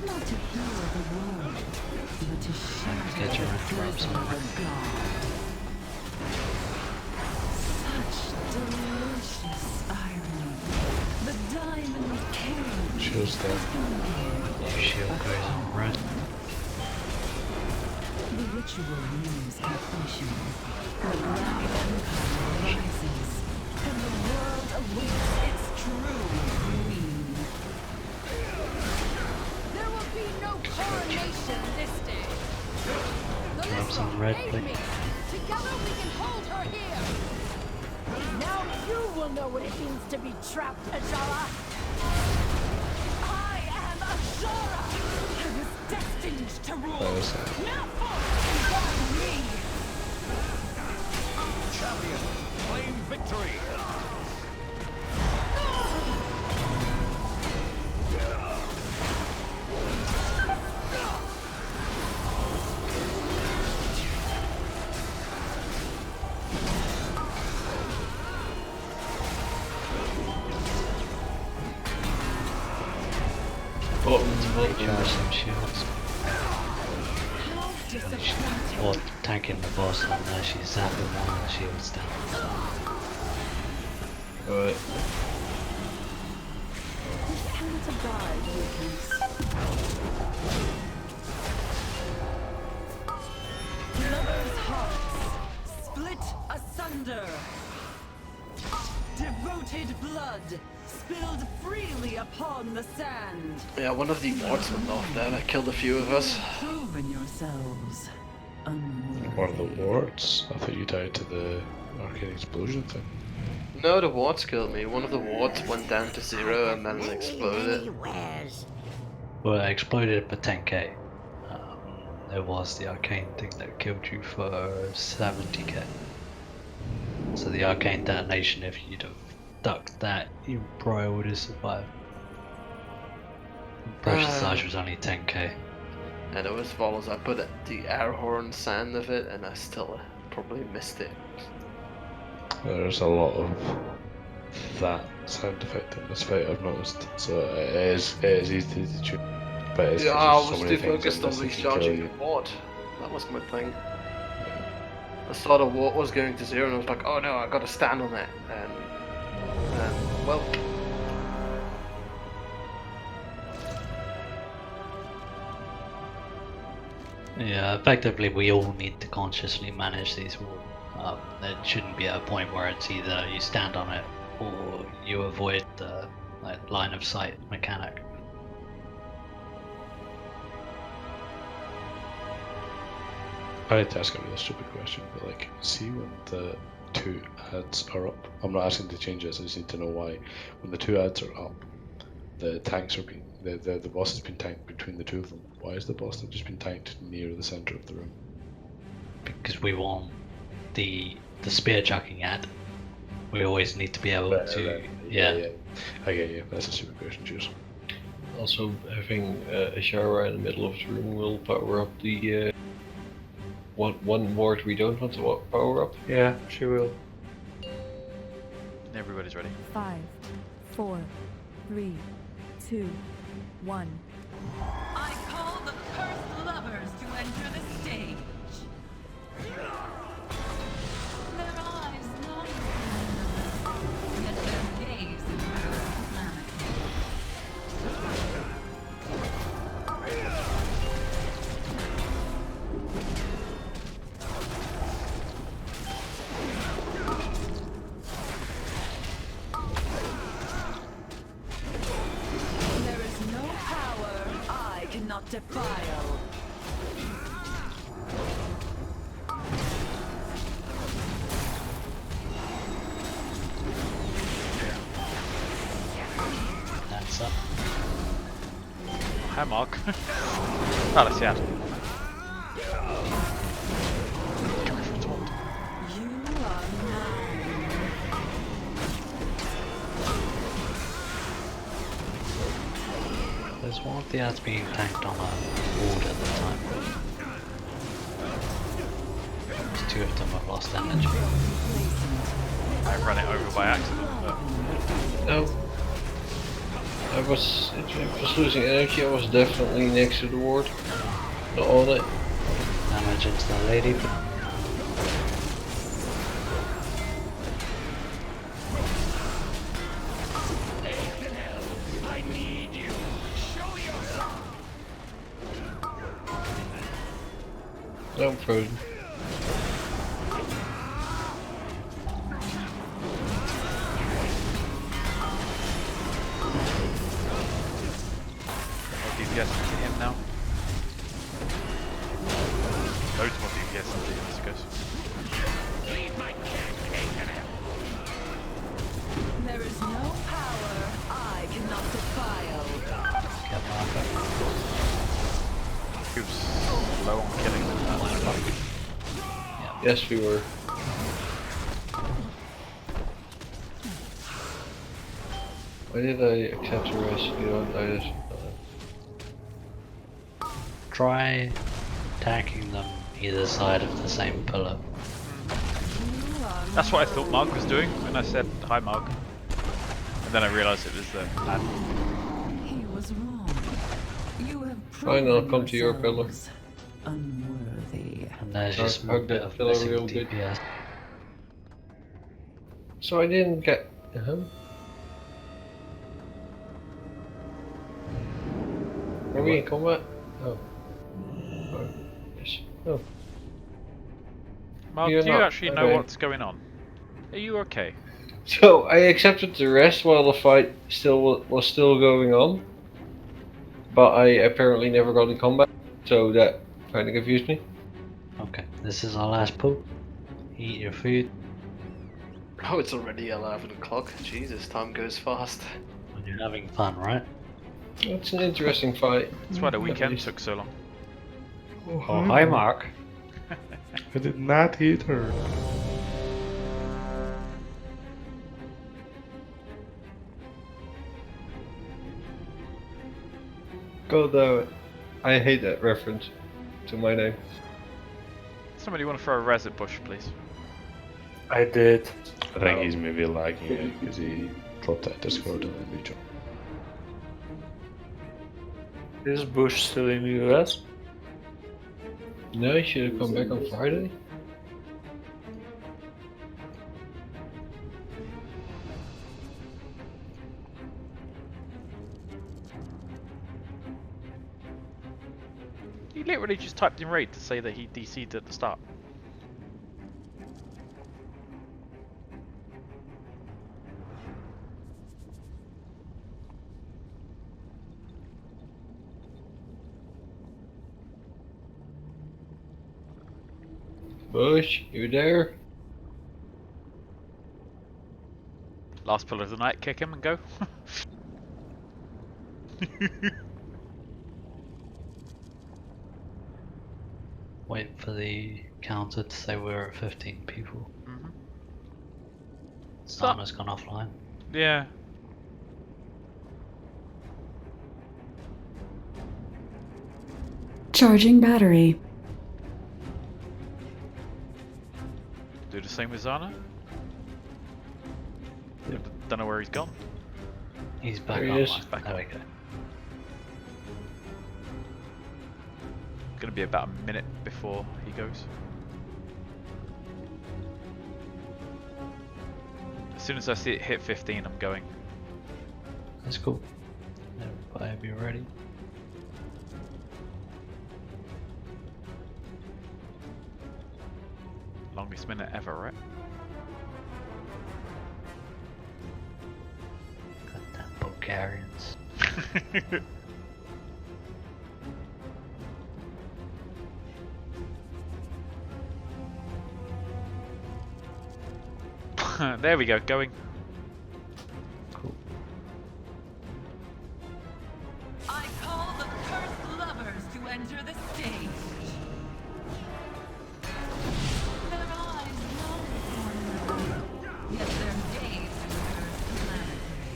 Speaker 15: Not to heal the world, but to shatter
Speaker 10: Get your
Speaker 15: the
Speaker 10: own drops
Speaker 15: prison
Speaker 10: on
Speaker 15: of a god. Such delicious irony. The diamond cage.
Speaker 8: Shield's dead.
Speaker 10: Your shield goes on red.
Speaker 15: The ritual nears completion. The Black Empire rises, and the world awaits its true queen.
Speaker 5: There will be no coronation this day.
Speaker 10: Drops on red,
Speaker 5: Aid
Speaker 10: please.
Speaker 5: me. Together we can hold her here. Now you will know what it means to be trapped, Aszhara.
Speaker 15: I am Aszhara! I was destined to rule!
Speaker 8: That was that.
Speaker 15: Now forced by me!
Speaker 19: Champion, claim victory.
Speaker 10: Recharge some shields. Or tanking the boss on there, she's zapping one of the shields down.
Speaker 8: Alright.
Speaker 15: Cannot abide weakness. Lovers' hearts split asunder. Devoted blood spilled freely upon the sand.
Speaker 2: Yeah, one of the wards went off there. That killed a few of us.
Speaker 15: Proven yourselves.
Speaker 8: One of the wards? I thought you died to the arcane explosion thing.
Speaker 2: No, the wards killed me. One of the wards went down to 0 and then it exploded.
Speaker 10: Well, it exploded for 10k. It was the arcane thing that killed you for 70k. So the arcane detonation, if you'd have ducked that, you probably would have survived. Pressure size was only 10k.
Speaker 2: And it was Volos. I put the air horn sound of it and I still probably missed it.
Speaker 8: There's a lot of that sound effect in this fight, I've noticed. So it is easy to tune. But it's
Speaker 2: Yeah, I
Speaker 8: so
Speaker 2: was
Speaker 8: many
Speaker 2: too
Speaker 8: things
Speaker 2: focused
Speaker 8: in
Speaker 2: on
Speaker 8: this that can
Speaker 2: recharging
Speaker 8: kill
Speaker 2: the
Speaker 8: you.
Speaker 2: ward. That was my thing. I saw the ward was going to 0 and I was like, oh no, I gotta stand on it. And well.
Speaker 10: Yeah, effectively we all need to consciously manage these walls. There shouldn't be a point where it's either you stand on it or you avoid the line of sight mechanic.
Speaker 8: I hate to ask a really stupid question, but like, see when the 2 ads are up? I'm not asking to change this, I just need to know why. When the 2 ads are up, the tanks are being, the boss has been tanked between the 2 of them. Why is the boss not just been tanked near the center of the room?
Speaker 10: Because we want the spear chucking ad. We always need to be able to, yeah.
Speaker 8: I get you, that's a stupid question, cheers.
Speaker 6: Also, having Aszhara in the middle of the room will power up the one ward we don't want to power up.
Speaker 11: Yeah, she will.
Speaker 7: Everybody's ready.
Speaker 14: 5, 4, 3, 2, 1.
Speaker 3: I call the cursed lovers to enter the stage. Their eyes long for one another, yet their gaze endures calamity.
Speaker 5: There is no power I cannot defile.
Speaker 10: That's up.
Speaker 7: Hi, Mark. Ah, let's see that.
Speaker 10: There's one of the ads being tanked on a ward at the time. There's 2 of them have lost energy.
Speaker 7: I ran it over by accident, but...
Speaker 6: No. It was losing energy, I was definitely next to the ward. Not on it.
Speaker 10: Damage into the lady.
Speaker 19: I need you. Show yourself.
Speaker 6: No, I'm frozen.
Speaker 7: DPS into him now. Loads more DPS into him, this goes.
Speaker 5: There is no power I cannot defile.
Speaker 7: He was low on killing them that last
Speaker 6: Yes, we were. Why did I accept the rest? You don't, I just...
Speaker 10: Try attacking them either side of the same pillar.
Speaker 7: That's what I thought Mark was doing when I said hi, Mark. And then I realised it was the ad.
Speaker 15: He was wrong. You have
Speaker 6: Fine, I'll come to your pillar.
Speaker 15: yourselves unworthy.
Speaker 10: And there's just a
Speaker 6: Hug
Speaker 10: bit
Speaker 6: that
Speaker 10: of
Speaker 6: pillar
Speaker 10: missing
Speaker 6: real good.
Speaker 10: DPS.
Speaker 6: So I didn't get... Are we in combat? Oh. Oh. Yes. Oh.
Speaker 7: Mark,
Speaker 6: You're
Speaker 7: do you
Speaker 6: not.
Speaker 7: actually know
Speaker 6: Okay.
Speaker 7: what's going on? Are you okay?
Speaker 6: So I accepted the rest while the fight was still going on, but I apparently never got in combat, so that kind of confused me.
Speaker 10: Okay. This is our last pull. Eat your food.
Speaker 2: Oh, it's already 11 o'clock. Jesus, time goes fast.
Speaker 10: When you're having fun, right?
Speaker 6: It's an interesting fight.
Speaker 7: That's why the weekend took so long.
Speaker 10: Oh, hi, Mark.
Speaker 8: I did not hit her.
Speaker 6: God, I hate that reference to my name.
Speaker 7: Somebody want to throw a res at Bush, please?
Speaker 11: I did.
Speaker 8: I think he's maybe lagging it because he dropped that Discord and then rejoined.
Speaker 11: Is Bush still in the US?
Speaker 6: No, he should have come back on Friday.
Speaker 7: He literally just typed in raid to say that he DC'd at the start.
Speaker 6: Bush, you there?
Speaker 7: Last pull of the night, kick him and go.
Speaker 10: Wait for the counter to say we're at 15 people.
Speaker 7: Mm-hmm.
Speaker 10: Sana's gone offline.
Speaker 7: Yeah.
Speaker 14: Charging battery.
Speaker 7: Do the same with Zana. Don't know where he's gone.
Speaker 10: He's back
Speaker 6: There he is.
Speaker 10: online. There we go.
Speaker 7: Gonna be about a minute before he goes. As soon as I see it hit 15, I'm going.
Speaker 10: That's cool. Everybody be ready.
Speaker 7: Longest minute ever, right?
Speaker 10: Goddamn Bulgarians.
Speaker 7: There we go, going.
Speaker 10: Cool.
Speaker 3: I call the cursed lovers to enter the stage. Their eyes long for one another, yet their gaze endures calamity.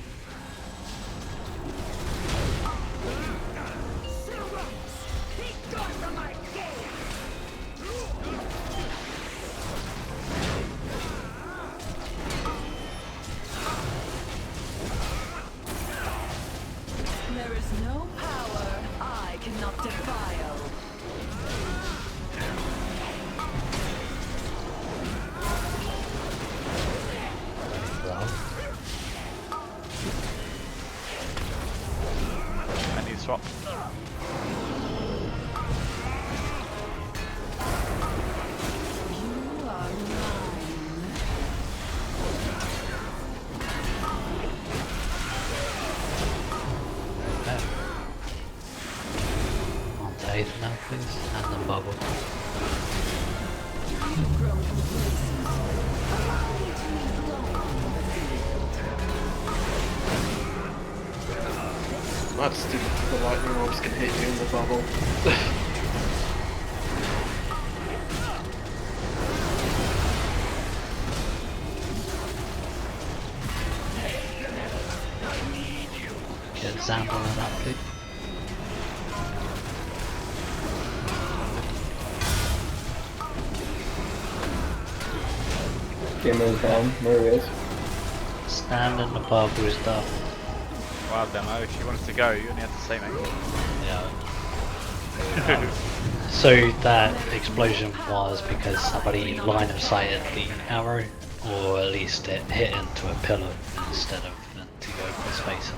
Speaker 19: Be gone from my gaze!
Speaker 3: There is no power I cannot defile.
Speaker 7: I need to swap.
Speaker 3: You are mine.
Speaker 10: On to 8th now, please. And then bubble.
Speaker 3: You've grown complacent. Allow me to lead alone on the field.
Speaker 2: That's stupid. The lightning orbs can hit you in the bubble.
Speaker 10: Get Xandal on that, please.
Speaker 13: Gamer's down. There he is.
Speaker 10: Stand in the purple stuff.
Speaker 7: Wow, demo. If you wanted to go, you only had to say, mate.
Speaker 10: Yeah. So that explosion was because somebody line of sighted the arrow, or at least it hit into a pillar instead of to go for space.